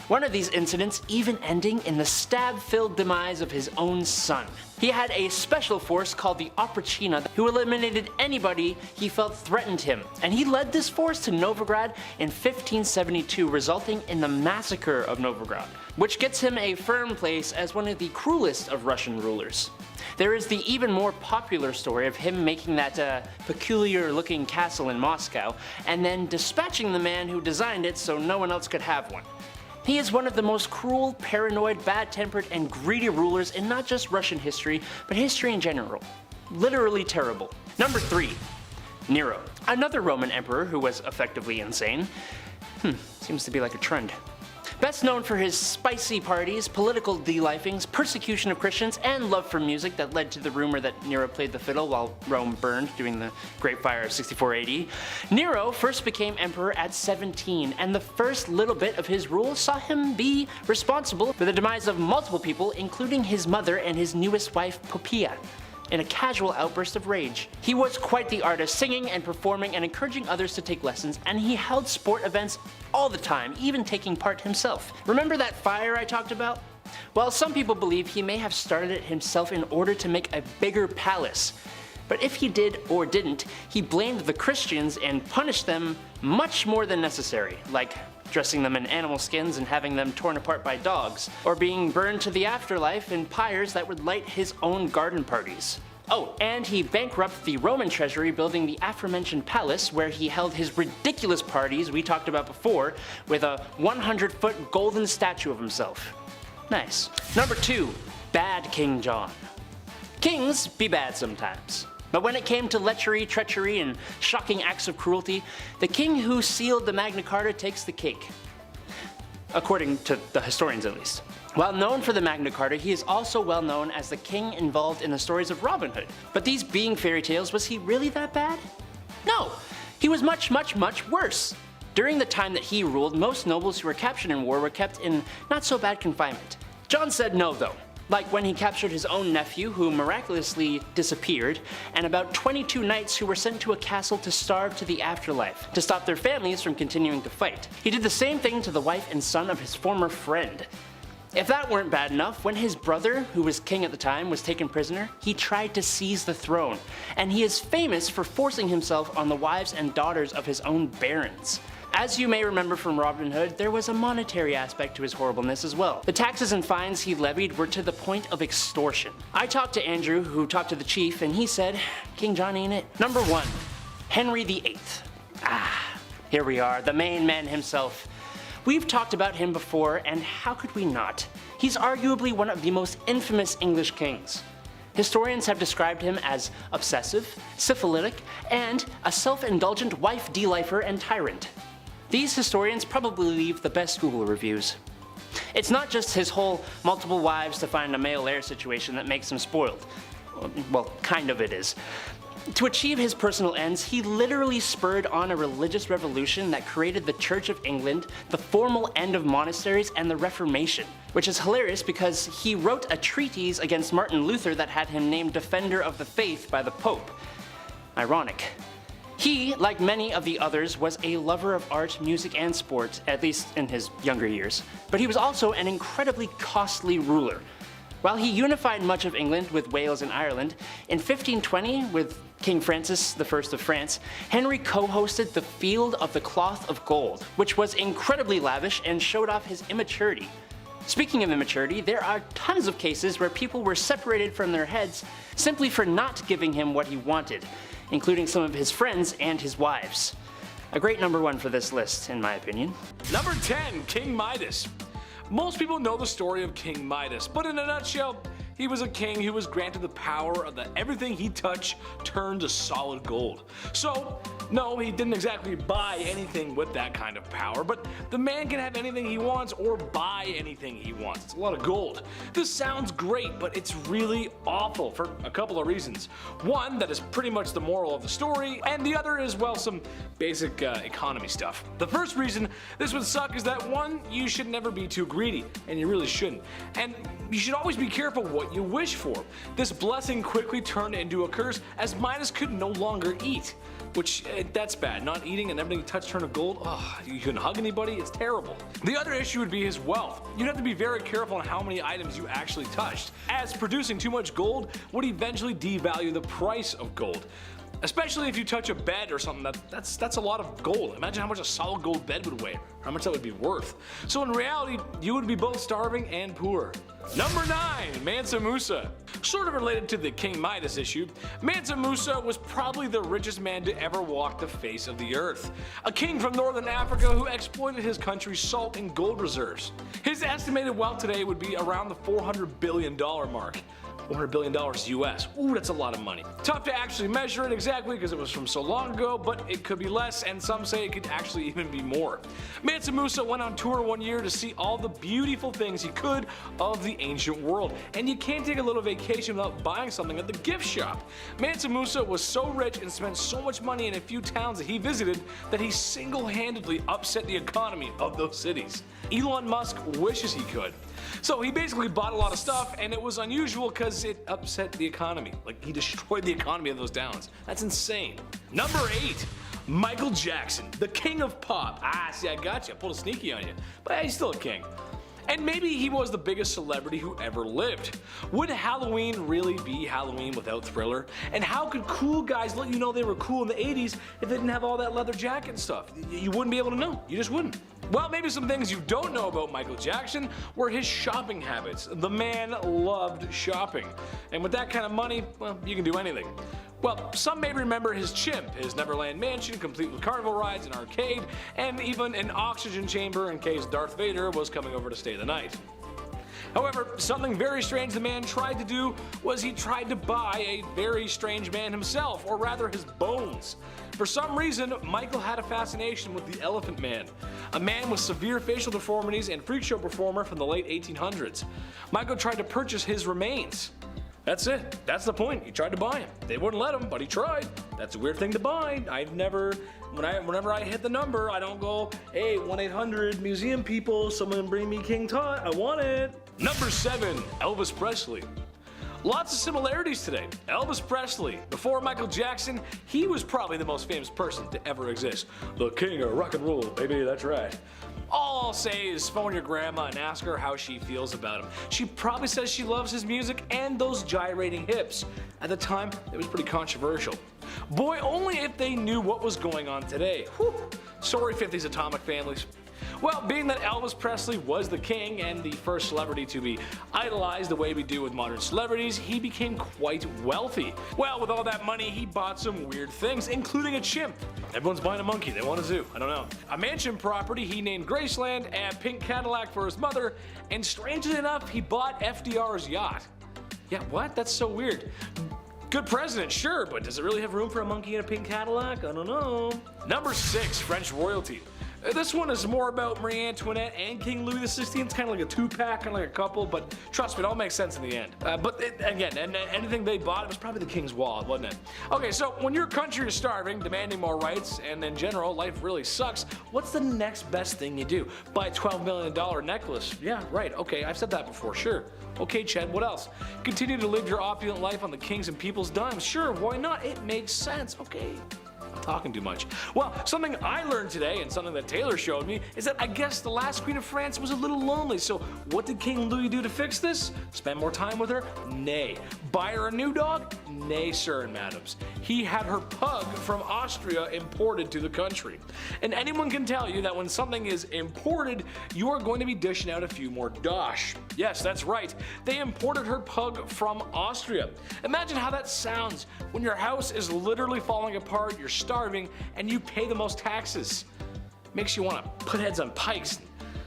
One of these incidents even ending in the stab-filled demise of his own son. He had a special force called the Oprachina who eliminated anybody he felt threatened him, and he led this force to Novgorod in 1572, resulting in the massacre of Novgorod, which gets him a firm place as one of the cruelest of Russian rulers. There is the even more popular story of him making that peculiar-looking castle in Moscow, and then dispatching the man who designed it so no one else could have one. He is one of the most cruel, paranoid, bad-tempered, and greedy rulers in not just Russian history, but history in general. Literally terrible. Number 3. Nero. Another Roman emperor who was effectively insane. Seems to be like a trend. Best known for his spicy parties, political delifings, persecution of Christians, and love for music that led to the rumor that Nero played the fiddle while Rome burned during the Great Fire of 64 AD. Nero first became emperor at 17, and the first little bit of his rule saw him be responsible for the demise of multiple people, including his mother and his newest wife, Poppaea, in a casual outburst of rage. He was quite the artist, singing and performing and encouraging others to take lessons, and he held sport events all the time, even taking part himself. Remember that fire I talked about? Well, some people believe he may have started it himself in order to make a bigger palace. But if he did or didn't, he blamed the Christians and punished them much more than necessary, like dressing them in animal skins and having them torn apart by dogs, or being burned to the afterlife in pyres that would light his own garden parties. Oh, and he bankrupted the Roman treasury building the aforementioned palace where he held his ridiculous parties we talked about before with a 100-foot golden statue of himself. Nice. Number 2. Bad King John. Kings be bad sometimes. But when it came to lechery, treachery, and shocking acts of cruelty, the king who sealed the Magna Carta takes the cake. According to the historians at least. While known for the Magna Carta, he is also well known as the king involved in the stories of Robin Hood. But these being fairy tales, was he really that bad? No, he was much, much, much worse. During the time that he ruled, most nobles who were captured in war were kept in not so bad confinement. John said no though. Like when he captured his own nephew, who miraculously disappeared, and about 22 knights who were sent to a castle to starve to the afterlife, to stop their families from continuing to fight. He did the same thing to the wife and son of his former friend. If that weren't bad enough, when his brother, who was king at the time, was taken prisoner, he tried to seize the throne, and he is famous for forcing himself on the wives and daughters of his own barons. As you may remember from Robin Hood, there was a monetary aspect to his horribleness as well. The taxes and fines he levied were to the point of extortion. I talked to Andrew, who talked to the chief, and he said, King John ain't it. Number 1. Henry VIII. Here we are, the main man himself. We've talked about him before, and how could we not? He's arguably one of the most infamous English kings. Historians have described him as obsessive, syphilitic, and a self-indulgent wife delifer and tyrant. These historians probably leave the best Google reviews. It's not just his whole multiple wives to find a male heir situation that makes him spoiled. Well, kind of it is. To achieve his personal ends, he literally spurred on a religious revolution that created the Church of England, the formal end of monasteries, and the Reformation. Which is hilarious because he wrote a treatise against Martin Luther that had him named Defender of the Faith by the Pope. Ironic. He, like many of the others, was a lover of art, music, and sport, at least in his younger years. But he was also an incredibly costly ruler. While he unified much of England with Wales and Ireland, in 1520, with King Francis I of France, Henry co-hosted the Field of the Cloth of Gold, which was incredibly lavish and showed off his immaturity. Speaking of immaturity, there are tons of cases where people were separated from their heads simply for not giving him what he wanted, including some of his friends and his wives. A great number 1 for this list, in my opinion. Number 10, King Midas. Most people know the story of King Midas, but in a nutshell, he was a king who was granted the power of everything he touched turned to solid gold. So, no, he didn't exactly buy anything with that kind of power, but the man can have anything he wants or buy anything he wants. It's a lot of gold. This sounds great, but it's really awful for a couple of reasons. One, that is pretty much the moral of the story, and the other is, well, some basic economy stuff. The first reason this would suck is that, one, you should never be too greedy, and you really shouldn't. And you should always be careful what you wish for. This blessing quickly turned into a curse as Midas could no longer eat. Which, that's bad. Not eating and everything you touch turned to gold. Oh, you couldn't hug anybody. It's terrible. The other issue would be his wealth. You'd have to be very careful on how many items you actually touched, as producing too much gold would eventually devalue the price of gold. Especially if you touch a bed or something, that's a lot of gold. Imagine how much a solid gold bed would weigh, how much that would be worth. So in reality, you would be both starving and poor. Number 9, Mansa Musa. Sort of related to the King Midas issue, Mansa Musa was probably the richest man to ever walk the face of the earth. A king from northern Africa who exploited his country's salt and gold reserves. His estimated wealth today would be around the $400 billion mark. $400 billion US. Ooh, that's a lot of money. Tough to actually measure it exactly because it was from so long ago, but it could be less, and some say it could actually even be more. Mansa Musa went on tour one year to see all the beautiful things he could of the ancient world, and you can't take a little vacation without buying something at the gift shop. Mansa Musa was so rich and spent so much money in a few towns that he visited that he single-handedly upset the economy of those cities. Elon Musk wishes he could. So he basically bought a lot of stuff, and it was unusual because it upset the economy. Like, he destroyed the economy of those towns. That's insane. Number 8, Michael Jackson, the king of pop. Ah, see, I got you. I pulled a sneaky on you. But he's still a king. And maybe he was the biggest celebrity who ever lived. Would Halloween really be Halloween without Thriller? And how could cool guys let you know they were cool in the 80s if they didn't have all that leather jacket and stuff? You wouldn't be able to know. You just wouldn't. Well, maybe some things you don't know about Michael Jackson were his shopping habits. The man loved shopping. And with that kind of money, well, you can do anything. Well, some may remember his chimp, his Neverland mansion complete with carnival rides, an arcade, and even an oxygen chamber in case Darth Vader was coming over to stay the night. However, something very strange the man tried to do was he tried to buy a very strange man himself, or rather his bones. For some reason, Michael had a fascination with the Elephant Man, a man with severe facial deformities and freak show performer from the late 1800s. Michael tried to purchase his remains. That's it. That's the point. He tried to buy him. They wouldn't let him, but he tried. That's a weird thing to buy. Whenever I hit the number, I don't go, hey, 1-800 museum people, someone bring me King Tut. I want it. Number 7, Elvis Presley. Lots of similarities today. Elvis Presley, before Michael Jackson, he was probably the most famous person to ever exist. The king of rock and roll, baby, that's right. All I'll say is phone your grandma and ask her how she feels about him. She probably says she loves his music and those gyrating hips. At the time, it was pretty controversial. Boy, only if they knew what was going on today. Whew. Sorry, 50s atomic families. Well, being that Elvis Presley was the king and the first celebrity to be idolized the way we do with modern celebrities, he became quite wealthy. Well, with all that money, he bought some weird things, including a chimp. Everyone's buying a monkey, they want a zoo, I don't know. A mansion property he named Graceland, a pink Cadillac for his mother, and strangely enough, he bought FDR's yacht. Yeah, what? That's so weird. Good president, sure, but does it really have room for a monkey in a pink Cadillac? I don't know. Number 6, French royalty. This one is more about Marie Antoinette and King Louis XVI. It's kind of like a two-pack, kind of like a couple, but trust me, it all makes sense in the end. Again, anything they bought, it was probably the king's wallet, wasn't it? Okay, so when your country is starving, demanding more rights, and in general, life really sucks, what's the next best thing you do? Buy a $12 million necklace. Yeah, right, okay, I've said that before, sure. Okay, Chad, what else? Continue to live your opulent life on the king's and people's dimes. Sure, why not? It makes sense, okay. I'm talking too much. Well, something I learned today and something that Taylor showed me is that I guess the last queen of France was a little lonely. So what did King Louis do to fix this? Spend more time with her? Nay. Buy her a new dog? Nay, sir and madams. He had her pug from Austria imported to the country. And anyone can tell you that when something is imported, you are going to be dishing out a few more dosh. Yes, that's right. They imported her pug from Austria. Imagine how that sounds when your house is literally falling apart, you're starving, and you pay the most taxes. Makes you want to put heads on pikes.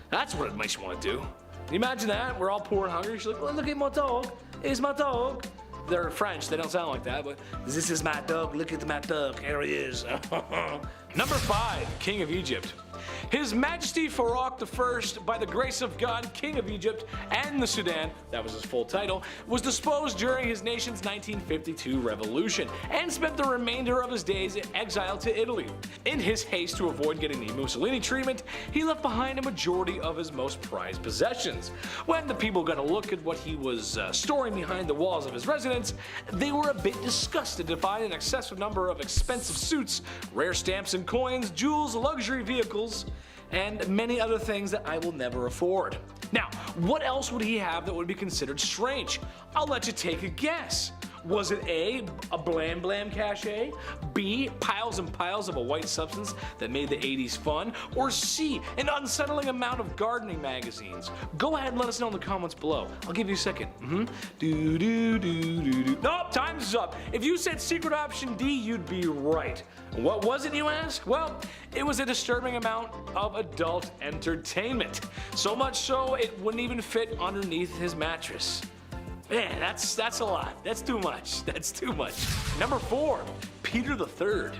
That's what it makes you want to do. Can you imagine that? We're all poor and hungry. She's like, well, look at my dog. is my dog. They're French, they don't sound like that, but this is my dog, look at my dog, here he is. Number 5, King of Egypt. His Majesty Farouk I, by the grace of God, King of Egypt and the Sudan, that was his full title, was disposed during his nation's 1952 revolution and spent the remainder of his days in exile to Italy. In his haste to avoid getting the Mussolini treatment, he left behind a majority of his most prized possessions. When the people got a look at what he was storing behind the walls of his residence, they were a bit disgusted to find an excessive number of expensive suits, rare stamps and coins, jewels, luxury vehicles, and many other things that I will never afford. Now, what else would he have that would be considered strange? I'll let you take a guess. Was it A, a blam blam cachet, B, piles and piles of a white substance that made the 80s fun, or C, an unsettling amount of gardening magazines? Go ahead and let us know in the comments below. I'll give you a second. Nope, time's up. If you said secret option D, you'd be right. What was it, you ask? Well, it was a disturbing amount of adult entertainment. So much so, it wouldn't even fit underneath his mattress. Man, that's a lot. That's too much. That's too much. Number 4, Peter III.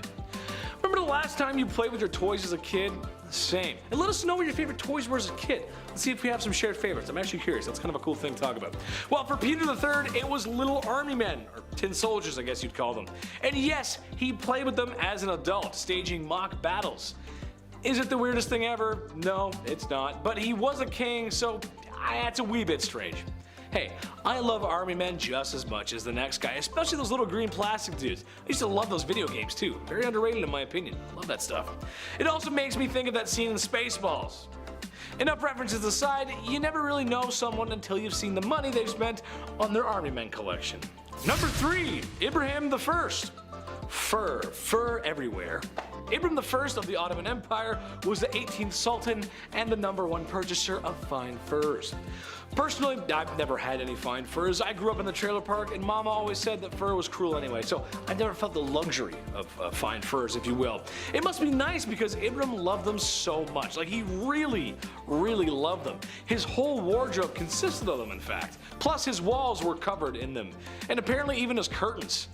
Remember the last time you played with your toys as a kid? Same. And let us know what your favorite toys were as a kid. Let's see if we have some shared favorites. I'm actually curious. That's kind of a cool thing to talk about. Well, for Peter III, it was little army men, or tin soldiers, I guess you'd call them. And yes, he played with them as an adult, staging mock battles. Is it the weirdest thing ever? No, it's not. But he was a king, so that's a wee bit strange. Hey, I love army men just as much as the next guy, especially those little green plastic dudes. I used to love those video games too. Very underrated in my opinion. Love that stuff. It also makes me think of that scene in Spaceballs. Enough references aside, you never really know someone until you've seen the money they've spent on their army men collection. Number 3, Ibrahim I. Fur everywhere. Ibrahim I of the Ottoman Empire was the 18th Sultan and the #1 purchaser of fine furs. Personally, I've never had any fine furs. I grew up in the trailer park and Mama always said that fur was cruel anyway, so I never felt the luxury of fine furs, if you will. It must be nice because Ibrahim loved them so much. Like, he really loved them. His whole wardrobe consisted of them, in fact. Plus, his walls were covered in them, and apparently even his curtains.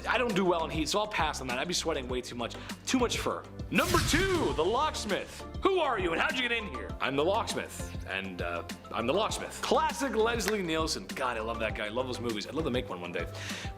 I don't do well in heat, so I'll pass on that. I'd be sweating way too much. Too much fur. Number 2, the locksmith. Who are you and how'd you get in here? I'm the locksmith, and I'm the locksmith. Classic Leslie Nielsen. God, I love that guy. I love those movies. I'd love to make one day.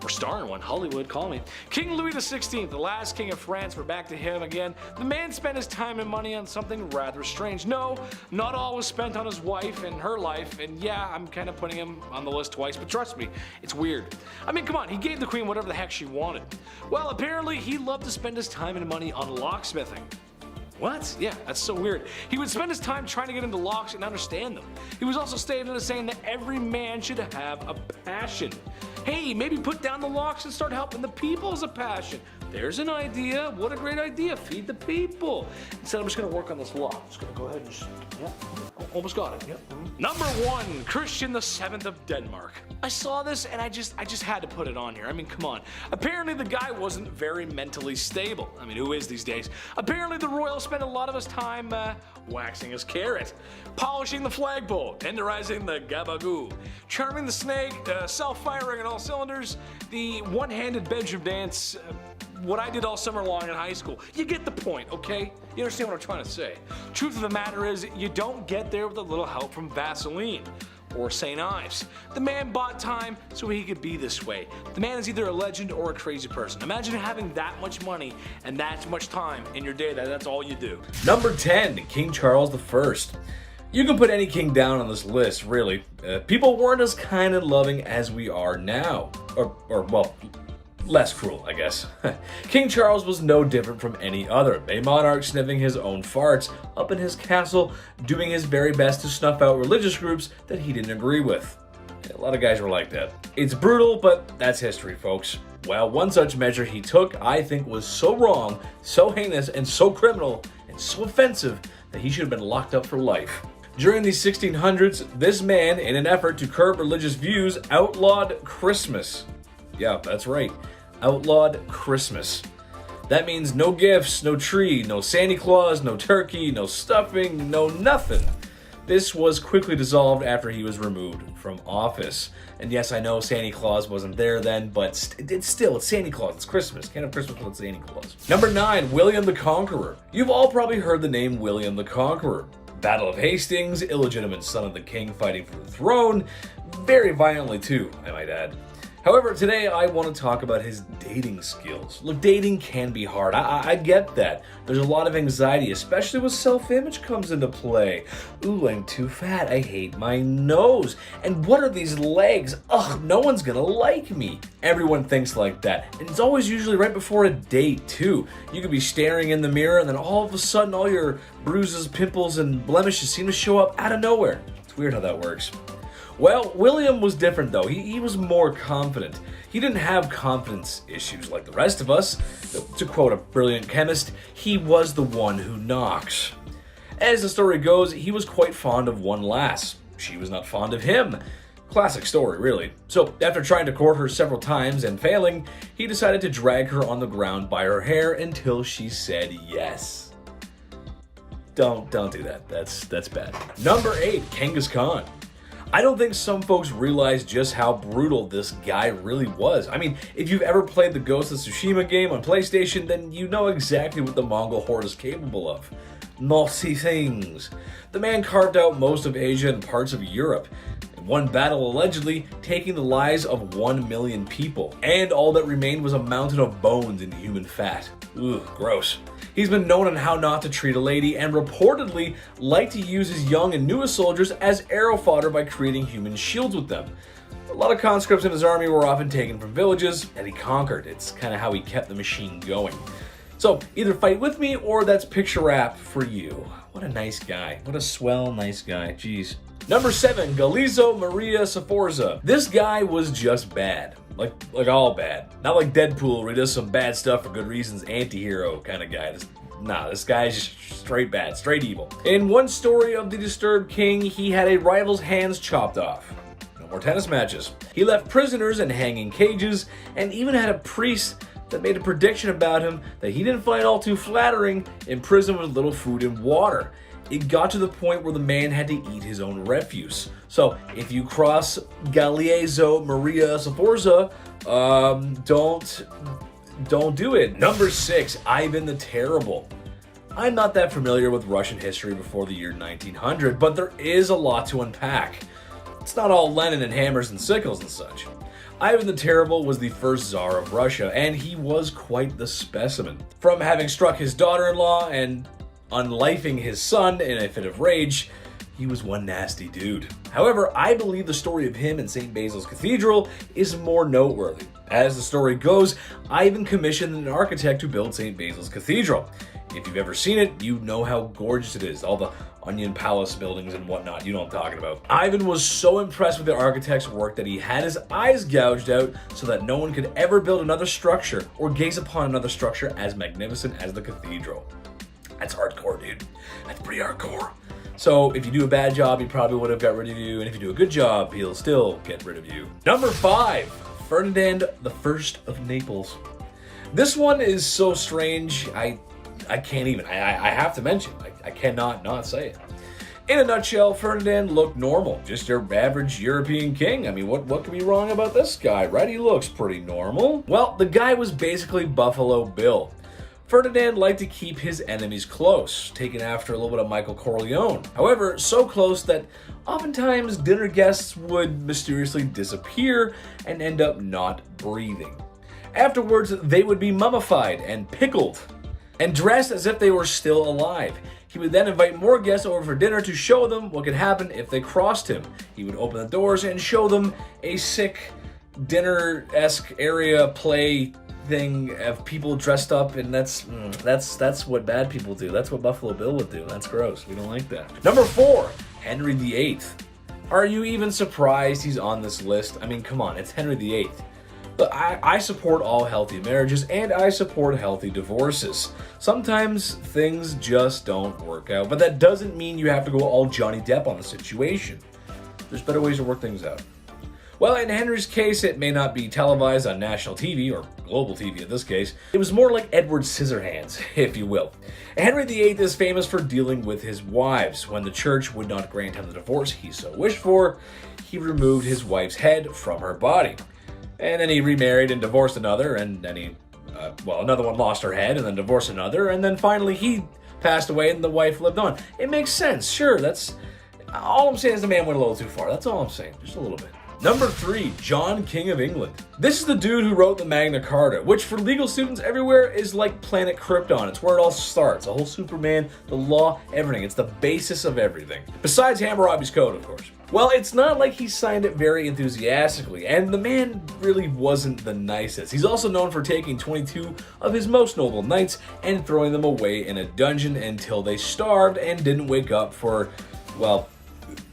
Or star in one. Hollywood, call me. King Louis XVI, the last king of France. We're back to him again. The man spent his time and money on something rather strange. No, not all was spent on his wife and her life, and yeah, I'm kind of putting him on the list twice, but trust me, it's weird. I mean, come on, he gave the queen whatever the heck she wanted. Well, apparently he loved to spend his time and money on locksmithing. What? Yeah, that's so weird. He would spend his time trying to get into locks and understand them. He was also stated as saying that every man should have a passion. Hey, maybe put down the locks and start helping the people as a passion. There's an idea. What a great idea. Feed the people. Instead, I'm just going to work on this lock. I'm just going to go ahead and just, yeah, almost got it. Yep. Number 1, Christian VII of Denmark. I saw this and I just had to put it on here. I mean, come on. Apparently the guy wasn't very mentally stable. I mean, who is these days? Apparently the royal spent a lot of his time waxing his carrot, polishing the flagpole, tenderizing the gabagoo, charming the snake, self-firing on all cylinders, the one-handed bedroom dance, what I did all summer long in high school. You get the point, okay? You understand what I'm trying to say. Truth of the matter is, you don't get there with a little help from Vaseline or St. Ives. The man bought time so he could be this way. The man is either a legend or a crazy person. Imagine having that much money and that much time in your day that's all you do. Number 10, King Charles I. You can put any king down on this list, really. People weren't as kind and loving as we are now. Or well, less cruel, I guess. King Charles was no different from any other, a monarch sniffing his own farts up in his castle, doing his very best to snuff out religious groups that he didn't agree with. A lot of guys were like that. It's brutal, but that's history, folks. Well, one such measure he took, I think, was so wrong, so heinous, and so criminal, and so offensive that he should have been locked up for life. During the 1600s, this man, in an effort to curb religious views, outlawed Christmas. Yeah, that's right. Outlawed Christmas. That means no gifts, no tree, no Santa Claus, no turkey, no stuffing, no nothing. This was quickly dissolved after he was removed from office. And yes, I know Santa Claus wasn't there then, but it's Santa Claus. It's Christmas. Can't have Christmas without Santa Claus. Number 9, William the Conqueror. You've all probably heard the name William the Conqueror. Battle of Hastings, illegitimate son of the king fighting for the throne. Very violently too, I might add. However, today I want to talk about his dating skills. Look, dating can be hard. I get that. There's a lot of anxiety, especially when self-image comes into play. Ooh, I'm too fat. I hate my nose. And what are these legs? Ugh, no one's gonna like me. Everyone thinks like that. And it's always usually right before a date, too. You could be staring in the mirror and then all of a sudden all your bruises, pimples, and blemishes seem to show up out of nowhere. It's weird how that works. Well, William was different though. He was more confident. He didn't have confidence issues like the rest of us. To quote a brilliant chemist, he was the one who knocks. As the story goes, he was quite fond of one lass. She was not fond of him. Classic story, really. So, after trying to court her several times and failing, he decided to drag her on the ground by her hair until she said yes. Don't do that. That's bad. Number 8, Kangaskhan. I don't think some folks realize just how brutal this guy really was. I mean, if you've ever played the Ghost of Tsushima game on PlayStation, then you know exactly what the Mongol horde is capable of. Naughty things. The man carved out most of Asia and parts of Europe. In one battle, allegedly taking the lives of 1 million people. And all that remained was a mountain of bones and human fat. Ugh, gross. He's been known on how not to treat a lady and reportedly liked to use his young and newest soldiers as arrow fodder by creating human shields with them. A lot of conscripts in his army were often taken from villages that he conquered. It's kind of how he kept the machine going. So either fight with me or that's picture wrap for you. What a nice guy. What a swell nice guy. Jeez. Number 7, Galizio Maria Sforza. This guy was just bad. Like all bad. Not like Deadpool where he does some bad stuff for good reasons, anti-hero kind of guy. This guy's just straight bad, straight evil. In one story of the Disturbed King, he had a rival's hands chopped off. No more tennis matches. He left prisoners in hanging cages and even had a priest that made a prediction about him that he didn't find all too flattering in prison with little food and water. It got to the point where the man had to eat his own refuse. So if you cross Galizio Maria Sforza, don't do it. Number 6, Ivan the Terrible. I'm not that familiar with Russian history before the year 1900, but there is a lot to unpack. It's not all Lenin and hammers and sickles and such. Ivan the Terrible was the first Tsar of Russia, and he was quite the specimen. From having struck his daughter-in-law and unlifing his son in a fit of rage, he was one nasty dude. However, I believe the story of him in St. Basil's Cathedral is more noteworthy. As the story goes, Ivan commissioned an architect to build St. Basil's Cathedral. If you've ever seen it, you know how gorgeous it is. All the onion palace buildings and whatnot, you know what I'm talking about. Ivan was so impressed with the architect's work that he had his eyes gouged out so that no one could ever build another structure or gaze upon another structure as magnificent as the cathedral. That's hardcore, dude. That's pretty hardcore. So if you do a bad job, he probably would have got rid of you, and if you do a good job, he'll still get rid of you. Number 5, Ferdinand I of Naples. This one is so strange, I can't even. I have to mention. I cannot not say it. In a nutshell, Ferdinand looked normal, just your average European king. I mean, what could be wrong about this guy, right? He looks pretty normal. Well, the guy was basically Buffalo Bill. Ferdinand liked to keep his enemies close, taken after a little bit of Michael Corleone. However, so close that oftentimes dinner guests would mysteriously disappear and end up not breathing. Afterwards, they would be mummified and pickled and dressed as if they were still alive. He would then invite more guests over for dinner to show them what could happen if they crossed him. He would open the doors and show them a sick dinner-esque area play thing of people dressed up, and that's what bad people do. That's what Buffalo Bill would do. That's gross. We don't like that. Number 4, Henry VIII. Are you even surprised he's on this list? I mean, come on, it's Henry VIII. But I support all healthy marriages, and I support healthy divorces. Sometimes things just don't work out, but that doesn't mean you have to go all Johnny Depp on the situation. There's better ways to work things out. Well, in Henry's case, it may not be televised on national TV, or global TV in this case. It was more like Edward Scissorhands, if you will. Henry VIII is famous for dealing with his wives. When the church would not grant him the divorce he so wished for, he removed his wife's head from her body. And then he remarried and divorced another, and then another one lost her head and then divorced another, and then finally he passed away and the wife lived on. It makes sense, sure, that's... All I'm saying is the man went a little too far, that's all I'm saying, just a little bit. Number 3, John, King of England. This is the dude who wrote the Magna Carta, which for legal students everywhere is like Planet Krypton. It's where it all starts. The whole Superman, the law, everything. It's the basis of everything. Besides Hammurabi's Code, of course. Well, it's not like he signed it very enthusiastically, and the man really wasn't the nicest. He's also known for taking 22 of his most noble knights and throwing them away in a dungeon until they starved and didn't wake up for, well,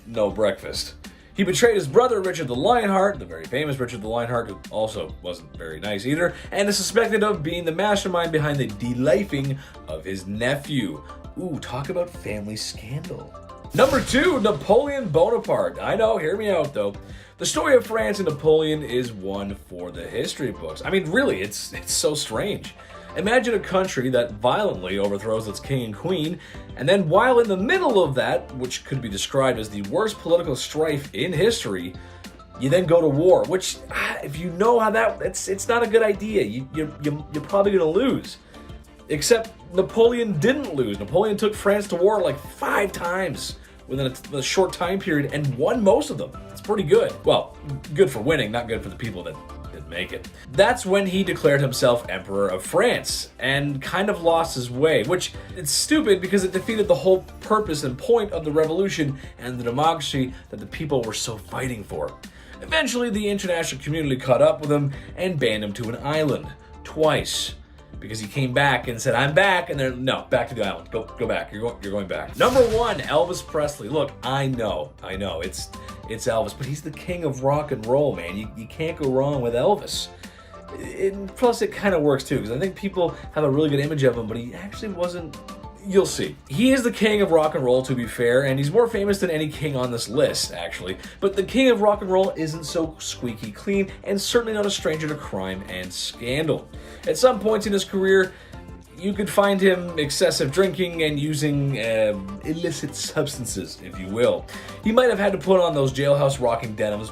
no breakfast. He betrayed his brother Richard the Lionheart, the very famous Richard the Lionheart, who also wasn't very nice either, and is suspected of being the mastermind behind the delifing of his nephew. Ooh, talk about family scandal. Number 2, Napoleon Bonaparte. I know, hear me out though. The story of France and Napoleon is one for the history books. I mean, really, it's so strange. Imagine a country that violently overthrows its king and queen, and then while in the middle of that, which could be described as the worst political strife in history, you then go to war, which, if you know how it's not a good idea. You're probably gonna lose. Except Napoleon didn't lose. Napoleon took France to war like 5 times within a short time period and won most of them. It's pretty good. Well, good for winning, not good for the people that didn't make it. That's when he declared himself Emperor of France and kind of lost his way, which it's stupid because it defeated the whole purpose and point of the revolution and the democracy that the people were so fighting for. Eventually, the international community caught up with him and banned him to an island twice. Because he came back and said, I'm back, and then, no, back to the island. Go back, you're going back. Number 1, Elvis Presley. Look, I know, it's Elvis, but he's the king of rock and roll, man. You can't go wrong with Elvis. Plus, it kind of works too, because I think people have a really good image of him, but he actually wasn't. You'll see. He is the king of rock and roll, to be fair, and he's more famous than any king on this list, actually. But the king of rock and roll isn't so squeaky clean, and certainly not a stranger to crime and scandal. At some points in his career, you could find him excessive drinking and using illicit substances, if you will. He might have had to put on those jailhouse rocking denims,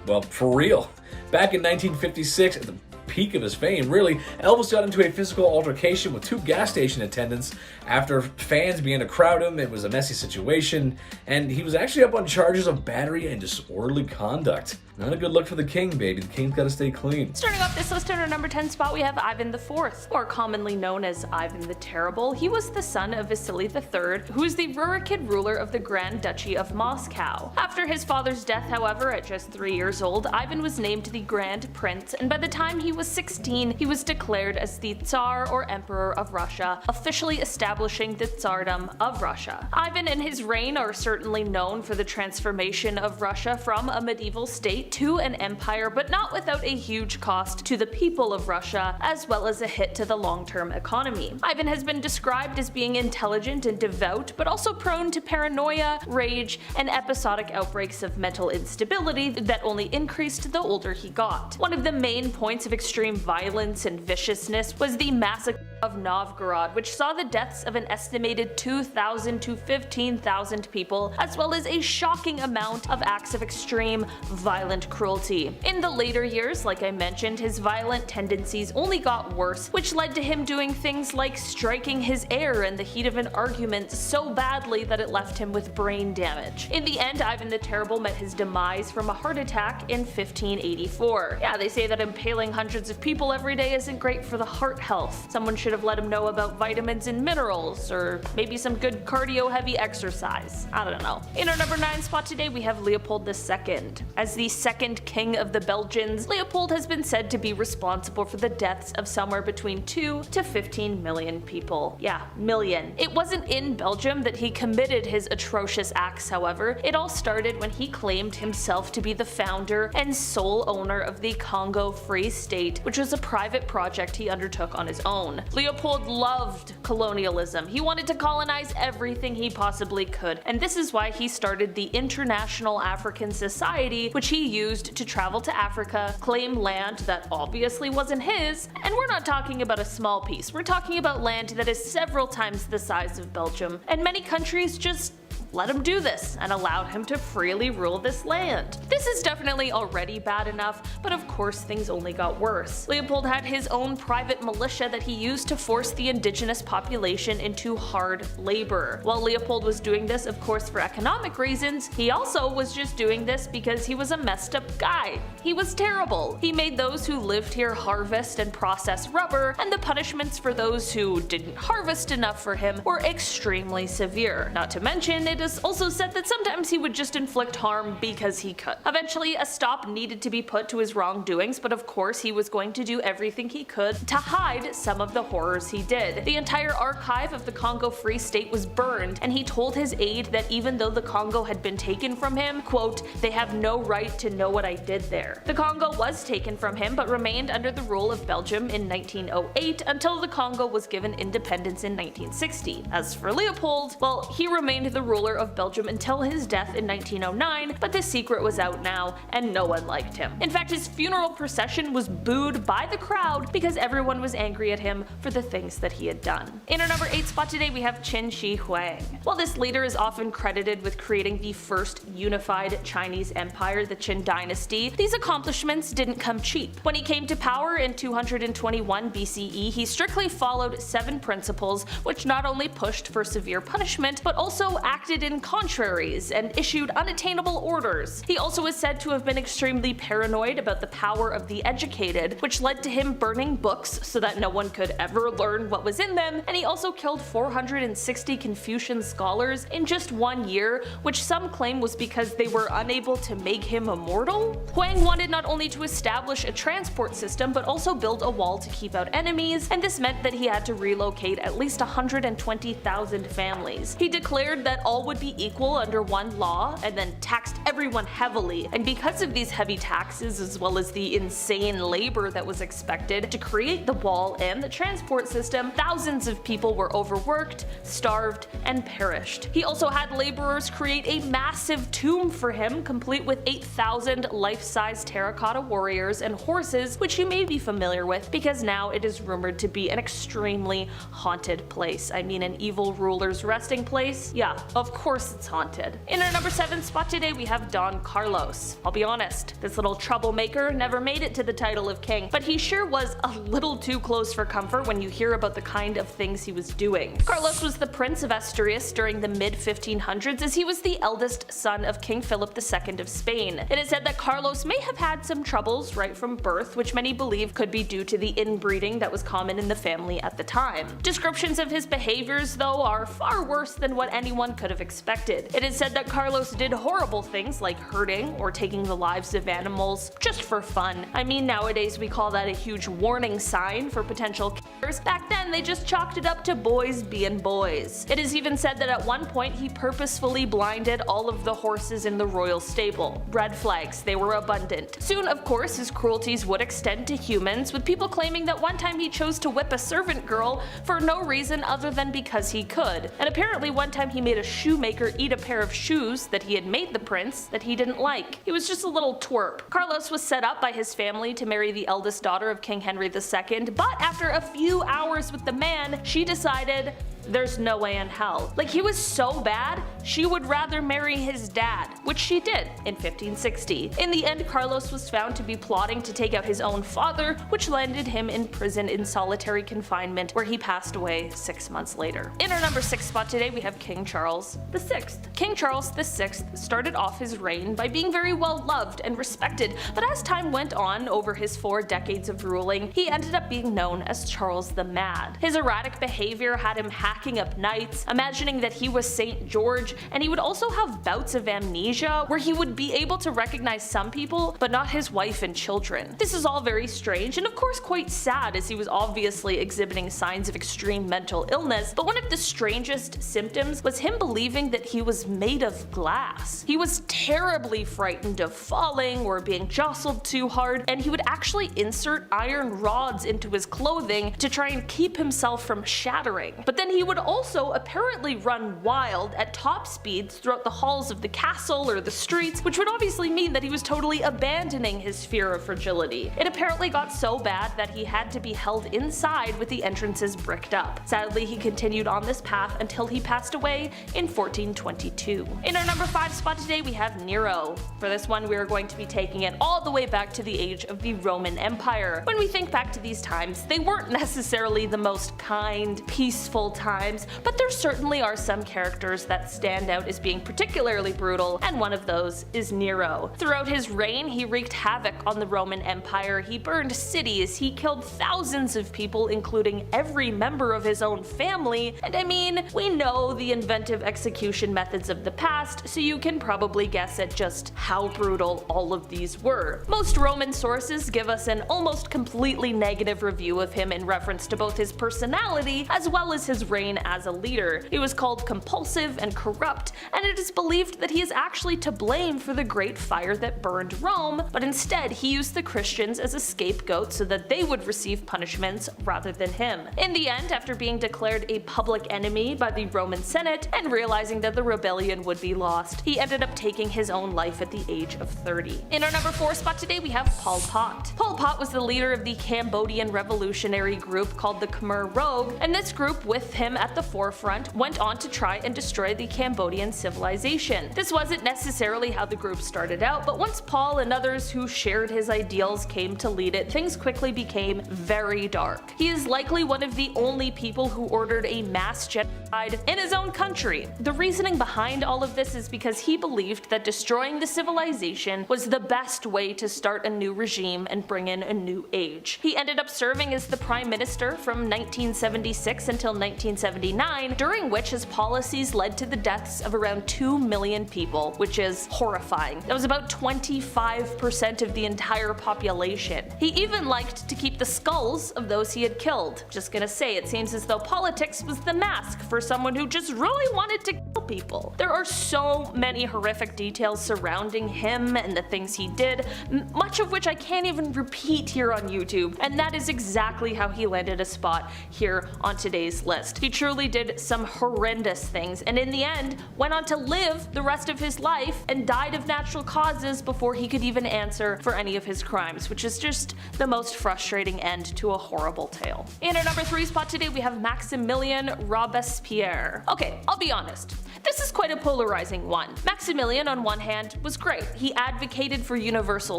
well, for real. Back in 1956, at the peak of his fame, really, Elvis got into a physical altercation with 2 gas station attendants after fans began to crowd him. It was a messy situation, and he was actually up on charges of battery and disorderly conduct. Not a good look for the king, baby. The king's gotta stay clean. Starting off this list at our number 10 spot, we have Ivan IV, more commonly known as Ivan the Terrible. He was the son of Vasily III, who is the Rurikid ruler of the Grand Duchy of Moscow. After his father's death, however, at just 3 years old, Ivan was named the Grand Prince, and by the time he was 16, he was declared as the Tsar or Emperor of Russia, officially establishing the Tsardom of Russia. Ivan and his reign are certainly known for the transformation of Russia from a medieval state to an empire, but not without a huge cost to the people of Russia, as well as a hit to the long-term economy. Ivan has been described as being intelligent and devout, but also prone to paranoia, rage, and episodic outbreaks of mental instability that only increased the older he got. One of the main points of extreme violence and viciousness was the massacre of Novgorod, which saw the deaths of an estimated 2,000 to 15,000 people, as well as a shocking amount of acts of extreme violent cruelty. In the later years, like I mentioned, his violent tendencies only got worse, which led to him doing things like striking his heir in the heat of an argument so badly that it left him with brain damage. In the end, Ivan the Terrible met his demise from a heart attack in 1584. Yeah, they say that impaling hundreds of people every day isn't great for the heart health. Someone should have let him know about vitamins and minerals, or maybe some good cardio-heavy exercise. I don't know. In our number 9 spot today, we have Leopold II. As the second king of the Belgians, Leopold has been said to be responsible for the deaths of somewhere between 2 to 15 million people. Yeah, million. It wasn't in Belgium that he committed his atrocious acts, however. It all started when he claimed himself to be the founder and sole owner of the Congo Free State, which was a private project he undertook on his own. Leopold loved colonialism. He wanted to colonize everything he possibly could, and this is why he started the International African Society, which he used to travel to Africa, claim land that obviously wasn't his, and we're not talking about a small piece, we're talking about land that is several times the size of Belgium, and many countries just let him do this and allowed him to freely rule this land. This is definitely already bad enough, but of course things only got worse. Leopold had his own private militia that he used to force the indigenous population into hard labor. While Leopold was doing this, of course, for economic reasons, he also was just doing this because he was a messed up guy. He was terrible. He made those who lived here harvest and process rubber, and the punishments for those who didn't harvest enough for him were extremely severe. Not to mention, it is also said that sometimes he would just inflict harm because he could. Eventually, a stop needed to be put to his wrongdoings, but of course he was going to do everything he could to hide some of the horrors he did. The entire archive of the Congo Free State was burned, and he told his aide that even though the Congo had been taken from him, quote, "they have no right to know what I did there." The Congo was taken from him, but remained under the rule of Belgium in 1908 until the Congo was given independence in 1960. As for Leopold, well, he remained the ruler of Belgium until his death in 1909, but the secret was out now, and no one liked him. In fact, his funeral procession was booed by the crowd because everyone was angry at him for the things that he had done. In our number 8 spot today, we have Qin Shi Huang. While this leader is often credited with creating the first unified Chinese empire, the Qin Dynasty, these accomplishments didn't come cheap. When he came to power in 221 BCE, he strictly followed 7 principles, which not only pushed for severe punishment, but also acted in contraries and issued unattainable orders. He also is said to have been extremely paranoid about the power of the educated, which led to him burning books so that no one could ever learn what was in them, and he also killed 460 Confucian scholars in just 1 year, which some claim was because they were unable to make him immortal. Huang wanted not only to establish a transport system, but also build a wall to keep out enemies, and this meant that he had to relocate at least 120,000 families. He declared that all would be equal under one law, and then taxed everyone heavily, and because of these heavy taxes as well as the insane labor that was expected to create the wall and the transport system, thousands of people were overworked, starved, and perished. He also had laborers create a massive tomb for him, complete with 8,000 life-size terracotta warriors and horses, which you may be familiar with because now it is rumored to be an extremely haunted place. I mean, an evil ruler's resting place? Yeah, of course it's haunted. In our number 7 spot today, we have Don Carlos. I'll be honest, this little troublemaker never made it to the title of king, but he sure was a little too close for comfort when you hear about the kind of things he was doing. Carlos was the Prince of Asturias during the mid-1500s, as he was the eldest son of King Philip II of Spain. It is said that Carlos may have had some troubles right from birth, which many believe could be due to the inbreeding that was common in the family at the time. Descriptions of his behaviors, though, are far worse than what anyone could have expected. It is said that Carlos did horrible things like hurting or taking the lives of animals just for fun. I mean, nowadays we call that a huge warning sign for potential killers. Back then they just chalked it up to boys being boys. It is even said that at one point he purposefully blinded all of the horses in the royal stable. Red flags, they were abundant. Soon, of course, his cruelties would extend to humans, with people claiming that one time he chose to whip a servant girl for no reason other than because he could. And apparently one time he made a shoemaker eat a pair of shoes that he had made the prince that he didn't like. He was just a little twerp. Carlos was set up by his family to marry the eldest daughter of King Henry II, but after a few hours with the man, she decided there's no way in hell. Like, he was so bad, she would rather marry his dad, which she did in 1560. In the end, Carlos was found to be plotting to take out his own father, which landed him in prison in solitary confinement, where he passed away 6 months later. In our number 6 spot today, we have King Charles VI. King Charles VI started off his reign by being very well loved and respected, but as time went on over his 4 decades of ruling, he ended up being known as Charles the Mad. His erratic behavior had him half stacking up knights, imagining that he was St. George, and he would also have bouts of amnesia where he would be able to recognize some people but not his wife and children. This is all very strange and of course quite sad, as he was obviously exhibiting signs of extreme mental illness, but one of the strangest symptoms was him believing that he was made of glass. He was terribly frightened of falling or being jostled too hard, and he would actually insert iron rods into his clothing to try and keep himself from shattering. But then he would also apparently run wild at top speeds throughout the halls of the castle or the streets, which would obviously mean that he was totally abandoning his fear of fragility. It apparently got so bad that he had to be held inside with the entrances bricked up. Sadly, he continued on this path until he passed away in 1422. In our number 5 spot today, we have Nero. For this one, we are going to be taking it all the way back to the age of the Roman Empire. When we think back to these times, they weren't necessarily the most kind, peaceful times, but there certainly are some characters that stand out as being particularly brutal, and one of those is Nero. Throughout his reign, he wreaked havoc on the Roman Empire. He burned cities, he killed thousands of people, including every member of his own family, and I mean, we know the inventive execution methods of the past, so you can probably guess at just how brutal all of these were. Most Roman sources give us an almost completely negative review of him in reference to both his personality as well as his reign as a leader. He was called compulsive and corrupt, and it is believed that he is actually to blame for the great fire that burned Rome, but instead he used the Christians as a scapegoat so that they would receive punishments rather than him. In the end, after being declared a public enemy by the Roman Senate and realizing that the rebellion would be lost, he ended up taking his own life at the age of 30. In our number 4 spot today, we have Pol Pot. Pol Pot was the leader of the Cambodian revolutionary group called the Khmer Rouge, and this group, with him at the forefront, went on to try and destroy the Cambodian civilization. This wasn't necessarily how the group started out, but once Paul and others who shared his ideals came to lead it, things quickly became very dark. He is likely one of the only people who ordered a mass genocide in his own country. The reasoning behind all of this is because he believed that destroying the civilization was the best way to start a new regime and bring in a new age. He ended up serving as the prime minister from 1976 until 1979, during which his policies led to the deaths of around 2 million people, which is horrifying. That was about 25% of the entire population. He even liked to keep the skulls of those he had killed. Just gonna say, it seems as though politics was the mask for someone who just really wanted to kill people. There are so many horrific details surrounding him and the things he did, much of which I can't even repeat here on YouTube, and that is exactly how he landed a spot here on today's list. He truly did some horrendous things, and in the end went on to live the rest of his life and died of natural causes before he could even answer for any of his crimes, which is just the most frustrating end to a horrible tale. In our number 3 spot today, we have Maximilien Robespierre. Okay, I'll be honest. This is quite a polarizing one. Maximilian, on one hand, was great. He advocated for universal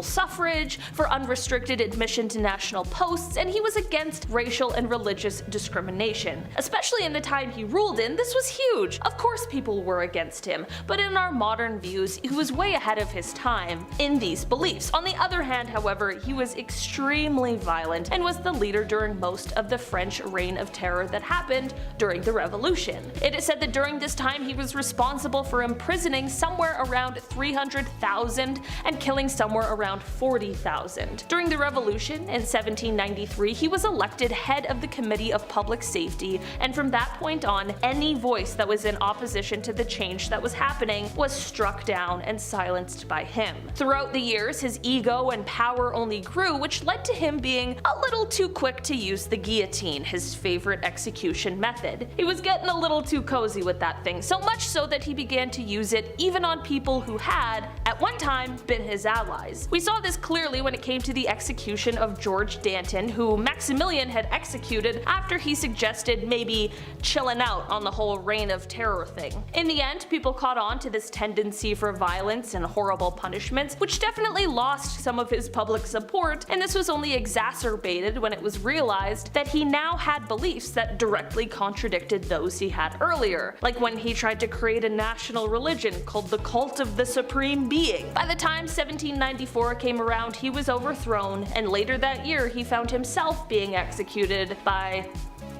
suffrage, for unrestricted admission to national posts, and he was against racial and religious discrimination. Especially in the time he ruled in, this was huge. Of course people were against him, but in our modern views, he was way ahead of his time in these beliefs. On the other hand, however, he was extremely violent and was the leader during most of the French reign of terror that happened during the Revolution. It is said that during this time he was responsible for imprisoning somewhere around 300,000 and killing somewhere around 40,000. During the Revolution in 1793, he was elected head of the Committee of Public Safety, and from that point on, any voice that was in opposition to the change that was happening was struck down and silenced by him. Throughout the years, his ego and power only grew, which led to him being a little too quick to use the guillotine, his favorite execution method. He was getting a little too cozy with that thing, so much so that he began to use it even on people who had, at one time, been his allies. We saw this clearly when it came to the execution of George Danton, who Maximilian had executed after he suggested maybe chilling out on the whole reign of terror thing. In the end, people caught on to this tendency for violence and horrible punishments, which definitely lost some of his public support, and this was only exacerbated when it was realized that he now had beliefs that directly contradicted those he had earlier, like when he tried to create a national religion called the Cult of the Supreme Being. By the time 1794 came around, he was overthrown, and later that year he found himself being executed by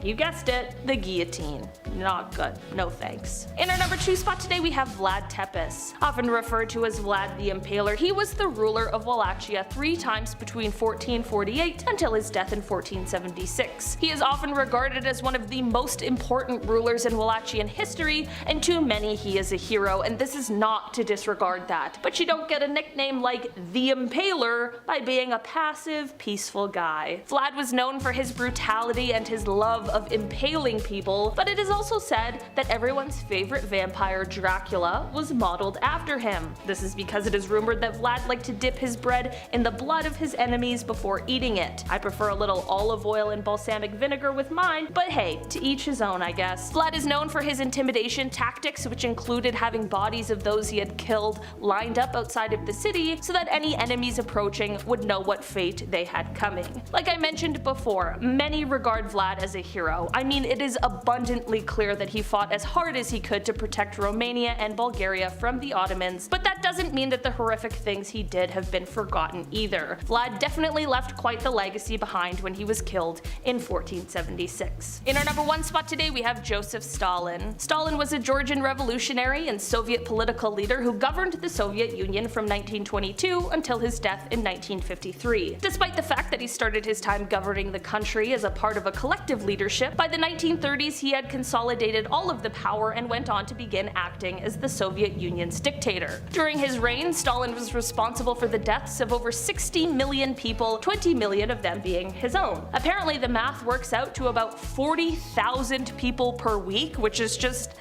You guessed it, the guillotine. Not good, no thanks. In our number 2 spot today we have Vlad Tepes. Often referred to as Vlad the Impaler, he was the ruler of Wallachia 3 times between 1448 until his death in 1476. He is often regarded as one of the most important rulers in Wallachian history, and to many he is a hero, and this is not to disregard that. But you don't get a nickname like the Impaler by being a passive, peaceful guy. Vlad was known for his brutality and his love of impaling people, but it is also said that everyone's favorite vampire, Dracula, was modeled after him. This is because it is rumored that Vlad liked to dip his bread in the blood of his enemies before eating it. I prefer a little olive oil and balsamic vinegar with mine, but hey, to each his own, I guess. Vlad is known for his intimidation tactics, which included having bodies of those he had killed lined up outside of the city so that any enemies approaching would know what fate they had coming. Like I mentioned before, many regard Vlad as a hero. I mean, it is abundantly clear that he fought as hard as he could to protect Romania and Bulgaria from the Ottomans, but that doesn't mean that the horrific things he did have been forgotten either. Vlad definitely left quite the legacy behind when he was killed in 1476. In our number 1 spot today we have Joseph Stalin. Stalin was a Georgian revolutionary and Soviet political leader who governed the Soviet Union from 1922 until his death in 1953. Despite the fact that he started his time governing the country as a part of a collective leadership, by the 1930s he had consolidated all of the power and went on to begin acting as the Soviet Union's dictator. During his reign, Stalin was responsible for the deaths of over 60 million people, 20 million of them being his own. Apparently the math works out to about 40,000 people per week, which is just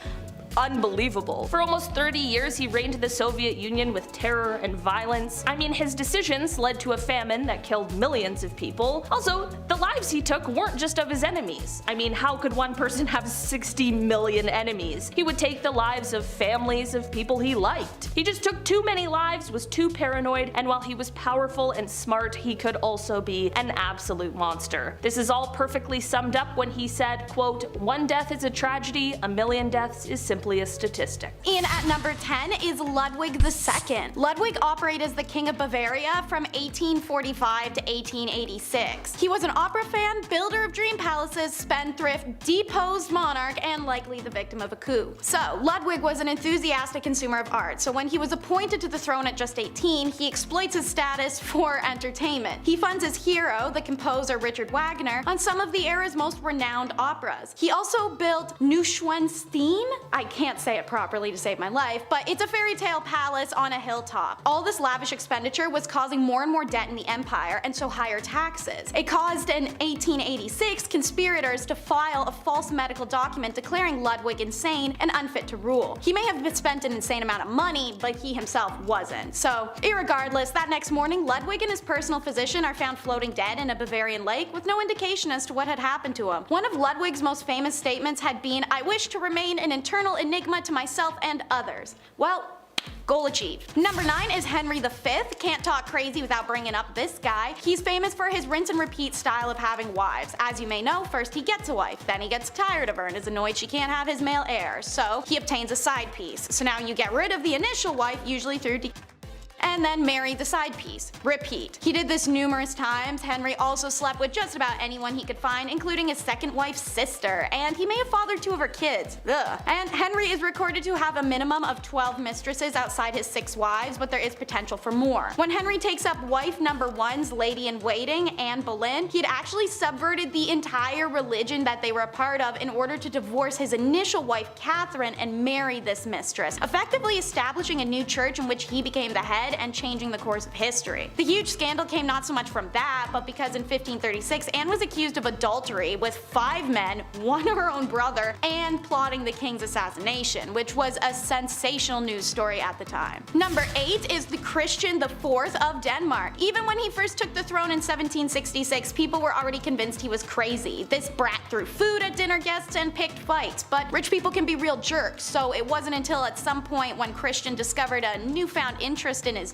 unbelievable. For almost 30 years he reigned the Soviet Union with terror and violence. I mean, his decisions led to a famine that killed millions of people. Also, the lives he took weren't just of his enemies. I mean, how could one person have 60 million enemies? He would take the lives of families of people he liked. He just took too many lives, was too paranoid, and while he was powerful and smart, he could also be an absolute monster. This is all perfectly summed up when he said, quote, "One death is a tragedy, a million deaths is simply a statistic." In at number 10 is Ludwig II. Ludwig operated as the King of Bavaria from 1845 to 1886. He was an opera fan, builder of dream palaces, spendthrift, deposed monarch, and likely the victim of a coup. So, Ludwig was an enthusiastic consumer of art, so when he was appointed to the throne at just 18, he exploits his status for entertainment. He funds his hero, the composer Richard Wagner, on some of the era's most renowned operas. He also built Neuschwanstein? I can't say it properly to save my life, but it's a fairy tale palace on a hilltop. All this lavish expenditure was causing more and more debt in the empire, and so higher taxes. It caused in 1886 conspirators to file a false medical document declaring Ludwig insane and unfit to rule. He may have spent an insane amount of money, but he himself wasn't. So, irregardless, that next morning, Ludwig and his personal physician are found floating dead in a Bavarian lake with no indication as to what had happened to him. One of Ludwig's most famous statements had been, "I wish to remain an eternal enigma to myself and others." Well, goal achieved. Number 9 is Henry V. Can't talk crazy without bringing up this guy. He's famous for his rinse and repeat style of having wives. As you may know, first he gets a wife, then he gets tired of her and is annoyed she can't have his male heir, so he obtains a side piece. So now you get rid of the initial wife, usually through and then marry the side piece. Repeat. He did this numerous times. Henry also slept with just about anyone he could find, including his second wife's sister, and he may have fathered 2 of her kids. Ugh. And Henry is recorded to have a minimum of 12 mistresses outside his 6 wives, but there is potential for more. When Henry takes up wife number 1's lady-in-waiting, Anne Boleyn, he had actually subverted the entire religion that they were a part of in order to divorce his initial wife Catherine and marry this mistress, effectively establishing a new church in which he became the head and changing the course of history. The huge scandal came not so much from that, but because in 1536 Anne was accused of adultery with 5 men, one her own brother, and plotting the king's assassination, which was a sensational news story at the time. Number 8 is the Christian IV of Denmark. Even when he first took the throne in 1766, people were already convinced he was crazy. This brat threw food at dinner guests and picked fights, but rich people can be real jerks, so it wasn't until at some point when Christian discovered a newfound interest in his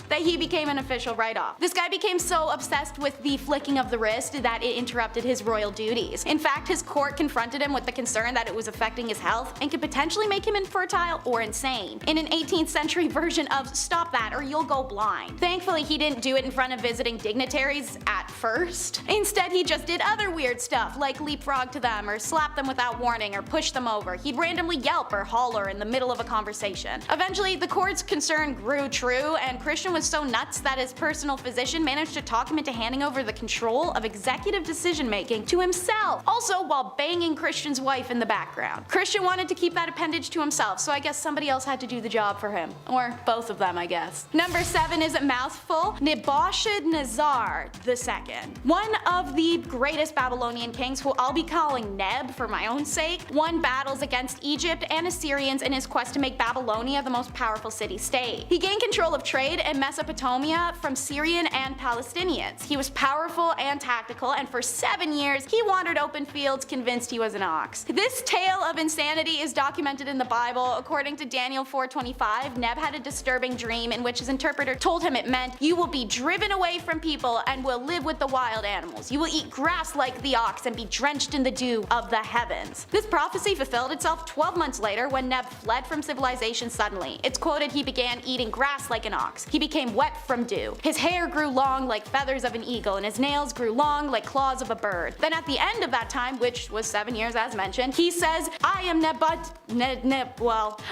that he became an official write-off. This guy became so obsessed with the flicking of the wrist that it interrupted his royal duties. In fact, his court confronted him with the concern that it was affecting his health and could potentially make him infertile or insane, in an 18th century version of "stop that or you'll go blind." Thankfully, he didn't do it in front of visiting dignitaries at first. Instead, he just did other weird stuff like leapfrog to them or slap them without warning or push them over. He'd randomly yelp or holler in the middle of a conversation. Eventually, the court's concern grew true, and Christian was so nuts that his personal physician managed to talk him into handing over the control of executive decision making to himself, also while banging Christian's wife in the background. Christian wanted to keep that appendage to himself, so I guess somebody else had to do the job for him. Or both of them, I guess. Number 7 is a mouthful. Nebuchadnezzar II. One of the greatest Babylonian kings, who I'll be calling Neb for my own sake, won battles against Egypt and Assyrians in his quest to make Babylonia the most powerful city-state. He gained control of trade in Mesopotamia from Syrian and Palestinians. He was powerful and tactical, and for 7 years he wandered open fields convinced he was an ox. This tale of insanity is documented in the Bible. According to Daniel 4:25, Neb had a disturbing dream in which his interpreter told him it meant, "You will be driven away from people and will live with the wild animals. You will eat grass like the ox and be drenched in the dew of the heavens." This prophecy fulfilled itself 12 months later when Neb fled from civilization suddenly. It's quoted, "He began eating grass like an ox. He became wet from dew. His hair grew long like feathers of an eagle, and his nails grew long like claws of a bird." Then at the end of that time, which was 7 years as mentioned, he says, "I am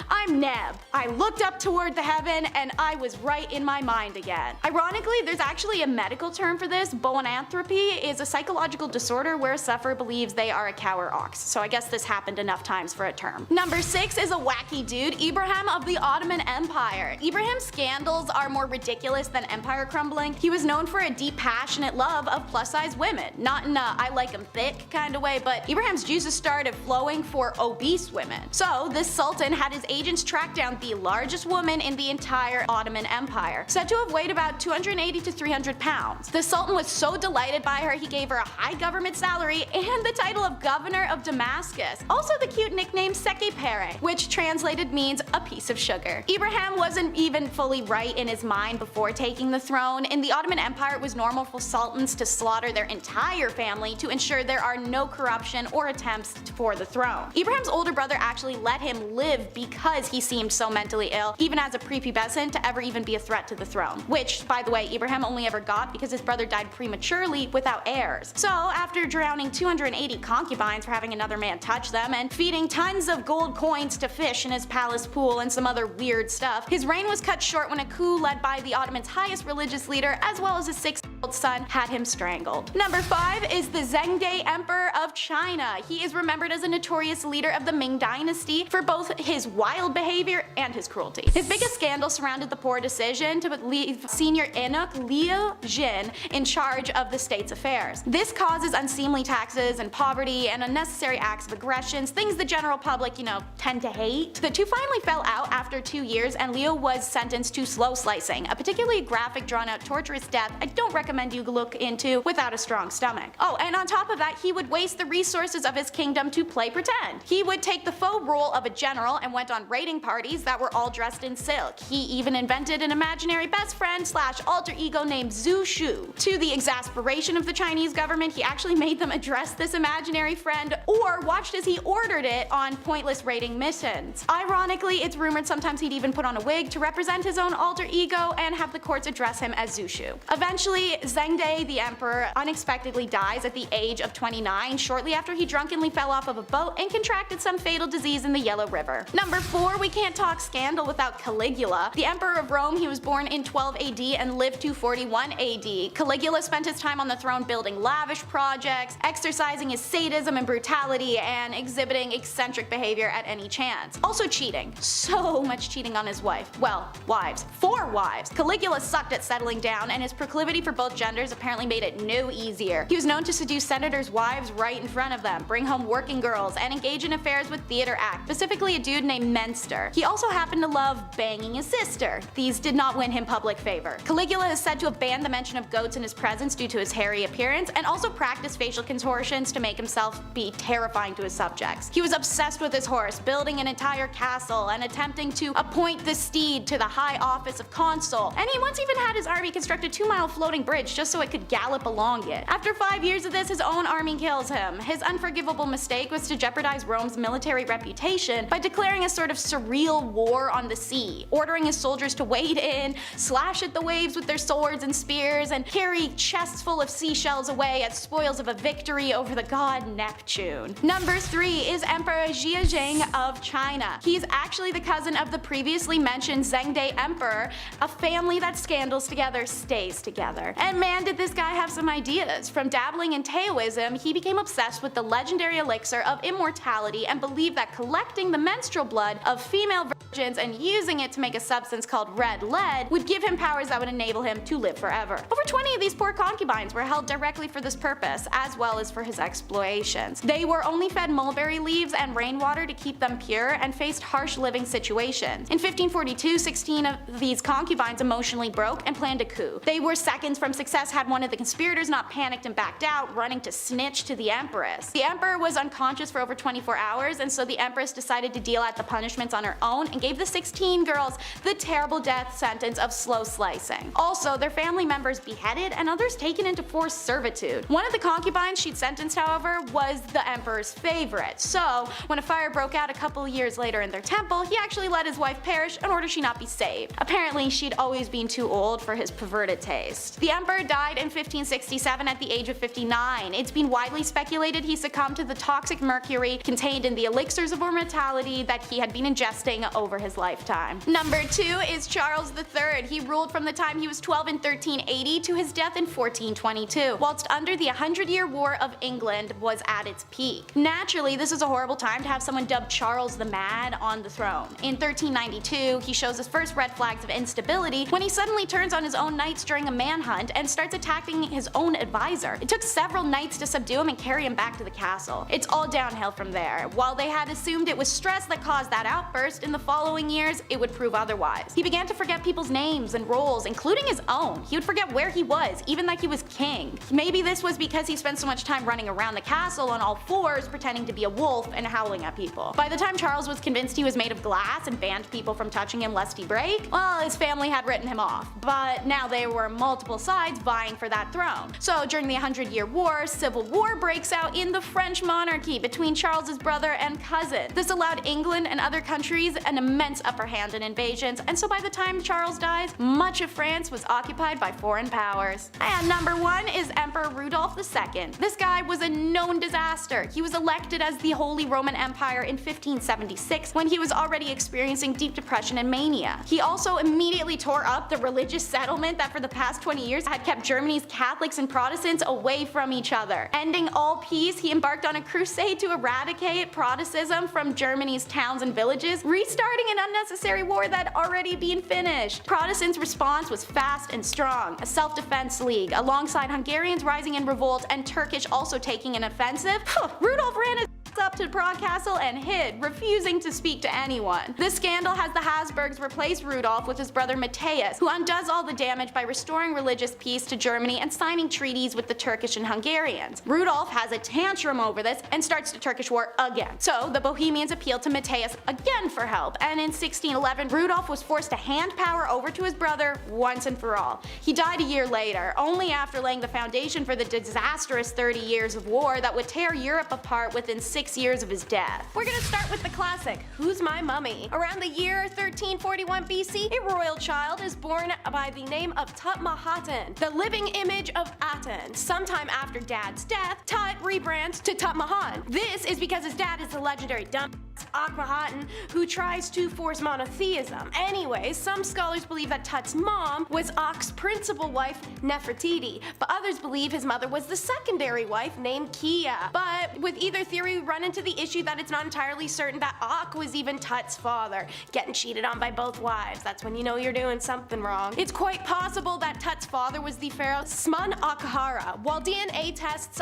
I'm Neb. I looked up toward the heaven and I was right in my mind again." Ironically, there's actually a medical term for this. Boanthropy is a psychological disorder where a sufferer believes they are a cow or ox, so I guess this happened enough times for a term. Number 6 is a wacky dude, Ibrahim of the Ottoman Empire. Ibrahim's scandals are more ridiculous than empire crumbling. He was known for a deep, passionate love of plus-size women. Not in a "I like 'em thick" kind of way, but Ibrahim's juices started flowing for obese women. So this sultan had his agents track down the largest woman in the entire Ottoman Empire, said to have weighed about 280 to 300 pounds. The sultan was so delighted by her, he gave her a high government salary and the title of governor of Damascus. Also the cute nickname Sekepere, which translated means a piece of sugar. Ibrahim wasn't even fully right in his mind before taking the throne. In the Ottoman Empire, it was normal for sultans to slaughter their entire family to ensure there are no corruption or attempts for the throne. Ibrahim's older brother actually let him live because he seemed so mentally ill, even as a prepubescent, to ever even be a threat to the throne. Which, by the way, Ibrahim only ever got because his brother died prematurely without heirs. So after drowning 280 concubines for having another man touch them and feeding tons of gold coins to fish in his palace pool and some other weird stuff, his reign was cut short when a coup led by the Ottomans' highest religious leader, as well as his 6-year-old son, had him strangled. Number 5 is the Zhengde Emperor of China. He is remembered as a notorious leader of the Ming Dynasty for both his wild behavior and his cruelty. His biggest scandal surrounded the poor decision to leave senior eunuch Liu Jin in charge of the state's affairs. This causes unseemly taxes and poverty and unnecessary acts of aggressions, things the general public, tend to hate. The two finally fell out after 2 years, and Liu was sentenced to slow slicing, a particularly graphic, drawn-out, torturous death I don't recommend you look into without a strong stomach. Oh, and on top of that, he would waste the resources of his kingdom to play pretend. He would take the faux role of a general and went on raiding parties that were all dressed in silk. He even invented an imaginary best friend / alter ego named Zhu Shu. To the exasperation of the Chinese government, he actually made them address this imaginary friend or watched as he ordered it on pointless raiding missions. Ironically, it's rumored sometimes he'd even put on a wig to represent his own alter ego and have the courts address him as Zhu Shu. Eventually, Zhengde the emperor unexpectedly dies at the age of 29, shortly after he drunkenly fell off of a boat and contracted some fatal disease in the Yellow River. Number 4, we can't talk scandal without Caligula. The emperor of Rome, he was born in 12 AD and lived to 41 AD. Caligula spent his time on the throne building lavish projects, exercising his sadism and brutality, and exhibiting eccentric behavior at any chance. Also cheating. So much cheating on his wife. Well, wives. 4 wives. Caligula sucked at settling down, and his proclivity for both both genders apparently made it no easier. He was known to seduce senators' wives right in front of them, bring home working girls, and engage in affairs with theater acts, specifically a dude named Menster. He also happened to love banging his sister. These did not win him public favor. Caligula is said to have banned the mention of goats in his presence due to his hairy appearance, and also practiced facial contortions to make himself be terrifying to his subjects. He was obsessed with his horse, building an entire castle and attempting to appoint the steed to the high office of consul, and he once even had his army construct a 2-mile floating bridge just so it could gallop along it. After 5 years of this, his own army kills him. His unforgivable mistake was to jeopardize Rome's military reputation by declaring a sort of surreal war on the sea, ordering his soldiers to wade in, slash at the waves with their swords and spears, and carry chests full of seashells away as spoils of a victory over the god Neptune. Number 3 is Emperor Zhejiang of China. He's actually the cousin of the previously mentioned Zhengde Emperor, a family that scandals together stays together. And man, did this guy have some ideas. From dabbling in Taoism, he became obsessed with the legendary elixir of immortality and believed that collecting the menstrual blood of female virgins and using it to make a substance called red lead would give him powers that would enable him to live forever. Over 20 of these poor concubines were held directly for this purpose, as well as for his exploitations. They were only fed mulberry leaves and rainwater to keep them pure and faced harsh living situations. In 1542, 16 of these concubines emotionally broke and planned a coup. They were seconds from success had one of the conspirators not panicked and backed out, running to snitch to the empress. The emperor was unconscious for over 24 hours, and so the empress decided to deal out the punishments on her own and gave the 16 girls the terrible death sentence of slow slicing. Also, their family members beheaded and others taken into forced servitude. One of the concubines she'd sentenced, however, was the emperor's favorite, so when a fire broke out a couple years later in their temple, he actually let his wife perish in order she not be saved. Apparently, she'd always been too old for his perverted taste. The emperor died in 1567 at the age of 59. It's been widely speculated he succumbed to the toxic mercury contained in the elixirs of immortality that he had been ingesting over his lifetime. Number 2 is Charles III. He ruled from the time he was 12 in 1380 to his death in 1422, whilst under the 100-Year War of England was at its peak. Naturally, this is a horrible time to have someone dubbed Charles the Mad on the throne. In 1392, he shows his first red flags of instability when he suddenly turns on his own knights during a manhunt and starts attacking his own advisor. It took several knights to subdue him and carry him back to the castle. It's all downhill from there. While they had assumed it was stress that caused that outburst, in the following years, it would prove otherwise. He began to forget people's names and roles, including his own. He would forget where he was, even that he was king. Maybe this was because he spent so much time running around the castle on all fours pretending to be a wolf and howling at people. By the time Charles was convinced he was made of glass and banned people from touching him lest he break, well, his family had written him off. But now there were multiple sides vying for that throne. So during the 100-Year War, civil war breaks out in the French monarchy between Charles's brother and cousin. This allowed England and other countries an immense upper hand in invasions, and so by the time Charles dies, much of France was occupied by foreign powers. And number 1 is Emperor Rudolph II. This guy was a known disaster. He was elected as the Holy Roman Empire in 1576 when he was already experiencing deep depression and mania. He also immediately tore up the religious settlement that for the past 20 years had kept Germany's Catholics and Protestants away from each other. Ending all peace, he embarked on a crusade to eradicate Protestantism from Germany's towns and villages, restarting an unnecessary war that had already been finished. Protestants' response was fast and strong, a self-defense league, alongside Hungarians rising in revolt and Turkish also taking an offensive. Rudolph ran his up to Prague Castle and hid, refusing to speak to anyone. This scandal has the Habsburgs replace Rudolph with his brother Matthias, who undoes all the damage by restoring religious peace to Germany and signing treaties with the Turkish and Hungarians. Rudolph has a tantrum over this and starts the Turkish War again. So the Bohemians appeal to Matthias again for help, and in 1611 Rudolph was forced to hand power over to his brother once and for all. He died a year later, only after laying the foundation for the disastrous 30 years of war that would tear Europe apart within 6 years of his death. We're gonna start with the classic, Who's My Mummy? Around the year 1341 BC, a royal child is born by the name of Tut-Mahaten, the living image of Aten. Sometime after Dad's death, Tut rebrands to Tut-Mahan. This is because his dad is the legendary dumbass Akhenaten, who tries to force monotheism. Anyways, some scholars believe that Tut's mom was Ak's principal wife, Nefertiti, but others believe his mother was the secondary wife named Kia. But with either theory running run into the issue that it's not entirely certain that Ak was even Tut's father. Getting cheated on by both wives, that's when you know you're doing something wrong. It's quite possible that Tut's father was the pharaoh Smun Akhara. While DNA tests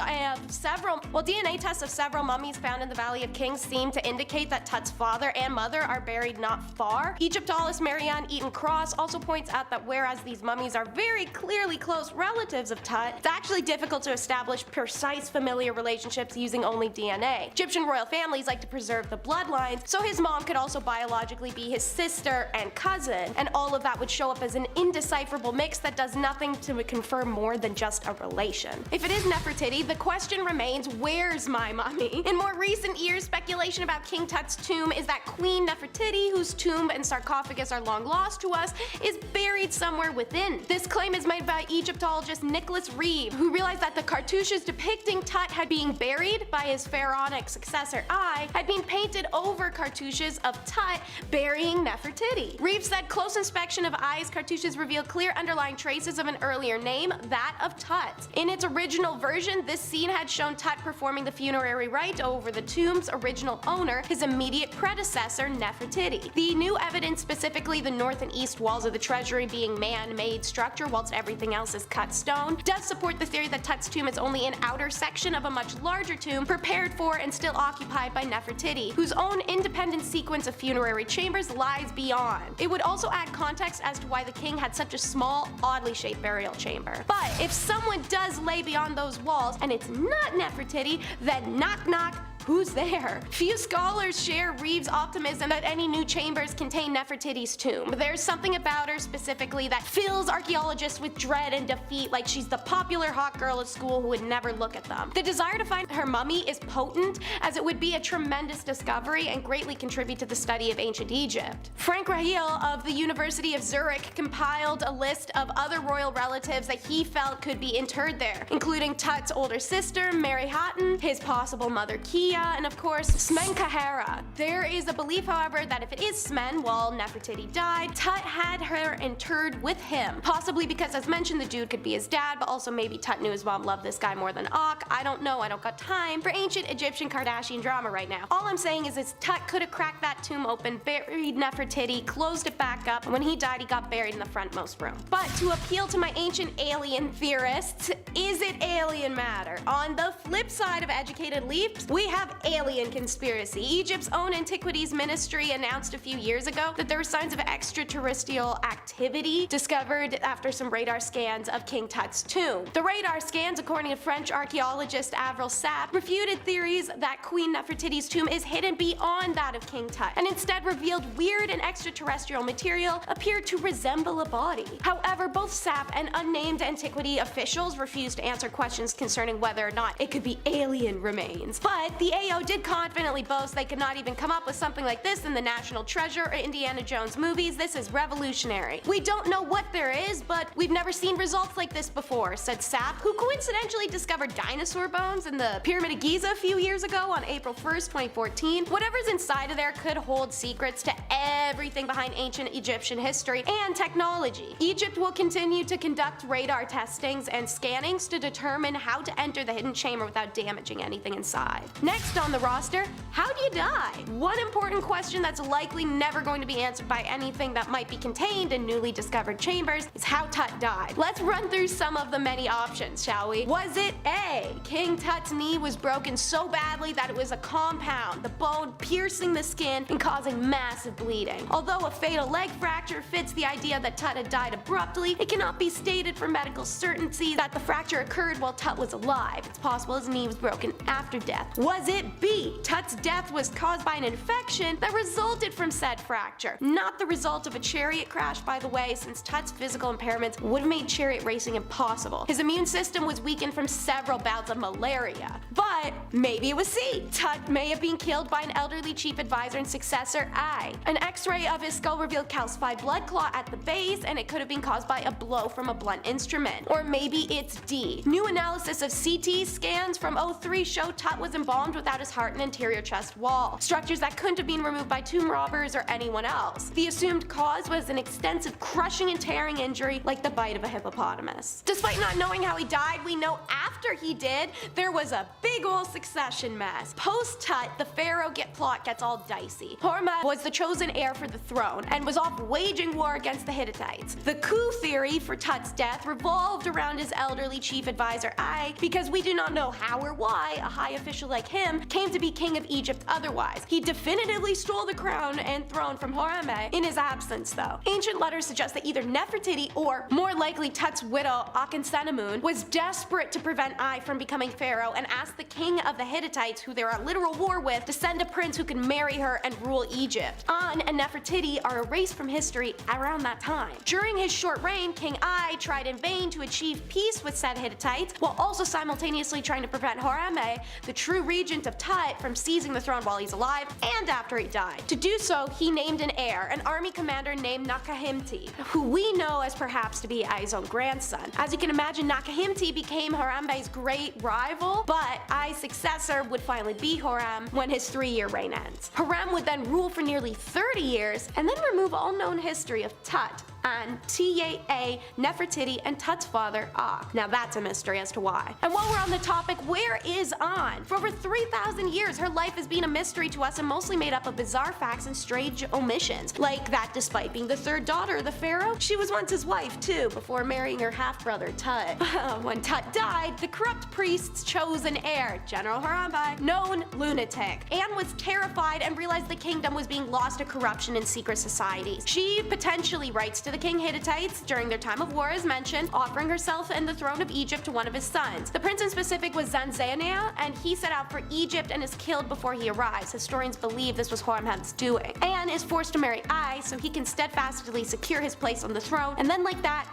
of several mummies found in the Valley of Kings seem to indicate that Tut's father and mother are buried not far, Egyptologist Marianne Eaton Cross also points out that whereas these mummies are very clearly close relatives of Tut, it's actually difficult to establish precise familiar relationships using only DNA. Egyptian royal families like to preserve the bloodlines, so his mom could also biologically be his sister and cousin, and all of that would show up as an indecipherable mix that does nothing to confirm more than just a relation. If it is Nefertiti, the question remains, where's my mummy? In more recent years, speculation about King Tut's tomb is that Queen Nefertiti, whose tomb and sarcophagus are long lost to us, is buried somewhere within. This claim is made by Egyptologist Nicholas Reeve, who realized that the cartouches depicting Tut had been buried by his pharaonic successor Ai had been painted over cartouches of Tut burying Nefertiti. Reeve said close inspection of Ai's cartouches revealed clear underlying traces of an earlier name, that of Tut. In its original version, this scene had shown Tut performing the funerary rite over the tomb's original owner, his immediate predecessor Nefertiti. The new evidence, specifically the north and east walls of the treasury being man-made structure whilst everything else is cut stone, does support the theory that Tut's tomb is only an outer section of a much larger tomb prepared for and still occupied by Nefertiti, whose own independent sequence of funerary chambers lies beyond. It would also add context as to why the king had such a small, oddly shaped burial chamber. But if someone does lay beyond those walls and it's not Nefertiti, then knock knock, who's there? Few scholars share Reeve's optimism that any new chambers contain Nefertiti's tomb. There's something about her specifically that fills archaeologists with dread and defeat, like she's the popular hot girl at school who would never look at them. The desire to find her mummy is potent, as it would be a tremendous discovery and greatly contribute to the study of ancient Egypt. Frank Raheel of the University of Zurich compiled a list of other royal relatives that he felt could be interred there, including Tut's older sister, Mary Hatton, his possible mother Kia, and of course Smenkahera. There is a belief, however, that if it is Smen, while Nefertiti died, Tut had her interred with him. Possibly because, as mentioned, the dude could be his dad, but also maybe Tut knew his mom loved this guy more than Ak. I don't know, I don't got time for ancient Egyptian Kardashian drama right now. All I'm saying is Tut could have cracked that tomb open, buried Nefertiti, closed it back up, and when he died he got buried in the frontmost room. But to appeal to my ancient alien theorists, is it alien matter? On the flip side of educated leaps, we have alien conspiracy. Egypt's own antiquities ministry announced a few years ago that there were signs of extraterrestrial activity discovered after some radar scans of King Tut's tomb. The radar scans, according to French archaeologist Avril Sapp, refuted theories that Queen Nefertiti's tomb is hidden beyond that of King Tut, and instead revealed weird and extraterrestrial material appeared to resemble a body. However, both Sapp and unnamed antiquity officials refused to answer questions concerning whether or not it could be alien remains. But the AO did confidently boast they could not even come up with something like this in the National Treasure or Indiana Jones movies. This is revolutionary. We don't know what there is, but we've never seen results like this before, said Sapp, who coincidentally discovered dinosaur bones in the Pyramid of Giza a few years ago on April 1st, 2014. Whatever's inside of there could hold secrets to everything behind ancient Egyptian history and technology. Egypt will continue to conduct radar testings and scannings to determine how to enter the hidden chamber without damaging anything inside. Next on the roster, how do you die? One important question that's likely never going to be answered by anything that might be contained in newly discovered chambers is how Tut died. Let's run through some of the many options, shall we? Was it A, King Tut's knee was broken so badly that it was a compound, the bone piercing the skin and causing massive bleeding? Although a fatal leg fracture fits the idea that Tut had died abruptly, it cannot be stated for medical certainty that the fracture occurred while Tut was alive. It's possible his knee was broken after death. Was it B, Tut's death was caused by an infection that resulted from said fracture? Not the result of a chariot crash, by the way, since Tut's physical impairments would have made chariot racing impossible. His immune system was weakened from several bouts of malaria. But maybe it was C, Tut may have been killed by an elderly chief advisor and successor Ai. An x-ray of his skull revealed calcified blood clot at the base, and it could have been caused by a blow from a blunt instrument. Or maybe it's D. New analysis of CT scans from 03 show Tut was embalmed with without his heart and anterior chest wall, structures that couldn't have been removed by tomb robbers or anyone else. The assumed cause was an extensive crushing and tearing injury like the bite of a hippopotamus. Despite not knowing how he died, we know after he did, there was a big ol' succession mess. Post-Tut, the pharaoh plot gets all dicey. Hormuzd was the chosen heir for the throne and was off waging war against the Hittites. The coup theory for Tut's death revolved around his elderly chief advisor Ai, because we do not know how or why a high official like him came to be king of Egypt otherwise. He definitively stole the crown and throne from Hormuzd in his absence though. Ancient letters suggest that either Nefertiti or, more likely, Tut's widow Akhenaten was desperate to prevent Ai from becoming pharaoh and asked the king of the Hittites, who they were at literal war with, to send a prince who could marry her and rule Egypt. An and Nefertiti are erased from history around that time. During his short reign, King Ai tried in vain to achieve peace with said Hittites, while also simultaneously trying to prevent Hormuzd, the true regent of Tut, from seizing the throne while he's alive and after he died. To do so, he named an heir, an army commander named Nakhemti, who we know as perhaps to be Ai's own grandson. As you can imagine, Nakhemti became Hormuz's great rival, but Ai's successor would finally be Horem when his 3-year reign ends. Horem would then rule for nearly 30 years and then remove all known history of Tut, An, Taa, Nefertiti, and Tut's father, Akh. Now that's a mystery as to why. And while we're on the topic, where is An? For over 3,000 years, her life has been a mystery to us and mostly made up of bizarre facts and strange omissions, like that despite being the third daughter of the pharaoh, she was once his wife too, before marrying her half-brother Tut. When Tut died, the corrupt priests chose an heir, General Hormuzd, known lunatic. Anne was terrified and realized the kingdom was being lost to corruption and secret societies. She potentially writes to the King Hittites during their time of war as mentioned, offering herself and the throne of Egypt to one of his sons. The prince in specific was Zanzania, and he set out for Egypt and is killed before he arrives. Historians believe this was Hormuz's doing. Anne is forced to marry Ai so he can steadfastly secure his place on the throne, and then like that,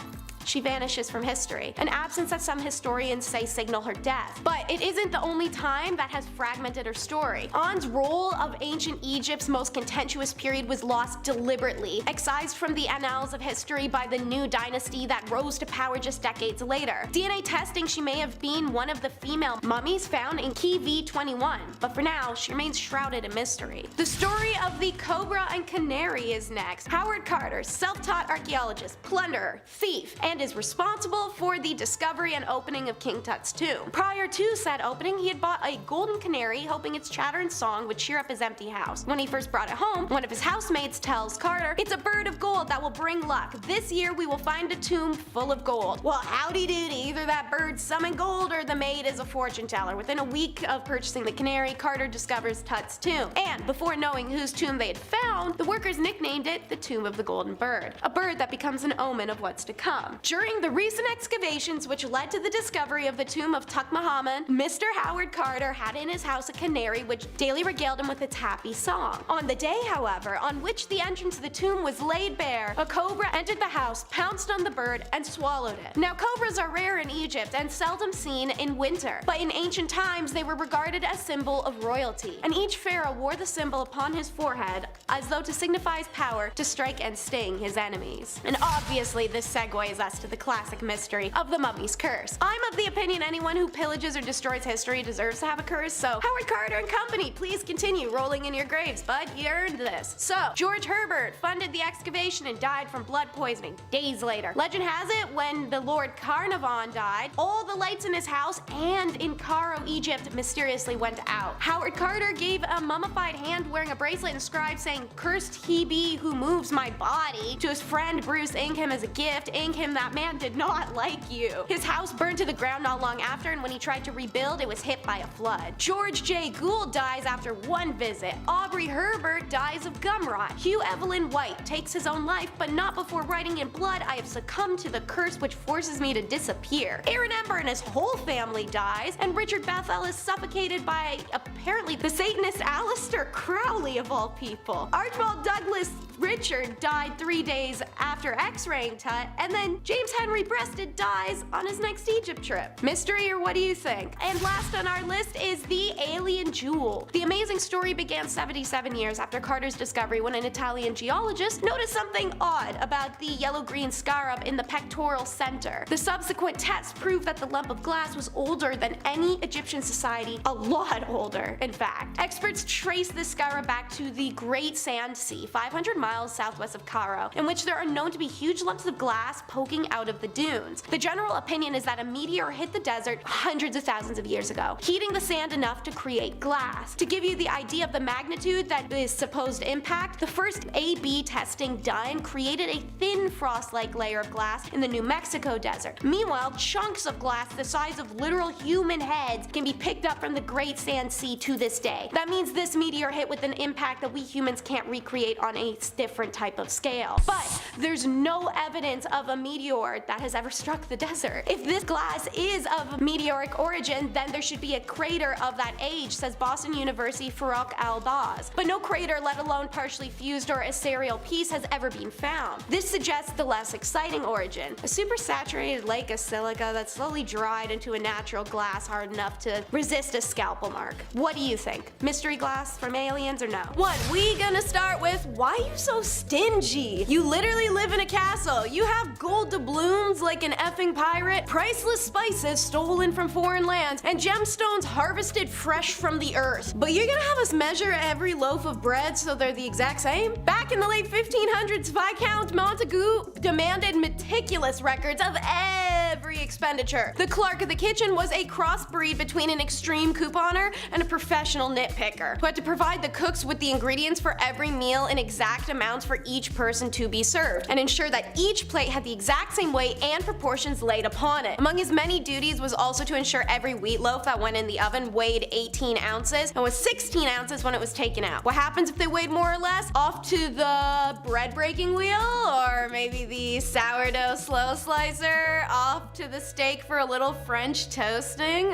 she vanishes from history, an absence that some historians say signal her death. But it isn't the only time that has fragmented her story. An's role of ancient Egypt's most contentious period was lost deliberately, excised from the annals of history by the new dynasty that rose to power just decades later. DNA testing, she may have been one of the female mummies found in Key V21, but for now, she remains shrouded in mystery. The story of the Cobra and Canary is next. Howard Carter, self-taught archaeologist, plunderer, thief, and is responsible for the discovery and opening of King Tut's tomb. Prior to said opening, he had bought a golden canary, hoping its chatter and song would cheer up his empty house. When he first brought it home, one of his housemates tells Carter, "It's a bird of gold that will bring luck. This year we will find a tomb full of gold." Well, howdy doody, either that bird summoned gold or the maid is a fortune teller. Within a week of purchasing the canary, Carter discovers Tut's tomb. And before knowing whose tomb they had found, the workers nicknamed it the Tomb of the Golden Bird, a bird that becomes an omen of what's to come. During the recent excavations which led to the discovery of the tomb of Tutankhamun, Mr. Howard Carter had in his house a canary which daily regaled him with its happy song. On the day, however, on which the entrance to the tomb was laid bare, a cobra entered the house, pounced on the bird, and swallowed it. Now, cobras are rare in Egypt and seldom seen in winter, but in ancient times they were regarded as symbol of royalty, and each pharaoh wore the symbol upon his forehead as though to signify his power to strike and sting his enemies. And obviously this segues us to the classic mystery of the mummy's curse. I'm of the opinion anyone who pillages or destroys history deserves to have a curse, so Howard Carter and company, please continue rolling in your graves, bud. You earned this. So, George Herbert funded the excavation and died from blood poisoning days later. Legend has it, when the Lord Carnarvon died, all the lights in his house and in Cairo, Egypt mysteriously went out. Howard Carter gave a mummified hand wearing a bracelet inscribed saying, "Cursed he be who moves my body," to his friend Bruce Ingham as a gift. Ingham, that man did not like you. His house burned to the ground not long after, and when he tried to rebuild, it was hit by a flood. George J. Gould dies after one visit. Aubrey Herbert dies of gum rot. Hugh Evelyn White takes his own life, but not before writing in blood, "I have succumbed to the curse which forces me to disappear." Aaron Ember and his whole family dies, and Richard Bethel is suffocated by apparently the Satanist Aleister Crowley of all people. Archibald Douglas Richard died 3 days after X-raying Tut, and then James Henry Breasted dies on his next Egypt trip. Mystery, or what do you think? And last on our list is the alien jewel. The amazing story began 77 years after Carter's discovery, when an Italian geologist noticed something odd about the yellow-green scarab in the pectoral center. The subsequent tests proved that the lump of glass was older than any Egyptian society, a lot older, in fact. Experts trace this scarab back to the Great Sand Sea, 500 miles southwest of Cairo, in which there are known to be huge lumps of glass poking out of the dunes. The general opinion is that a meteor hit the desert hundreds of thousands of years ago, heating the sand enough to create glass. To give you the idea of the magnitude that is supposed impact, the first A/B testing done created a thin frost-like layer of glass in the New Mexico desert. Meanwhile, chunks of glass the size of literal human heads can be picked up from the Great Sand Sea to this day. That means this meteor hit with an impact that we humans can't recreate on a different type of scale. But there's no evidence of a meteor that has ever struck the desert. If this glass is of meteoric origin, then there should be a crater of that age, says Boston University Farouk al-Baz. But no crater, let alone partially fused or a serial piece, has ever been found. This suggests the less exciting origin, a supersaturated lake of silica that slowly dried into a natural glass hard enough to resist a scalpel mark. What do you think? Mystery glass from aliens or no? One, we gonna start with, why are you so stingy? You literally live in a castle. You have gold doubloons like an effing pirate, priceless spices stolen from foreign lands, and gemstones harvested fresh from the earth. But you're gonna have us measure every loaf of bread so they're the exact same? Back in the late 1500s, Viscount Montagu demanded meticulous records of every expenditure. The clerk of the kitchen was a crossbreed between an extreme couponer and a professional nitpicker, who had to provide the cooks with the ingredients for every meal in exact amounts for each person to be served, and ensure that each plate had the exact same weight and proportions laid upon it. Among his many duties was also to ensure every wheat loaf that went in the oven weighed 18 ounces and was 16 ounces when it was taken out. What happens if they weighed more or less? Off to the bread breaking wheel, or maybe the sourdough slow slicer, off to the steak for a little French toasting,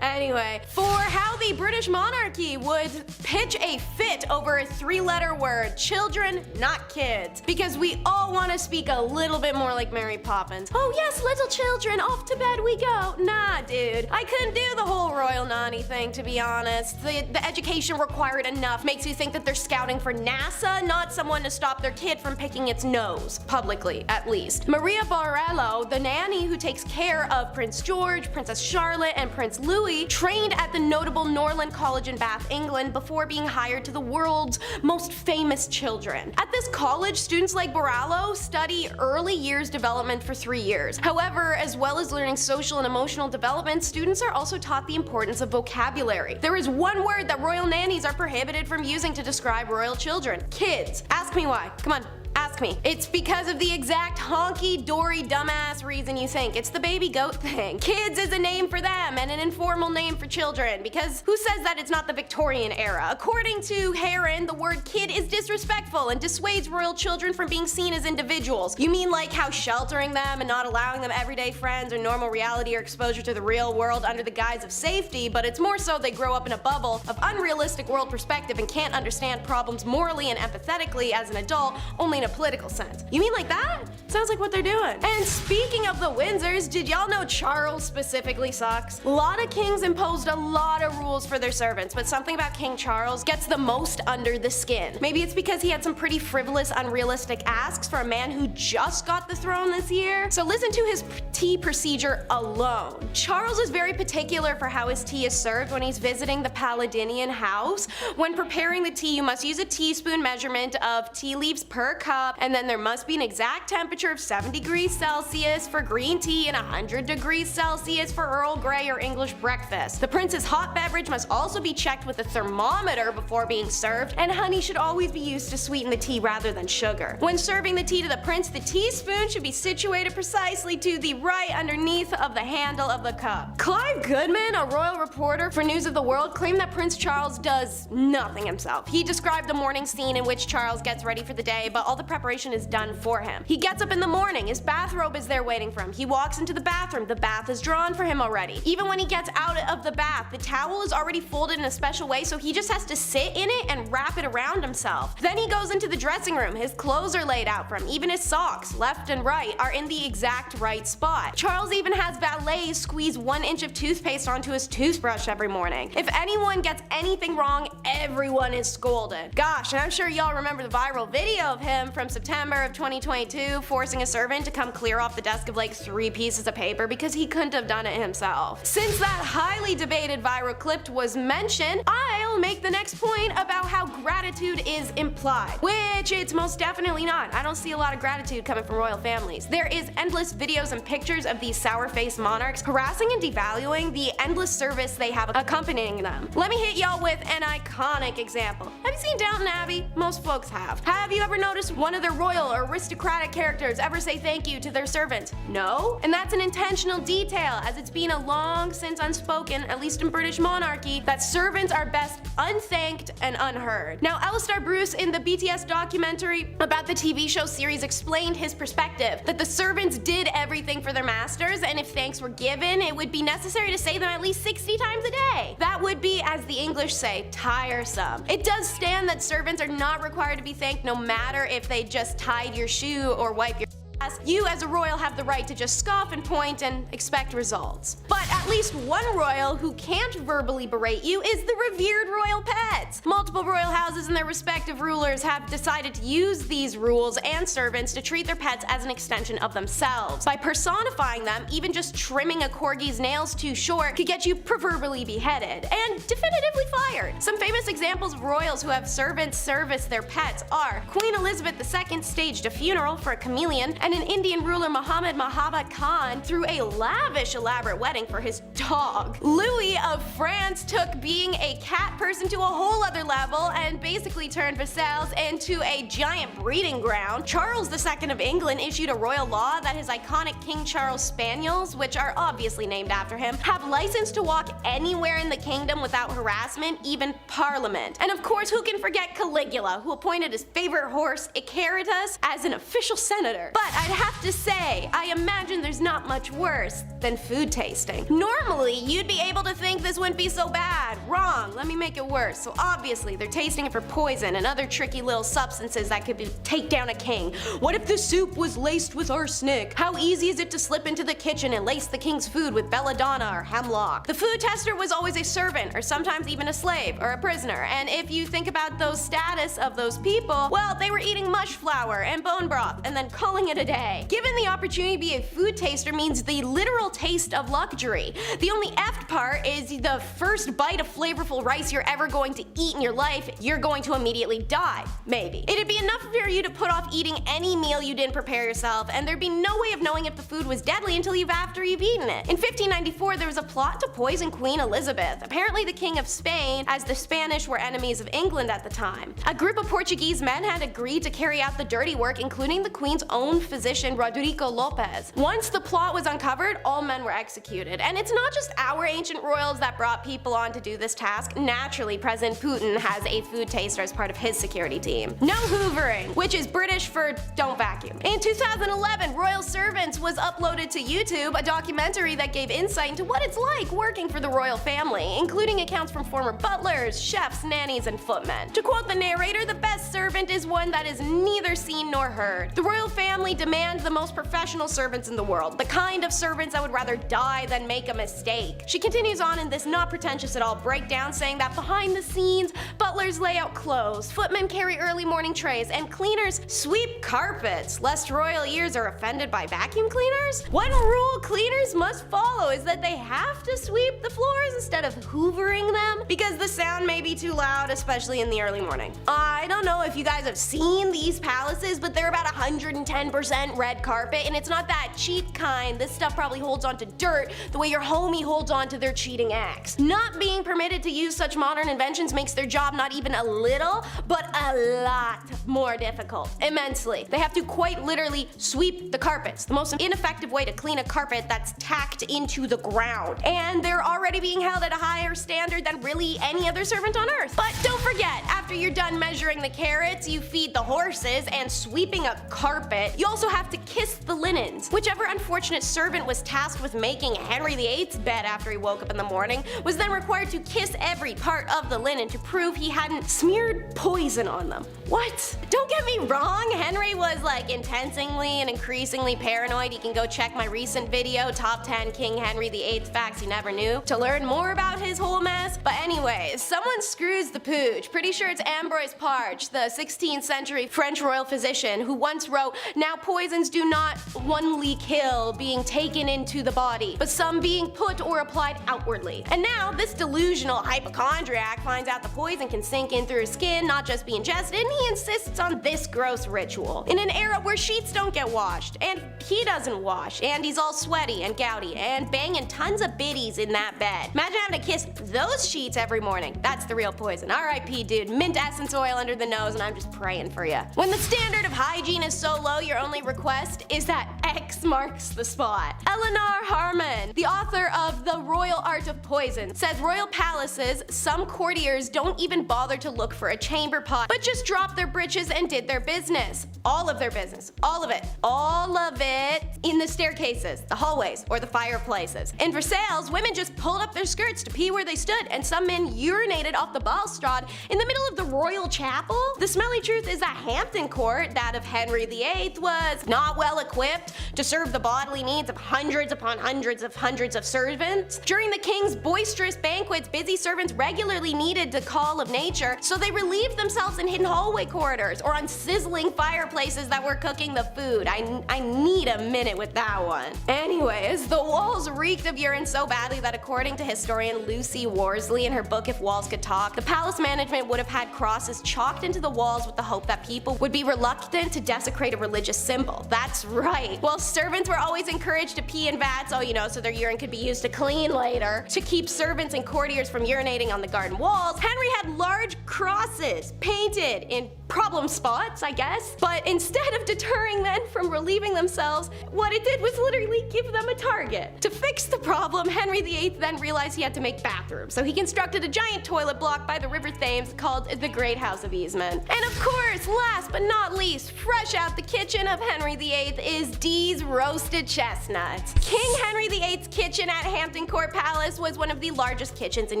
Anyway, for how the British monarchy would pitch a fit over a 3-letter word, children, not kids, because we all want to speak a little bit more like Mary Poppins. Oh yes, little children, off to bed we go. Nah, dude, I couldn't do the whole royal nanny thing, to be honest. The education required enough makes you think that they're scouting for NASA, not someone to stop their kid from picking its nose, publicly at least. Maria Borello, the nanny who takes care of Prince George, Princess Charlotte, and Prince Louis, trained at the notable Norland College in Bath, England, before being hired to the world's most famous children. At this college, students like Borello study early years development for 3 years. However, as well as learning social and emotional development, students are also taught the importance of vocabulary. There is one word that royal nannies are prohibited from using to describe royal children: kids. Ask me why. Come on. Ask me. It's because of the exact honky-dory dumbass reason you think. It's the baby goat thing. Kids is a name for them and an informal name for children, because who says that it's not the Victorian era? According to Heron, the word kid is disrespectful and dissuades royal children from being seen as individuals. You mean like how sheltering them and not allowing them everyday friends or normal reality or exposure to the real world under the guise of safety, but it's more so they grow up in a bubble of unrealistic world perspective and can't understand problems morally and empathetically as an adult, only in a political sense. You mean like that? Sounds like what they're doing. And speaking of the Windsors, did y'all know Charles specifically sucks? A lot of kings imposed a lot of rules for their servants, but something about King Charles gets the most under the skin. Maybe it's because he had some pretty frivolous, unrealistic asks for a man who just got the throne this year. So listen to his tea procedure alone. Charles is very particular for how his tea is served when he's visiting the Paladinian house. When preparing the tea, you must use a teaspoon measurement of tea leaves per cup, and then there must be an exact temperature of 7 degrees Celsius for green tea and 100 degrees Celsius for Earl Grey or English breakfast. The prince's hot beverage must also be checked with a thermometer before being served, and honey should always be used to sweeten the tea rather than sugar. When serving the tea to the prince, the teaspoon should be situated precisely to the right underneath of the handle of the cup. Clive Goodman, a royal reporter for News of the World, claimed that Prince Charles does nothing himself. He described the morning scene in which Charles gets ready for the day, but all the preparation is done for him. He gets up in the morning, his bathrobe is there waiting for him. He walks into the bathroom, the bath is drawn for him already. Even when he gets out of the bath, the towel is already folded in a special way, so he just has to sit in it and wrap it around himself. Then he goes into the dressing room, his clothes are laid out for him, even his socks, left and right, are in the exact right spot. Charles even has valets squeeze 1 inch of toothpaste onto his toothbrush every morning. If anyone gets anything wrong, everyone is scolded. Gosh, and I'm sure y'all remember the viral video of him from September of 2022 forcing a servant to come clear off the desk of like 3 pieces of paper because he couldn't have done it himself. Since that highly debated viral clip was mentioned, I'll make the next point about how gratitude is implied, which it's most definitely not. I don't see a lot of gratitude coming from royal families. There is endless videos and pictures of these sour-faced monarchs harassing and devaluing the endless service they have accompanying them. Let me hit y'all with an iconic example. Have you seen Downton Abbey? Most folks have. Have you ever noticed one of their royal or aristocratic characters ever say thank you to their servants? No? And that's an intentional detail, as it's been a long since unspoken, at least in British monarchy, that servants are best unthanked and unheard. Now, Alistair Bruce in the BTS documentary about the TV show series explained his perspective, that the servants did everything for their masters, and if thanks were given, it would be necessary to say them at least 60 times a day. That would be, as the English say, tiresome. It does stand that servants are not required to be thanked no matter if they just tied your shoe or wipe your ass. You as a royal have the right to just scoff and point and expect results. But at least one royal who can't verbally berate you is the revered royal pets. Multiple royal houses and their respective rulers have decided to use these rules and servants to treat their pets as an extension of themselves. By personifying them, even just trimming a corgi's nails too short could get you proverbially beheaded and definitively fired. Some famous examples of royals who have servants service their pets are Queen Elizabeth II staged a funeral for a chameleon, and an Indian ruler Muhammad Khan threw a lavish elaborate wedding for his dog. Louis of France took being a cat person to a whole other level and basically turned Versailles into a giant breeding ground. Charles II of England issued a royal law that his iconic King Charles Spaniels, which are obviously named after him, have license to walk anywhere in the kingdom without harassment, even Parliament. And of course, who can forget Caligula, who appointed his favorite horse, Icarus, as an official senator. But I'd have to say, I imagine there's not much worse than food tasting. Normally, you'd be able to think this wouldn't be so bad. Wrong, let me make it worse. So obviously, they're tasting it for poison and other tricky little substances that could take down a king. What if the soup was laced with arsenic? How easy is it to slip into the kitchen and lace the king's food with belladonna or hemlock? The food tester was always a servant, or sometimes even a slave, or a prisoner. And if you think about those status of those people, well, they were eating mush flour and bone broth and then calling it a day. Given the opportunity to be a food taster means the literal taste of luxury. The only effed part is the first bite of flavorful rice you're ever going to eat in your life, you're going to immediately die. Maybe. It'd be enough for you to put off eating any meal you didn't prepare yourself, and there'd be no way of knowing if the food was deadly until after you've eaten it. In 1594, there was a plot to poison Queen Elizabeth, apparently the King of Spain, as the Spanish were enemies of England at the time. A group of Portuguese men had agreed to carry out the dirty work, including the Queen's own physician, Rodrigo Lopez. Once the plot was uncovered, all men were executed. And it's not just our ancient royals that brought people on to do this task. Naturally, President Putin has a food taster as part of his security team. No hoovering, which is British for don't vacuum. In 2011, Royal Servants was uploaded to YouTube, a documentary that gave insight into what it's like working for the royal family, including accounts from former butlers, chefs, nannies, and footmen. To quote the narrator, the best servant is one that is neither seen nor heard. The royal family demand the most professional servants in the world, the kind of servants that would rather die than make a mistake. She continues on in this not pretentious at all breakdown, saying that behind the scenes, butlers lay out clothes, footmen carry early morning trays, and cleaners sweep carpets, lest royal ears are offended by vacuum cleaners. One rule cleaners must follow is that they have to sweep the floors instead of hoovering them, because the sound may be too loud, especially in the early morning. I don't know if you guys have seen these palaces, but they're about 110% red carpet, and it's not that cheap kind. This stuff probably holds onto dirt the way your home homie holds on to their cheating ex. Not being permitted to use such modern inventions makes their job not even a little, but a lot more difficult. Immensely. They have to quite literally sweep the carpets, the most ineffective way to clean a carpet that's tacked into the ground. And they're already being held at a higher standard than really any other servant on earth. But don't forget, after you're done measuring the carrots, you feed the horses, and sweeping a carpet, you also have to kiss the linens. Whichever unfortunate servant was tasked with making Henry VIII's bed after he woke up in the morning was then required to kiss every part of the linen to prove he hadn't smeared poison on them. What? Don't get me wrong, Henry was like intensely and increasingly paranoid. You can go check my recent video, Top 10 King Henry VIII Facts You Never Knew, to learn more about his whole mess. But anyways, someone screws the pooch. Pretty sure it's Ambroise Parche, the 16th century French royal physician, who once wrote, "Now poisons do not only kill being taken into the body, but some being put or applied outwardly." And now this delusional hypochondriac finds out the poison can sink in through his skin, not just be ingested, and he insists on this gross ritual. In an era where sheets don't get washed, and he doesn't wash, and he's all sweaty and gouty, and banging tons of biddies in that bed. Imagine having to kiss those sheets every morning. That's the real poison. R.I.P. dude. Mint essence oil under the nose, and I'm just praying for you. When the standard of hygiene is so low, your only request is that X marks the spot. Eleanor Harmon, the author of The Royal Art of Poison, says royal palaces, some courtiers don't even bother to look for a chamber pot, but just dropped their britches and did their business. All of their business. All of it. All of it in the staircases, the hallways, or the fireplaces. In Versailles, women just pulled up their skirts to pee where they stood, and some men urinated off the balustrade in the middle of the royal chapel. The smelly truth is that Hampton Court, that of Henry VIII, was not well equipped to serve the bodily needs of hundreds upon hundreds of servants. During the king's boisterous banquets, busy servants regularly needed the call of nature, so they relieved themselves in hidden hallway corridors or on sizzling fireplaces that were cooking the food. I need a minute with that one. Anyways, the walls reeked of urine so badly that according to historian Lucy Worsley in her book If Walls Could Talk, the palace management would have had crosses chalked into the walls with the hope that people would be reluctant to desecrate a religious symbol. That's right. While servants were always encouraged to pee in vats, so their urine could be used to clean later, to keep servants and courtiers from urinating on the garden walls, Henry had large crosses painted in problem spots, I guess. But instead of deterring men from relieving themselves, what it did was literally give them a target. To fix the problem, Henry VIII then realized he had to make bathrooms, so he constructed a giant toilet block by the River Thames called the Great House of Easement. And of course, last but not least, fresh out the kitchen of Henry VIII is Dee's roasted chestnuts. King Henry VIII's kitchen at Hampton Court Palace was one of the largest kitchens in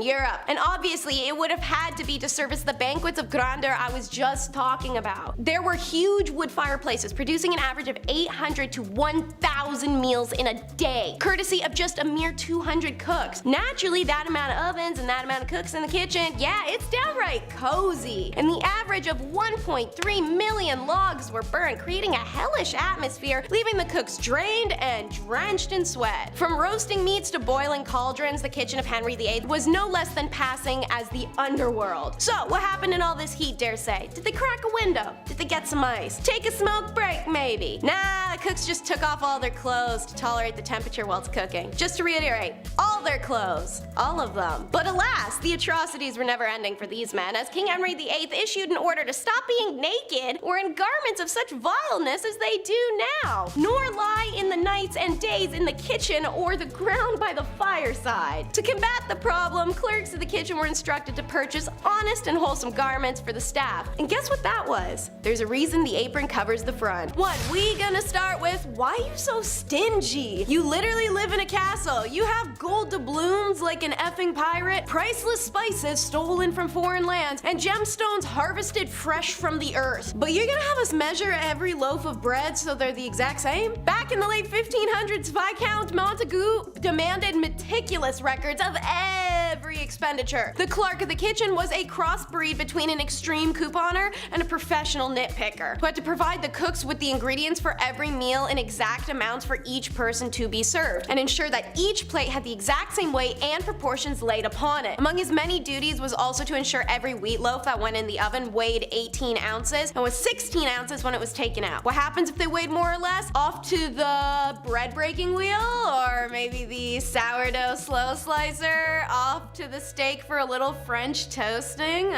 Europe, and obviously it would have had to be to service the banquets of grandeur I was just talking about. There were huge wood fireplaces producing an average of 800 to 1,000 meals in a day, courtesy of just a mere 200 cooks. Naturally, that amount of ovens and that amount of cooks in the kitchen, yeah, it's downright cozy. And the average of 1.3 million logs were burned, creating a hellish atmosphere, leaving the cooks drained and drenched in sweat. From roasting meats to boiling cauldrons, the kitchen of Henry VIII was no less than passing as the underworld. So, what happened in all this heat, dare say? Did they crack a window? Did they get some ice? Take a smoke break, maybe? Nah, the cooks just took off all their clothes to tolerate the temperature while it's cooking. Just to reiterate, all their clothes. All of them. But alas, the atrocities were never ending for these men, as King Henry VIII issued an order to stop being naked or in garments of such vileness as they do now, nor lie in the nights and days in the kitchen or the ground by the fireside. To combat the problem, clerks of the kitchen were instructed to purchase honest and wholesome garments for the staff. And guess what that was? There's a reason the apron covers the front. What we gonna start with? Why are you so stingy? You literally live in a castle. You have gold doubloons like an effing pirate, priceless spices stolen from foreign lands, and gemstones harvested fresh from the earth. But you're gonna have us measure every loaf of bread so they're the exact same? Back in the late 1500s, Viscount Montagu demanded meticulous records of every expenditure. The clerk of the kitchen was a crossbreed between an extreme couponer and a professional nitpicker, who had to provide the cooks with the ingredients for every meal in exact amounts for each person to be served, and ensure that each plate had the exact same weight and proportions laid upon it. Among his many duties was also to ensure every wheat loaf that went in the oven weighed 18 ounces and was 16 ounces when it was taken out. What happens if they weighed more or less? Off to the bread breaking wheel, or maybe the sourdough slow slicer, off to the steak for a little French toasting,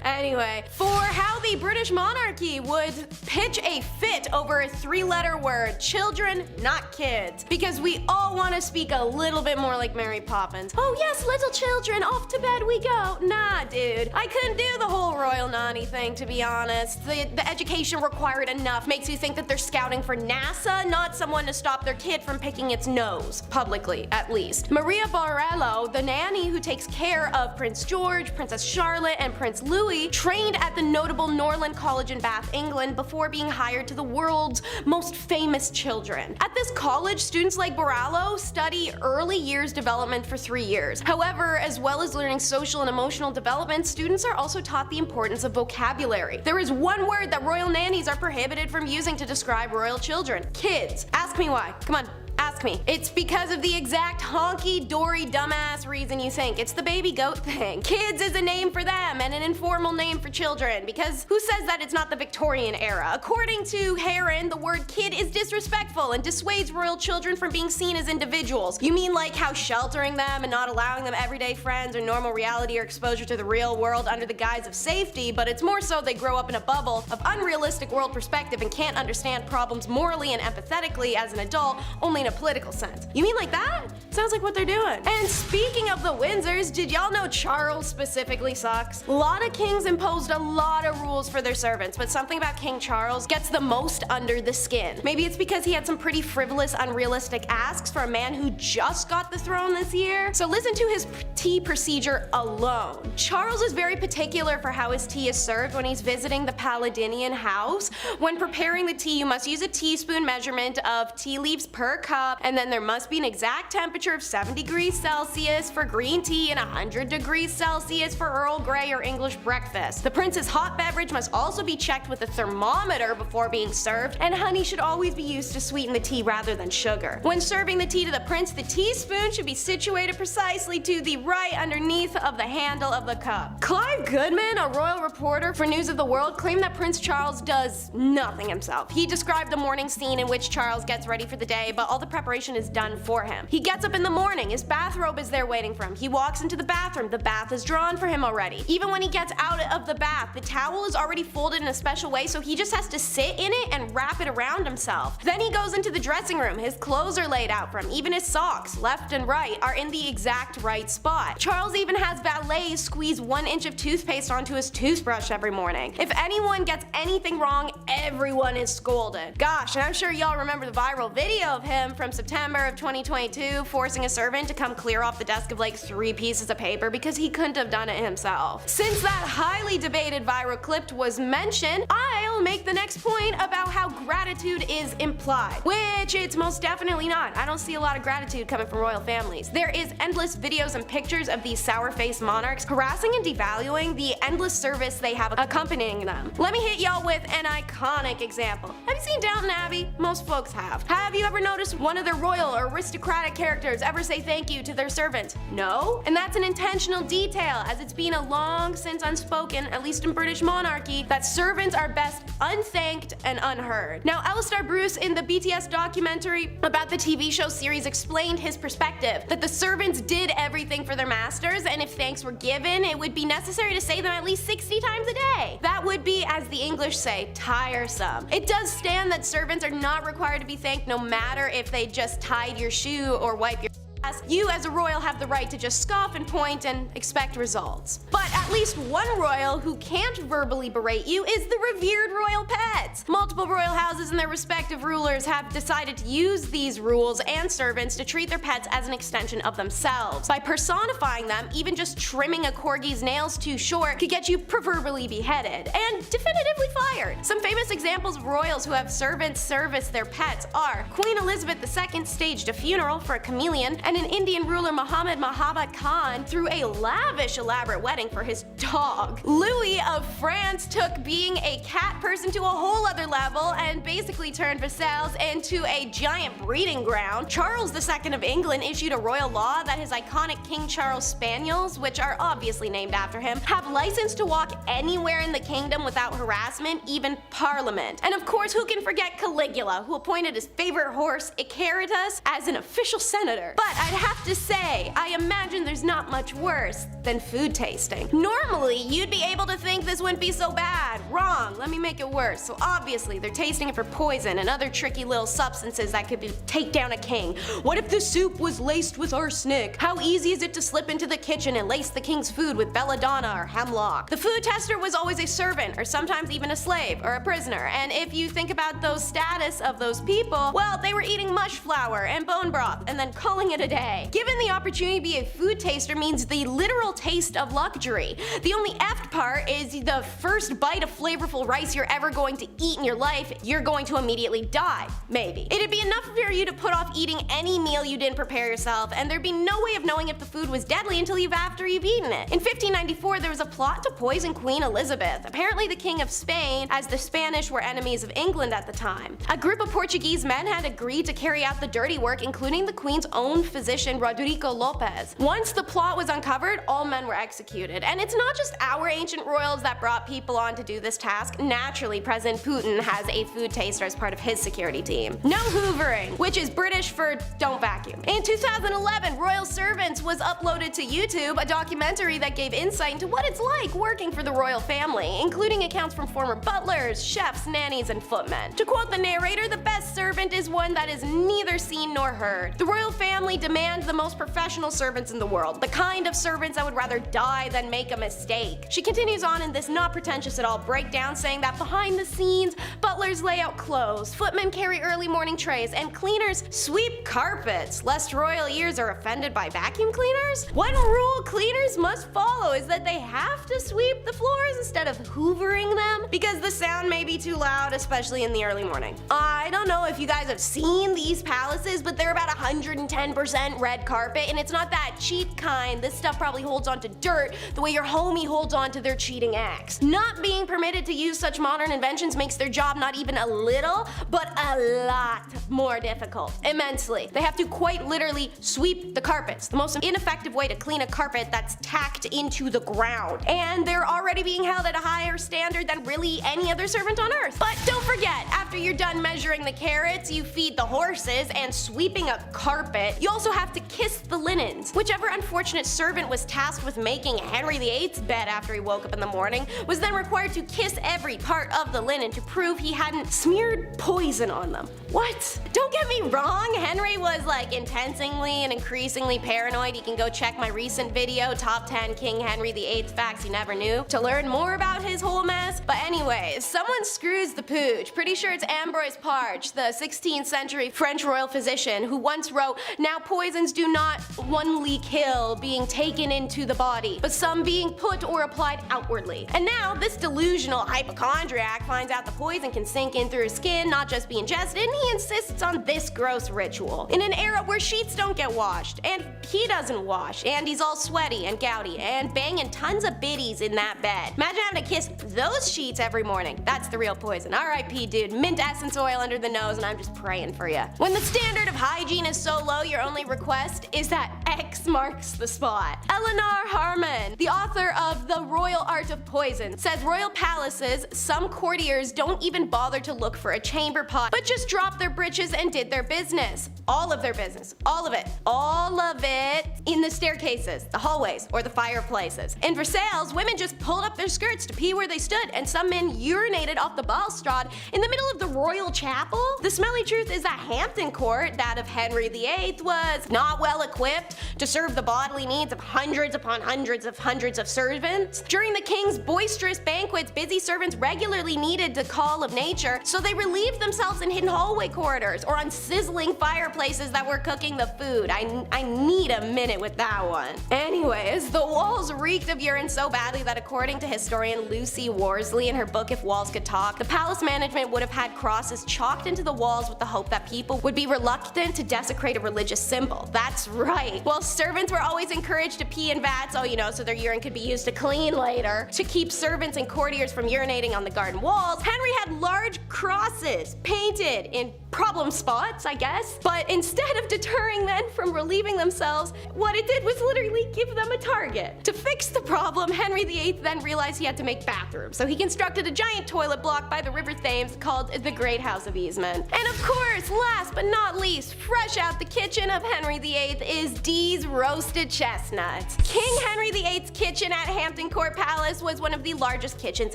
Anyway, for how the British monarchy would pitch a fit over a 3-letter word: children, not kids. Because we all want to speak a little bit more like Mary Poppins. Oh yes, little children, off to bed we go. Nah, dude, I couldn't do the whole royal nanny thing, to be honest. The education required enough makes you think that they're scouting for NASA, not someone to stop their kid from picking its nose. Publicly, at least. Maria Borello, the nanny who takes care of Prince George, Princess Charlotte, and Prince Louis, trained at the notable Norland College in Bath, England, before being hired to the world's most famous children. At this college, students like Borello study early years development for 3 years. However, as well as learning social and emotional development, students are also taught the importance of vocabulary. There is one word that royal nannies are prohibited from using to describe royal children: kids. Ask me why. Come on. Ask me. It's because of the exact honky-dory dumbass reason you think. It's the baby goat thing. Kids is a name for them and an informal name for children, because who says that it's not the Victorian era? According to Heron, the word kid is disrespectful and dissuades royal children from being seen as individuals. You mean like how sheltering them and not allowing them everyday friends or normal reality or exposure to the real world under the guise of safety, but it's more so they grow up in a bubble of unrealistic world perspective and can't understand problems morally and empathetically as an adult, only in a political sense. You mean like that? Sounds like what they're doing. And speaking of the Windsors, did y'all know Charles specifically sucks? A lot of kings imposed a lot of rules for their servants, but something about King Charles gets the most under the skin. Maybe it's because he had some pretty frivolous, unrealistic asks for a man who just got the throne this year. So listen to his tea procedure alone. Charles is very particular for how his tea is served when he's visiting the Paladinian house. When preparing the tea, you must use a teaspoon measurement of tea leaves per cup, and then there must be an exact temperature of 7 degrees Celsius for green tea and 100 degrees Celsius for Earl Grey or English breakfast. The prince's hot beverage must also be checked with a thermometer before being served, and honey should always be used to sweeten the tea rather than sugar. When serving the tea to the prince, the teaspoon should be situated precisely to the right underneath of the handle of the cup. Clive Goodman, a royal reporter for News of the World, claimed that Prince Charles does nothing himself. He described the morning scene in which Charles gets ready for the day, but all the preparation is done for him. He gets up in the morning, his bathrobe is there waiting for him. He walks into the bathroom, the bath is drawn for him already. Even when he gets out of the bath, the towel is already folded in a special way, so he just has to sit in it and wrap it around himself. Then he goes into the dressing room, his clothes are laid out for him, even his socks, left and right, are in the exact right spot. Charles even has valets squeeze 1 inch of toothpaste onto his toothbrush every morning. If anyone gets anything wrong, everyone is scolded. Gosh, and I'm sure y'all remember the viral video of him from September of 2022 forcing a servant to come clear off the desk of like 3 pieces of paper because he couldn't have done it himself. Since that highly debated viral clip was mentioned, I'll make the next point about how gratitude is implied, which it's most definitely not. I don't see a lot of gratitude coming from royal families. There is endless videos and pictures of these sour-faced monarchs harassing and devaluing the endless service they have accompanying them. Let me hit y'all with an iconic example. Have you seen Downton Abbey? Most folks have. Have you ever noticed one of their royal or aristocratic characters ever say thank you to their servants? No? And that's an intentional detail, as it's been a long since unspoken, at least in British monarchy, that servants are best unthanked and unheard. Now, Alistair Bruce in the BTS documentary about the TV show series explained his perspective, that the servants did everything for their masters, and if thanks were given, it would be necessary to say them at least 60 times a day. That would be, as the English say, tiresome. It does stand that servants are not required to be thanked no matter if they just tied your shoe or wipe your ass. You as a royal have the right to just scoff and point and expect results. But at least one royal who can't verbally berate you is the revered royal pets. Multiple royal houses and their respective rulers have decided to use these rules and servants to treat their pets as an extension of themselves. By personifying them, even just trimming a corgi's nails too short could get you proverbially beheaded and definitively fired. Some famous examples of royals who have servants service their pets are Queen Elizabeth II staged a funeral for a chameleon, and and an Indian ruler Muhammad Khan threw a lavish, elaborate wedding for his dog. Louis of France took being a cat person to a whole other level and basically turned Versailles into a giant breeding ground. Charles II of England issued a royal law that his iconic King Charles Spaniels, which are obviously named after him, have license to walk anywhere in the kingdom without harassment, even Parliament. And of course, who can forget Caligula, who appointed his favorite horse, Icarus, as an official senator. But I'd have to say, I imagine there's not much worse than food tasting. Normally, you'd be able to think this wouldn't be so bad. Wrong, let me make it worse. So obviously, they're tasting it for poison and other tricky little substances that could take down a king. What if the soup was laced with arsenic? How easy is it to slip into the kitchen and lace the king's food with belladonna or hemlock? The food tester was always a servant, or sometimes even a slave, or a prisoner. And if you think about those status of those people, well, they were eating mush flour and bone broth and then calling it a day. Given the opportunity to be a food taster means the literal taste of luxury. The only effed part is the first bite of flavorful rice you're ever going to eat in your life, you're going to immediately die. Maybe. It'd be enough for you to put off eating any meal you didn't prepare yourself, and there'd be no way of knowing if the food was deadly until after you've eaten it. In 1594, there was a plot to poison Queen Elizabeth, apparently the King of Spain, as the Spanish were enemies of England at the time. A group of Portuguese men had agreed to carry out the dirty work, including the Queen's own physician, Rodrigo Lopez. Once the plot was uncovered, all men were executed. And it's not just our ancient royals that brought people on to do this task. Naturally, President Putin has a food taster as part of his security team. No hoovering, which is British for don't vacuum. In 2011, Royal Servants was uploaded to YouTube, a documentary that gave insight into what it's like working for the royal family, including accounts from former butlers, chefs, nannies, and footmen. To quote the narrator, the best servant is one that is neither seen nor heard. The royal family demands the most professional servants in the world, the kind of servants that would rather die than make a mistake. She continues on in this not pretentious at all breakdown, saying that behind the scenes, butlers lay out clothes, footmen carry early morning trays, and cleaners sweep carpets, lest royal ears are offended by vacuum cleaners. One rule cleaners must follow is that they have to sweep the floors instead of hoovering them, because the sound may be too loud, especially in the early morning. I don't know if you guys have seen these palaces, but they're about 110% red carpet, and it's not that cheap kind. This stuff probably holds on to dirt the way your homie holds on to their cheating ex. Not being permitted to use such modern inventions makes their job not even a little, but a lot more difficult. Immensely. They have to quite literally sweep the carpets, the most ineffective way to clean a carpet that's tacked into the ground. And they're already being held at a higher standard than really any other servant on earth. But don't forget, after you're done measuring the carrots, you feed the horses, and sweeping a carpet, you also have to kiss the linens. Whichever unfortunate servant was tasked with making Henry VIII's bed after he woke up in the morning was then required to kiss every part of the linen to prove he hadn't smeared poison on them. What? Don't get me wrong, Henry was like intensely and increasingly paranoid. You can go check my recent video, Top 10 King Henry VIII Facts You Never Knew, to learn more about his whole mess. But anyways, someone screws the pooch. Pretty sure it's Ambroise Parche, the 16th century French royal physician, who once wrote, "Now poisons do not only kill being taken into the body, but some being put or applied outwardly." And now this delusional hypochondriac finds out the poison can sink in through his skin, not just be ingested, and he insists on this gross ritual. In an era where sheets don't get washed, and he doesn't wash, and he's all sweaty and gouty, and banging tons of biddies in that bed. Imagine having to kiss those sheets every morning. That's the real poison. R.I.P. dude. Mint essence oil under the nose, and I'm just praying for you. When the standard of hygiene is so low, your only request is that X marks the spot. Eleanor Harmon, the author of The Royal Art of Poison, says royal palaces, some courtiers don't even bother to look for a chamber pot, but just dropped their britches and did their business. All of their business. All of it. All of it in the staircases, the hallways, or the fireplaces. In Versailles, women just pulled up their skirts to pee where they stood, and some men urinated off the balustrade in the middle of the royal chapel. The smelly truth is that Hampton Court, that of Henry VIII, was not well equipped to serve the bodily needs of hundreds upon hundreds of servants. During the king's boisterous banquets, busy servants regularly needed the call of nature, so they relieved themselves in hidden hallway corridors. corridors or on sizzling fireplaces that were cooking the food. I need a minute with that one. Anyways, the walls reeked of urine so badly that according to historian Lucy Worsley in her book If Walls Could Talk, the palace management would have had crosses chalked into the walls with the hope that people would be reluctant to desecrate a religious symbol. That's right. While servants were always encouraged to pee in vats, so their urine could be used to clean later, to keep servants and courtiers from urinating on the garden walls, Henry had large crosses painted in problem spots, I guess. But instead of deterring men from relieving themselves, what it did was literally give them a target. To fix the problem, Henry VIII then realized he had to make bathrooms, so he constructed a giant toilet block by the River Thames called the Great House of Easement. And of course, last but not least, fresh out the kitchen of Henry VIII is Dee's roasted chestnuts. King Henry VIII's kitchen at Hampton Court Palace was one of the largest kitchens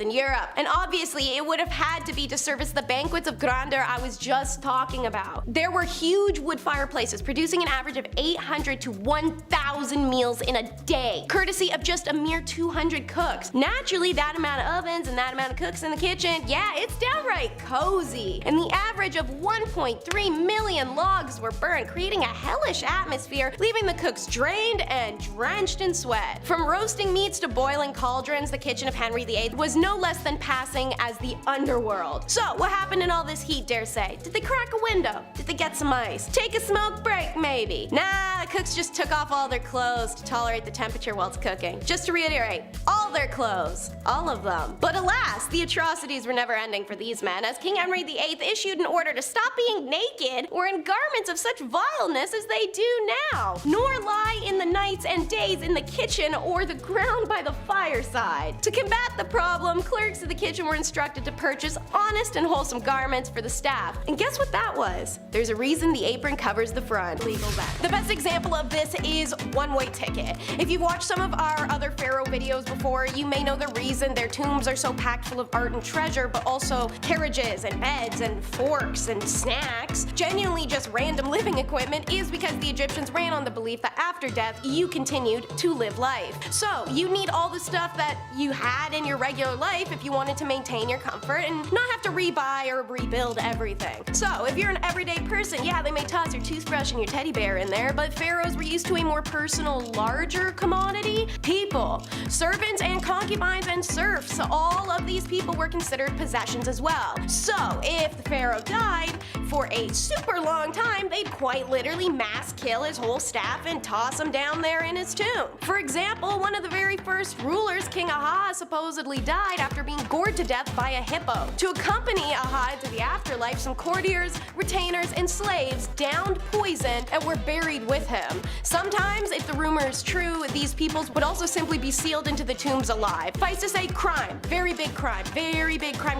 in Europe, and obviously it would have had to be to service the banquets of grandeur I was just talking about. There were huge wood fireplaces producing an average of 800 to 1,000 meals in a day, courtesy of just a mere 200 cooks. Naturally, that amount of ovens and that amount of cooks in the kitchen, yeah, it's downright cozy. And the average of 1.3 million logs were burned, creating a hellish atmosphere, leaving the cooks drained and drenched in sweat. From roasting meats to boiling cauldrons, the kitchen of Henry VIII was no less than passing as the underworld. So, what happened in all this heat, dare say? Did they crack a window? Did they get some ice? Take a smoke break, maybe? Nah, the cooks just took off all their clothes to tolerate the temperature while it's cooking. Just to reiterate, all their clothes. All of them. But alas, the atrocities were never ending for these men, as King Henry VIII issued an order to stop being naked or in garments of such vileness as they do now, nor lie in the nights and days in the kitchen or the ground by the fireside. To combat the problem, clerks of the kitchen were instructed to purchase honest and wholesome garments for the staff. And guess what that was? There's a reason the apron covers the front. Legal bet. The best example of this is One-Way Ticket. If you've watched some of our other pharaoh videos before, you may know the reason their tombs are so packed full of art and treasure, but also carriages and beds and forks and snacks, genuinely just random living equipment, is because the Egyptians ran on the belief that after death, you continued to live life. So, you need all the stuff that you had in your regular life if you wanted to maintain your comfort and not have to rebuy or rebuild everything. So, if you're an everyday person, yeah, they may toss your toothbrush and your teddy bear in there, but pharaohs were used to a more personal, larger commodity: people. Servants and concubines and serfs, all of these people were considered possessions as well. So, if the pharaoh died, for a super long time, they'd quite literally mass kill his whole staff and toss him down there in his tomb. For example, one of the very first rulers, King Aha, supposedly died after being gored to death by a hippo. To accompany Aha to the afterlife, some courtiers, retainers, and slaves downed poison and were buried with him. Sometimes, if the rumor is true, these peoples would also simply be sealed into the tombs alive. Suffice to say, crime. Very big crime. Very big crime.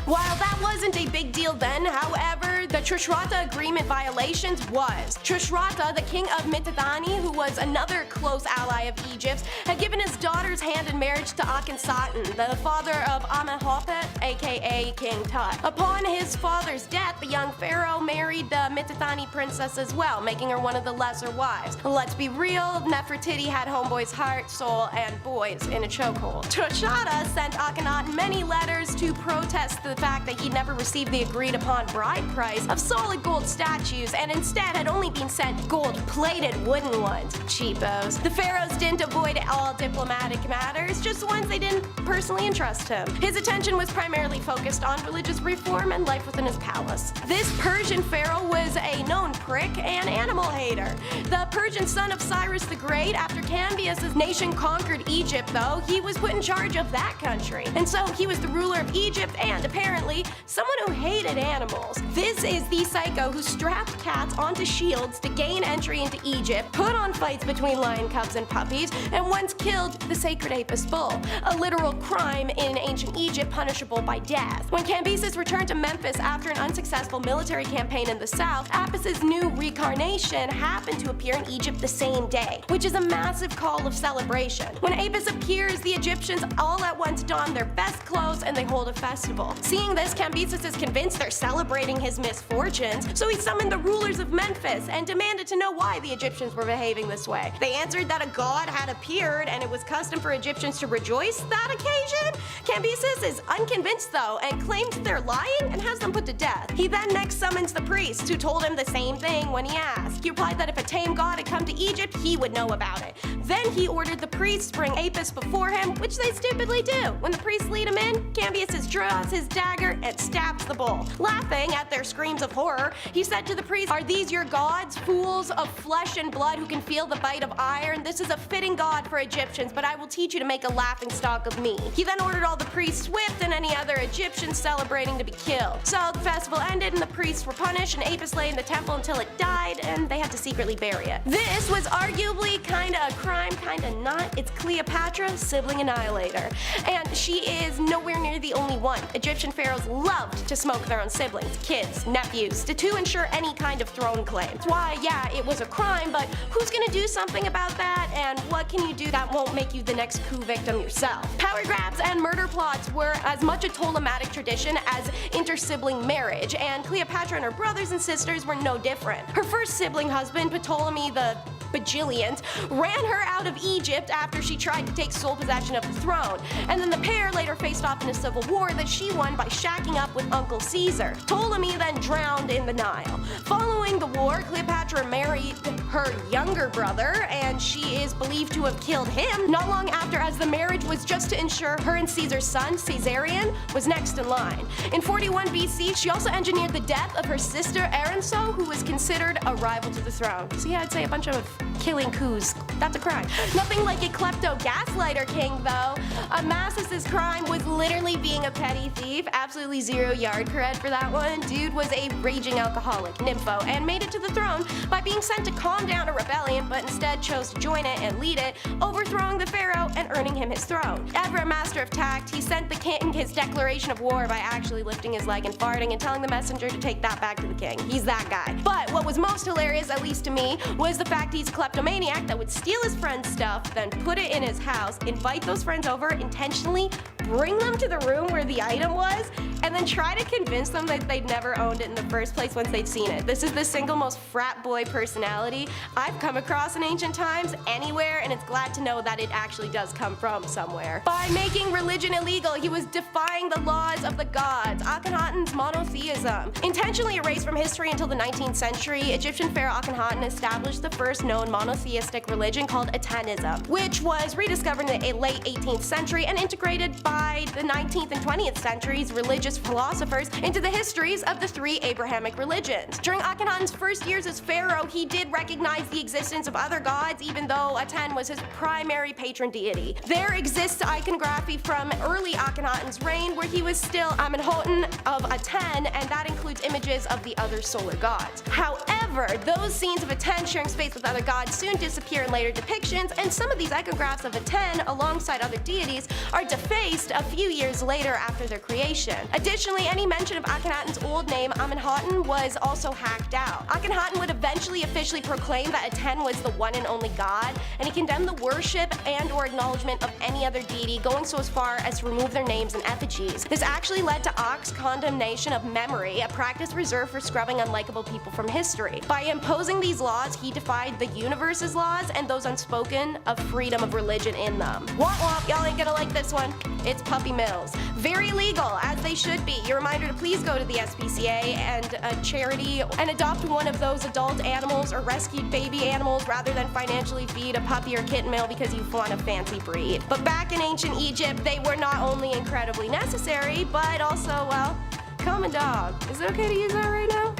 While that wasn't a big deal then, however, the Tushratta Agreement violations was. Tushratta, the king of Mitanni, who was another close ally of Egypt's, had given his daughter's hand in marriage to Akhenaten, the father of Amenhotep, aka King Tut. Upon his father's death, the young pharaoh married the Mitanni princess as well, making her one of the lesser wives. Let's be real, Nefertiti had homeboy's heart, soul, and boys in a chokehold. Tushratta sent Akhenaten many letters to protest the fact that he never received the agreed upon bride price of solid gold statues and instead had only been sent gold-plated wooden ones. Cheapos. The pharaohs didn't avoid all diplomatic matters, just the ones they didn't personally entrust him. His attention was primarily focused on religious reform and life within his palace. This Persian pharaoh was a known prick and animal hater. The Persian son of Cyrus the Great, after Cambyses' nation conquered Egypt though, he was put in charge of that country. And so he was the ruler of Egypt and, apparently, someone who hated animals. This is the psycho who strapped cats onto shields to gain entry into Egypt, put on fights between lion cubs and puppies, and once killed the sacred Apis bull, a literal crime in ancient Egypt punishable by death. When Cambyses returned to Memphis after an unsuccessful military campaign in the south, Now, Apis's new reincarnation happened to appear in Egypt the same day, which is a massive call of celebration. When Apis appears, the Egyptians all at once don their best clothes and they hold a festival. Seeing this, Cambyses is convinced they're celebrating his misfortunes, so he summoned the rulers of Memphis and demanded to know why the Egyptians were behaving this way. They answered that a god had appeared and it was custom for Egyptians to rejoice that occasion. Cambyses is unconvinced though and claims they're lying and has them put to death. He then next summons the priests, who told him the same thing when he asked. He replied that if a tame god had come to Egypt, he would know about it. Then he ordered the priests to bring Apis before him, which they stupidly do. When the priests lead him in, Cambyses draws his dagger and stabs the bull. Laughing at their screams of horror, he said to the priests, "Are these your gods, fools of flesh and blood who can feel the bite of iron? This is a fitting god for Egyptians, but I will teach you to make a laughing stock of me." He then ordered all the priests whipped and any other Egyptians celebrating to be killed. So the festival ended and the priests were punished, and Apis lay in the temple until it died, and they had to secretly bury it. This was arguably kinda a crime, kinda not. It's Cleopatra, sibling annihilator. And she is nowhere near the only one. Egyptian pharaohs loved to smoke their own siblings, kids, nephews, to ensure any kind of throne claim. That's why, yeah, it was a crime, but who's gonna do something about that, and what can you do that won't make you the next coup victim yourself? Power grabs and murder plots were as much a Ptolemaic tradition as inter-sibling marriage, and Cleopatra and her brothers and sisters were no different. Her first sibling husband, Ptolemy the Bajilliant, ran her out of Egypt after she tried to take sole possession of the throne, and then the pair later faced off in a civil war that she won by shacking up with Uncle Caesar. Ptolemy then drowned in the Nile. Following the war, Cleopatra married her younger brother, and she is believed to have killed him not long after, as the marriage was just to ensure her and Caesar's son, Caesarion, was next in line. In 41 BC, she also engineered the death of her sister Aranso, who was considered a rival to the throne. So yeah, I'd say a bunch of killing coups. That's a crime. Nothing like a klepto-gaslighter king, though. Amasis' crime was literally being a petty thief. Absolutely zero yard cred for that one. Dude was a raging alcoholic, nympho, and made it to the throne by being sent to calm down a rebellion, but instead chose to join it and lead it, overthrowing the pharaoh and earning him his throne. Ever a master of tact, he sent the king his declaration of war by actually lifting his leg and farting and telling the messenger to take that back to the king. He's that guy. But what was most hilarious, at least to me, was the fact he's a kleptomaniac that would steal his friend's stuff, then put it in his house, invite those friends over, intentionally bring them to the room where the item was, and then try to convince them that they'd never owned it in the first place once they'd seen it. This is the single most frat boy personality I've come across in ancient times anywhere, and it's glad to know that it actually does come from somewhere. By making religion illegal, he was defying the laws of the gods, Akhenaten's monotheism. Intentionally erased from history until the 19th century, Egyptian pharaoh Akhenaten established the first known monotheistic religion called Atenism, which was rediscovered in the late 18th century and integrated by the 19th and 20th centuries religious philosophers into the histories of the three Abrahamic religions. During Akhenaten's first years as pharaoh, he did recognize the existence of other gods, even though Aten was his primary patron deity. There exists iconography from early Akhenaten's reign where he was still Amenhotep of Aten, and that includes images of the other solar gods. However, those scenes of Aten sharing space with other gods soon disappear in later depictions, and some of these iconographs of Aten alongside other deities are defaced a few years later after their creation. Additionally, any mention of Akhenaten's old name, Amenhotep, was also hacked out. Akhenaten would eventually officially proclaim that Aten was the one and only god, and he condemned the worship and or acknowledgement of any other deity, going so as far as to remove their names and effigies. This actually led to Ak's condemnation of memory, a practice reserved for scrubbing unlikable people from history. By imposing these laws, he defied the universe's laws and those unspoken of freedom of religion in them. Womp womp, y'all ain't gonna like this one. It's puppy mills. Very legal, as they should be. Your reminder to please go to the SPCA and a charity and adopt one of those adult animals or rescued baby animals rather than financially feed a puppy or kitten meal because you want a fancy breed. But back in ancient Egypt, they were not only incredibly necessary, but also, well, common dog. Is it okay to use that right now?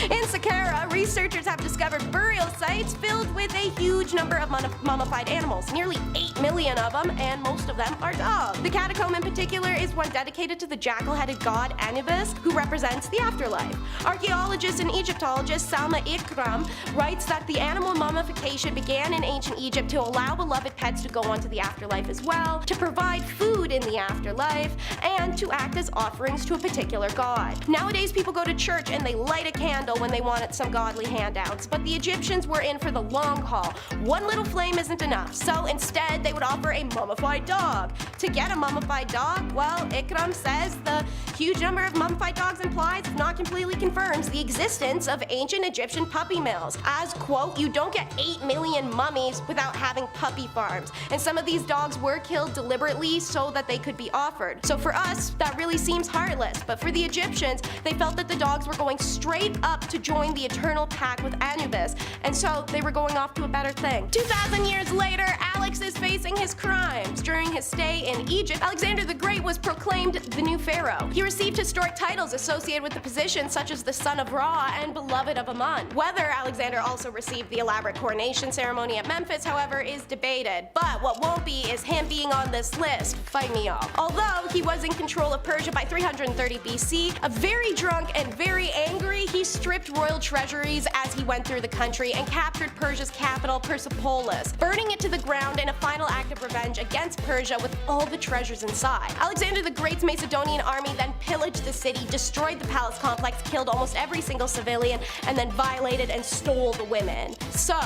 In Saqqara, researchers have discovered burial sites filled with a huge number of mummified animals, nearly 8 million of them, and most of them are dogs. The catacomb in particular is one dedicated to the jackal-headed god Enemas, who represents the afterlife. Archaeologist and Egyptologist Salma Ikram writes that the animal mummification began in ancient Egypt to allow beloved pets to go on to the afterlife as well, to provide food in the afterlife, and to act as offerings to a particular god. Nowadays, people go to church and they light a candle handle when they wanted some godly handouts, but the Egyptians were in for the long haul. One little flame isn't enough, so instead they would offer a mummified dog. To get a mummified dog, well, Ikram says the huge number of mummified dogs implies, if not completely confirms, the existence of ancient Egyptian puppy mills. As, quote, you don't get 8 million mummies without having puppy farms, and some of these dogs were killed deliberately so that they could be offered. So for us, that really seems heartless, but for the Egyptians, they felt that the dogs were going straight up to join the eternal pack with Anubis, and so they were going off to a better thing. 2,000 years later, Alex is facing his crimes. During his stay in Egypt, Alexander the Great was proclaimed the new pharaoh. He received historic titles associated with the position, such as the son of Ra and beloved of Amun. Whether Alexander also received the elaborate coronation ceremony at Memphis, however, is debated. But what won't be is him being on this list. Fight me all. Although he was in control of Persia by 330 BC, a very drunk and very angry, he stripped royal treasuries as he went through the country and captured Persia's capital, Persepolis, burning it to the ground in a final act of revenge against Persia with all the treasures inside. Alexander the Great's Macedonian army then pillaged the city, destroyed the palace complex, killed almost every single civilian, and then violated and stole the women. So,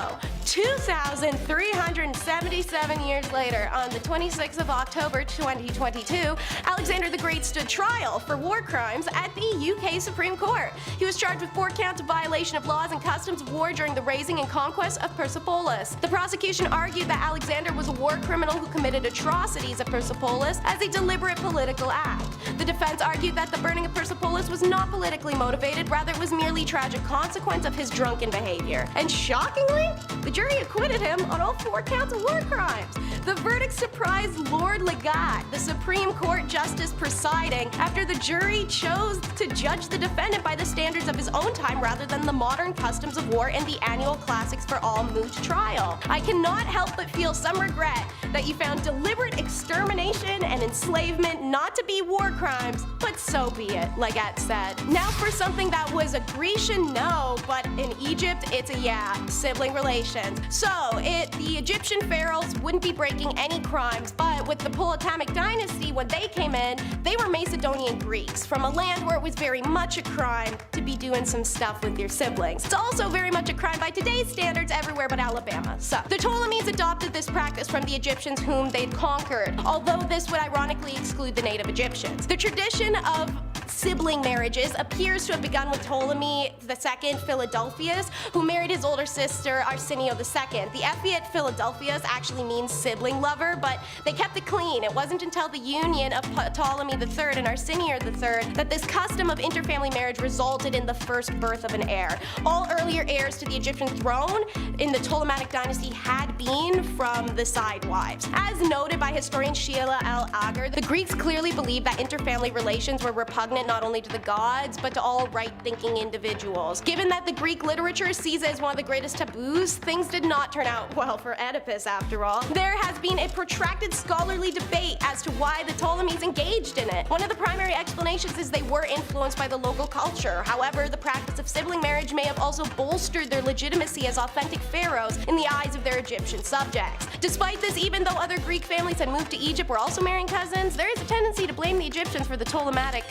2,377 years later, on the 26th of October 2022, Alexander the Great stood trial for war crimes at the UK Supreme Court. He was charged with 4 counts of violation of laws and customs of war during the raising and conquest of Persepolis. The prosecution argued that Alexander was a war criminal who committed atrocities at Persepolis as a deliberate political act. The defense argued that the burning of Persepolis was not politically motivated, rather it was merely tragic consequence of his drunken behavior. And shockingly, the jury acquitted him on all 4 counts of war crimes. The verdict surprised Lord Legat, the Supreme Court justice presiding, after the jury chose to judge the defendant by the standards of his own time rather than the modern customs of war and the annual classics for all moot trial. I cannot help but feel some regret that you found deliberate extermination and enslavement not to be war crimes, but so be it, Legat said. Now for something that was a Grecian no, but in Egypt it's a yeah, sibling relations. So, the Egyptian pharaohs wouldn't be breaking any crimes, but with the Ptolemaic Dynasty, when they came in, they were Macedonian Greeks, from a land where it was very much a crime to be doing some stuff with your siblings. It's also very much a crime by today's standards everywhere but Alabama. So, the Ptolemies adopted this practice from the Egyptians whom they'd conquered, although this would ironically exclude the native Egyptians. The tradition of sibling marriages appears to have begun with Ptolemy II Philadelphus, who married his older sister Arsenio II. The epithet Philadelphus actually means sibling lover, but they kept it clean. It wasn't until the union of Ptolemy III and Arsenio III that this custom of interfamily marriage resulted in the first birth of an heir. All earlier heirs to the Egyptian throne in the Ptolemaic Dynasty had been from the side wives. As noted by historian Sheila L. Agar, the Greeks clearly believed that interfamily relations were repugnant not only to the gods, but to all right-thinking individuals. Given that the Greek literature sees it as one of the greatest taboos, things did not turn out well for Oedipus after all. There has been a protracted scholarly debate as to why the Ptolemies engaged in it. One of the primary explanations is they were influenced by the local culture. However, the practice of sibling marriage may have also bolstered their legitimacy as authentic pharaohs in the eyes of their Egyptian subjects. Despite this, even though other Greek families had moved to Egypt were also marrying cousins, there is a tendency to blame the Egyptians for the Ptolemaic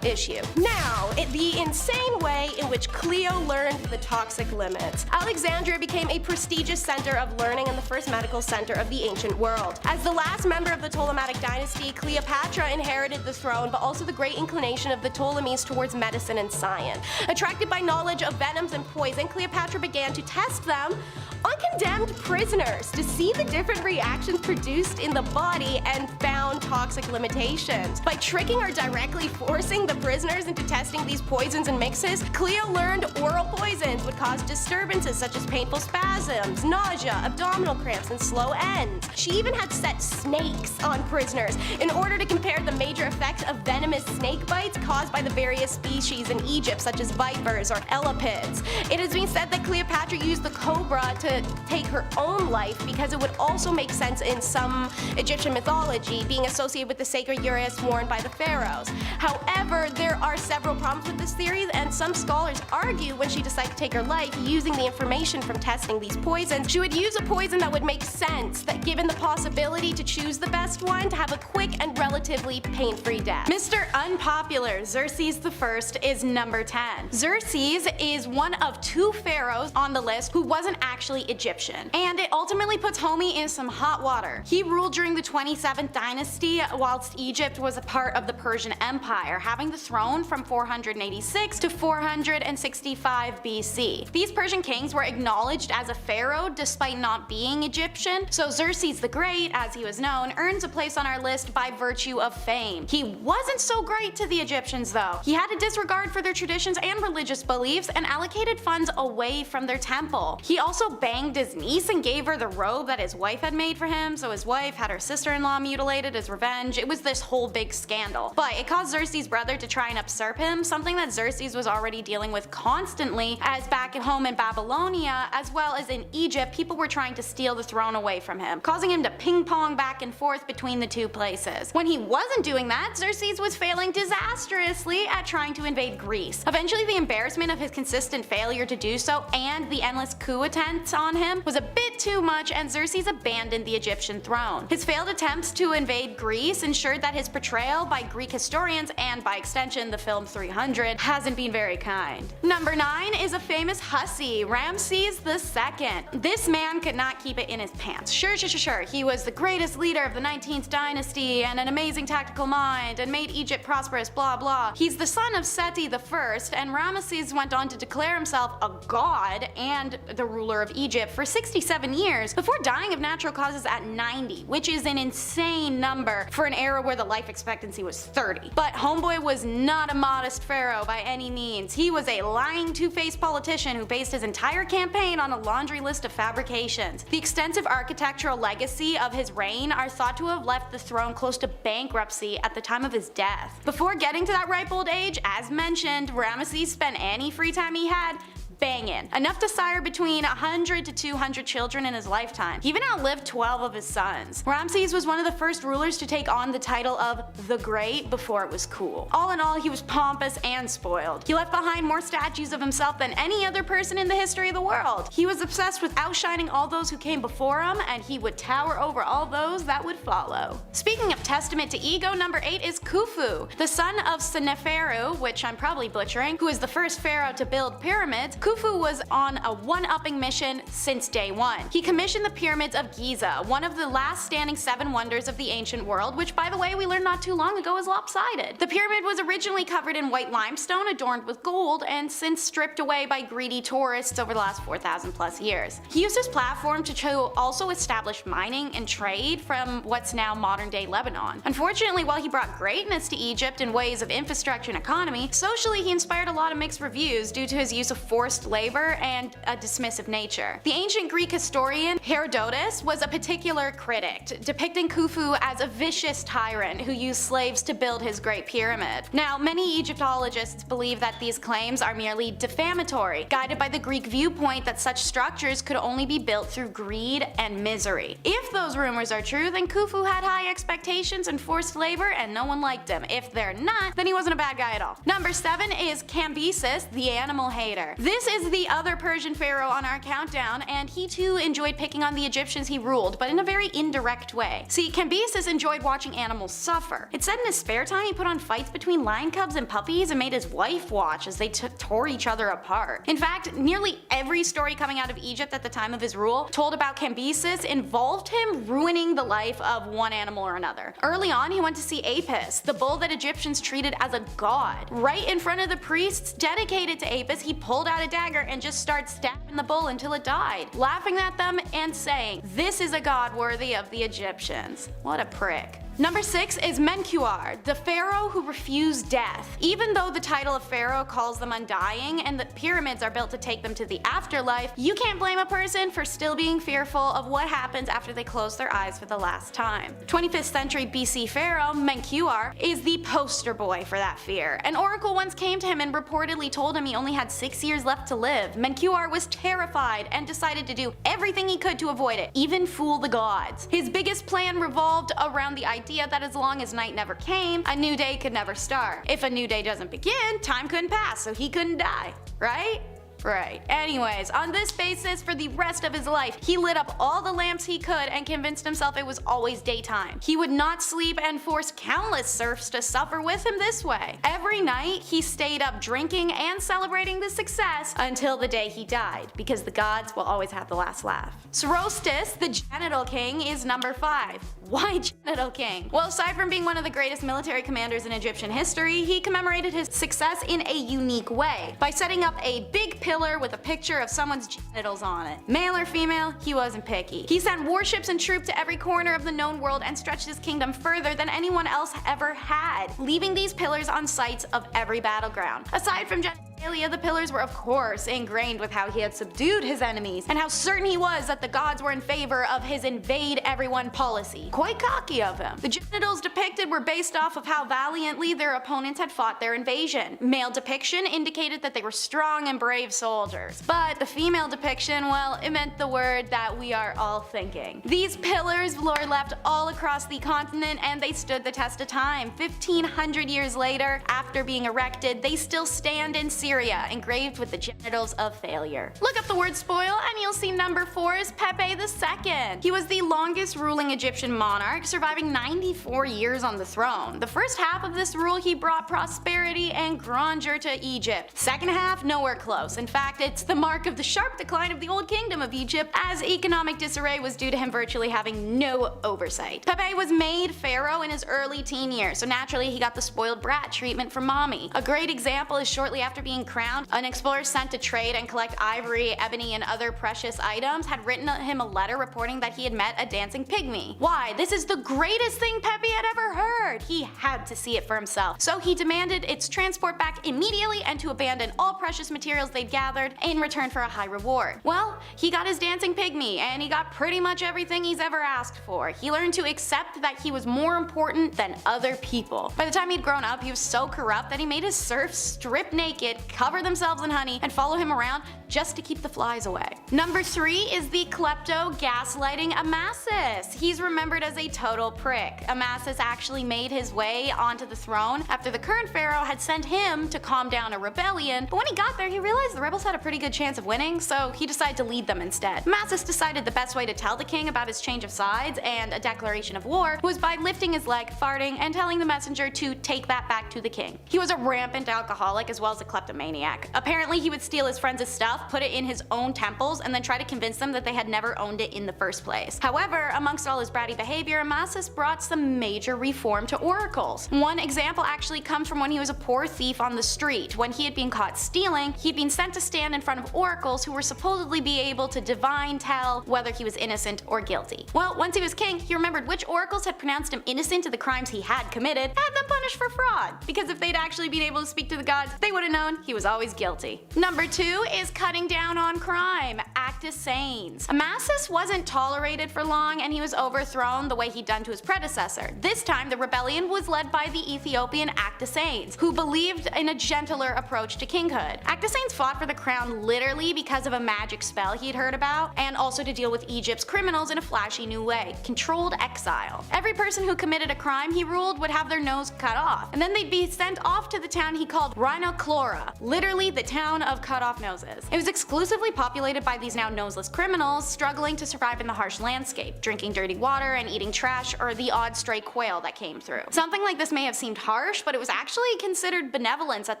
issue. Now, the insane way in which Cleo learned the toxic limits. Alexandria became a prestigious center of learning and the first medical center of the ancient world. As the last member of the Ptolemaic dynasty, Cleopatra inherited the throne, but also the great inclination of the Ptolemies towards medicine and science. Attracted by knowledge of venoms and poison, Cleopatra began to test them on condemned prisoners to see the different reactions produced in the body and found toxic limitations. By tricking or directly forcing the prisoners into testing these poisons and mixes, Cleo learned oral poisons would cause disturbances such as painful spasms, nausea, abdominal cramps, and slow ends. She even had set snakes on prisoners in order to compare the major effects of venomous snake bites caused by the various species in Egypt, such as vipers or elapids. It has been said that Cleopatra used the cobra to take her own life because it would also make sense in some Egyptian mythology, being associated with the sacred uraeus worn by the pharaohs. However, there are several problems with this theory, and some scholars argue when she she decided to take her life, using the information from testing these poisons, she would use a poison that would make sense, that given the possibility to choose the best one, to have a quick and relatively pain-free death. Mr. Unpopular, Xerxes I, is number 10. Xerxes is one of 2 pharaohs on the list who wasn't actually Egyptian, and it ultimately puts homie in some hot water. He ruled during the 27th dynasty, whilst Egypt was a part of the Persian Empire, having the throne from 486 to 465 BC. These Persian kings were acknowledged as a pharaoh despite not being Egyptian, so Xerxes the Great, as he was known, earns a place on our list by virtue of fame. He wasn't so great to the Egyptians though. He had a disregard for their traditions and religious beliefs and allocated funds away from their temple. He also banged his niece and gave her the robe that his wife had made for him, so his wife had her sister-in-law mutilated as revenge. It was this whole big scandal. But it caused Xerxes' brother to try and usurp him, something that Xerxes was already dealing with constantly, as back at home in Babylonia, as well as in Egypt, people were trying to steal the throne away from him, causing him to ping-pong back and forth between the 2 places. When he wasn't doing that, Xerxes was failing disastrously at trying to invade Greece. Eventually, the embarrassment of his consistent failure to do so and the endless coup attempts on him was a bit too much, and Xerxes abandoned the Egyptian throne. His failed attempts to invade Greece ensured that his portrayal by Greek historians, and by extension the film 300, hasn't been very kind. Number 9 is a famous hussy, Ramses II. This man could not keep it in his pants. Sure, he was the greatest leader of the 19th dynasty and an amazing tactical mind and made Egypt prosperous, blah blah. He's the son of Seti I, and Ramesses went on to declare himself a god and the ruler of Egypt for 67 years before dying of natural causes at 90, which is an insane number for an era where the life expectancy was 30. But homeboy was not a modest pharaoh by any means. He was a lying, two-faced politician who based his entire campaign on a laundry list of fabrications. The extensive architectural legacy of his reign are thought to have left the throne close to bankruptcy at the time of his death. Before getting to that ripe old age, as mentioned, Ramesses spent any free time he had banging. Enough to sire between 100 to 200 children in his lifetime. He even outlived 12 of his sons. Ramses was one of the first rulers to take on the title of the Great before it was cool. All in all, he was pompous and spoiled. He left behind more statues of himself than any other person in the history of the world. He was obsessed with outshining all those who came before him, and he would tower over all those that would follow. Speaking of testament to ego, number 8 is Khufu, the son of Seneferu, which I'm probably butchering, who is the first pharaoh to build pyramids. Khufu was on a one-upping mission since day one. He commissioned the pyramids of Giza, one of the last standing 7 wonders of the ancient world, which by the way we learned not too long ago is lopsided. The pyramid was originally covered in white limestone adorned with gold, and since stripped away by greedy tourists over the last 4,000 plus years. He used his platform to also establish mining and trade from what's now modern day Lebanon. Unfortunately, while he brought greatness to Egypt in ways of infrastructure and economy, socially he inspired a lot of mixed reviews due to his use of forced labor and a dismissive nature. The ancient Greek historian Herodotus was a particular critic, depicting Khufu as a vicious tyrant who used slaves to build his Great Pyramid. Now, many Egyptologists believe that these claims are merely defamatory, guided by the Greek viewpoint that such structures could only be built through greed and misery. If those rumors are true, then Khufu had high expectations and forced labor and no one liked him. If they're not, then he wasn't a bad guy at all. Number 7 is Cambyses, the animal hater. This is the other Persian pharaoh on our countdown, and he too enjoyed picking on the Egyptians he ruled, but in a very indirect way. See, Cambyses enjoyed watching animals suffer. It said in his spare time he put on fights between lion cubs and puppies and made his wife watch as they tore each other apart. In fact, nearly every story coming out of Egypt at the time of his rule told about Cambyses involved him ruining the life of one animal or another. Early on, he went to see Apis, the bull that Egyptians treated as a god. Right in front of the priests dedicated to Apis, he pulled out a dagger and just started stabbing the bull until it died, laughing at them and saying, "This is a god worthy of the Egyptians." What a prick. Number 6 is Menkaure, the pharaoh who refused death. Even though the title of pharaoh calls them undying and the pyramids are built to take them to the afterlife, you can't blame a person for still being fearful of what happens after they close their eyes for the last time. 25th century BC pharaoh Menkaure is the poster boy for that fear. An oracle once came to him and reportedly told him he only had 6 years left to live. Menkaure was terrified and decided to do everything he could to avoid it, even fool the gods. His biggest plan revolved around the idea that as long as night never came, a new day could never start. If a new day doesn't begin, time couldn't pass, so he couldn't die, right? Right. Anyways, on this basis, for the rest of his life, he lit up all the lamps he could and convinced himself it was always daytime. He would not sleep and forced countless serfs to suffer with him this way. Every night, he stayed up drinking and celebrating the success until the day he died, because the gods will always have the last laugh. Sorostus, the Genital King, is number 5. Why Genital King? Well, aside from being one of the greatest military commanders in Egyptian history, he commemorated his success in a unique way, by setting up a big pillar with a picture of someone's genitals on it. Male or female, he wasn't picky. He sent warships and troops to every corner of the known world and stretched his kingdom further than anyone else ever had, leaving these pillars on sites of every battleground. Aside from genitalia, the pillars were of course ingrained with how he had subdued his enemies, and how certain he was that the gods were in favor of his invade everyone policy. Quite cocky of him. The genitals depicted were based off of how valiantly their opponents had fought their invasion. Male depiction indicated that they were strong and brave soldiers, but the female depiction, well, it meant the word that we are all thinking. These pillars were left all across the continent, and they stood the test of time. 1500 years later, after being erected, they still stand in Syria, engraved with the genitals of failure. Look up the word spoil and you'll see number 4 is Pepe II. He was the longest ruling Egyptian monarch, surviving 94 years on the throne. The first half of this rule, he brought prosperity and grandeur to Egypt. Second half, nowhere close. In fact, it's the mark of the sharp decline of the old kingdom of Egypt, as economic disarray was due to him virtually having no oversight. Pepe was made pharaoh in his early teen years, so naturally he got the spoiled brat treatment from mommy. A great example is shortly after being crowned, an explorer sent to trade and collect ivory, ebony, and other precious items had written him a letter reporting that he had met a dancing pygmy. Why? This is the greatest thing Pepe had ever heard! He had to see it for himself. So he demanded its transport back immediately and to abandon all precious materials they'd gathered in return for a high reward. Well, he got his dancing pygmy, and he got pretty much everything he's ever asked for. He learned to accept that he was more important than other people. By the time he'd grown up, he was so corrupt that he made his serfs strip naked, cover themselves in honey, and follow him around just to keep the flies away. Number 3 is the klepto gaslighting Amasis. He's remembered as a total prick. Amasis actually made his way onto the throne after the current pharaoh had sent him to calm down a rebellion, but when he got there he realized the rebels had a pretty good chance of winning, so he decided to lead them instead. Amasis decided the best way to tell the king about his change of sides and a declaration of war was by lifting his leg, farting, and telling the messenger to take that back to the king. He was a rampant alcoholic as well as a kleptomaniac. Apparently he would steal his friends' stuff, put it in his own temples, and then try to convince them that they had never owned it in the first place. However, amongst all his bratty behavior, Amasis brought some major reform to oracles. One example actually comes from when he was a poor thief on the street. When he had been caught stealing, he'd been sent to stand in front of oracles who were supposedly be able to divine tell whether he was innocent or guilty. Well, once he was king, he remembered which oracles had pronounced him innocent of the crimes he had committed, and had them punished for fraud, because if they'd actually been able to speak to the gods, they would have known he was always guilty. Number 2 is cutting down on crime, Actus Sains. Amasis wasn't tolerated for long, and he was overthrown the way he'd done to his predecessor. This time, the rebellion was led by the Ethiopian Actus Sains, who believed in a gentler approach to kinghood. Actus Sains fought for the crown literally because of a magic spell he'd heard about, and also to deal with Egypt's criminals in a flashy new way, controlled exile. Every person who committed a crime he ruled would have their nose cut off, and then they'd be sent off to the town he called Rhinochlora, literally the town of cut off noses. It was exclusively populated by these now noseless criminals struggling to survive in the harsh landscape, drinking dirty water and eating trash or the odd stray quail that came through. Something like this may have seemed harsh, but it was actually considered benevolence at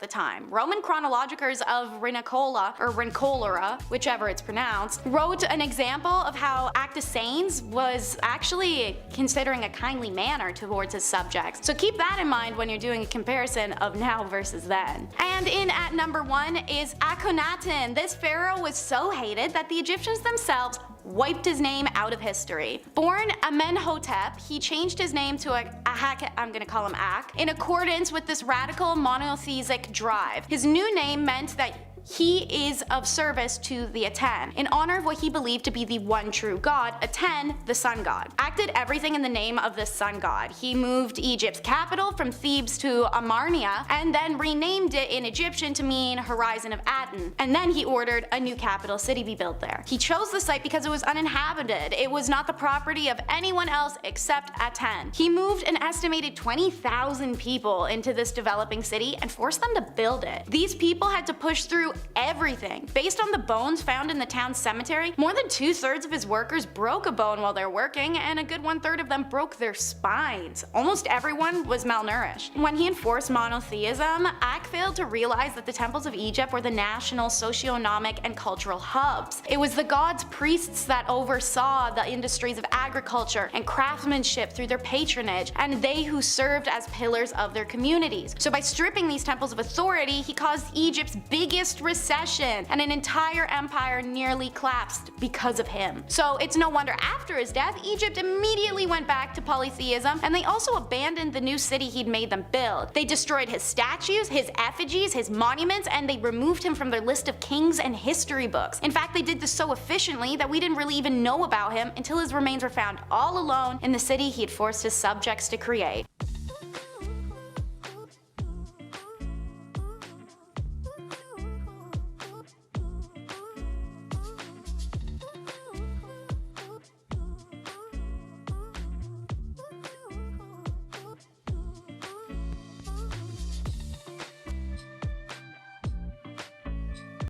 the time. Roman chronologicers of Rhinicola, or Rincolora, whichever it's pronounced, wrote an example of how Actus Sains was actually considering a kindly manner towards his subjects. So keep that in mind when you're doing a comparison of now versus then. And in at number 1 is Akhenaten. This pharaoh was so hated that the Egyptians themselves wiped his name out of history. Born Amenhotep, he changed his name to I'm gonna call him Ak, in accordance with this radical monotheistic drive. His new name meant that he is of service to the Aten, in honor of what he believed to be the one true god, Aten, the sun god. Ak did everything in the name of this sun god. He moved Egypt's capital from Thebes to Amarnia, and then renamed it in Egyptian to mean Horizon of Aten, and then he ordered a new capital city be built there. He chose the site because it was uninhabited. It was not the property of anyone else except Aten. He moved an estimated 20,000 people into this developing city and forced them to build it. These people had to push through everything. Based on the bones found in the town's cemetery, more than 2/3 of his workers broke a bone while they're working, and a good 1/3 of them broke their spines. Almost everyone was malnourished. When he enforced monotheism, Ak failed to realize that the temples of Egypt were the national socio-economic and cultural hubs. It was the gods' priests that oversaw the industries of agriculture and craftsmanship through their patronage, and they who served as pillars of their communities. So by stripping these temples of authority, he caused Egypt's biggest recession, and an entire empire nearly collapsed because of him. So it's no wonder after his death, Egypt immediately went back to polytheism, and they also abandoned the new city he'd made them build. They destroyed his statues, his effigies, his monuments, and they removed him from their list of kings and history books. In fact, they did this so efficiently that we didn't really even know about him until his remains were found all alone in the city he had forced his subjects to create.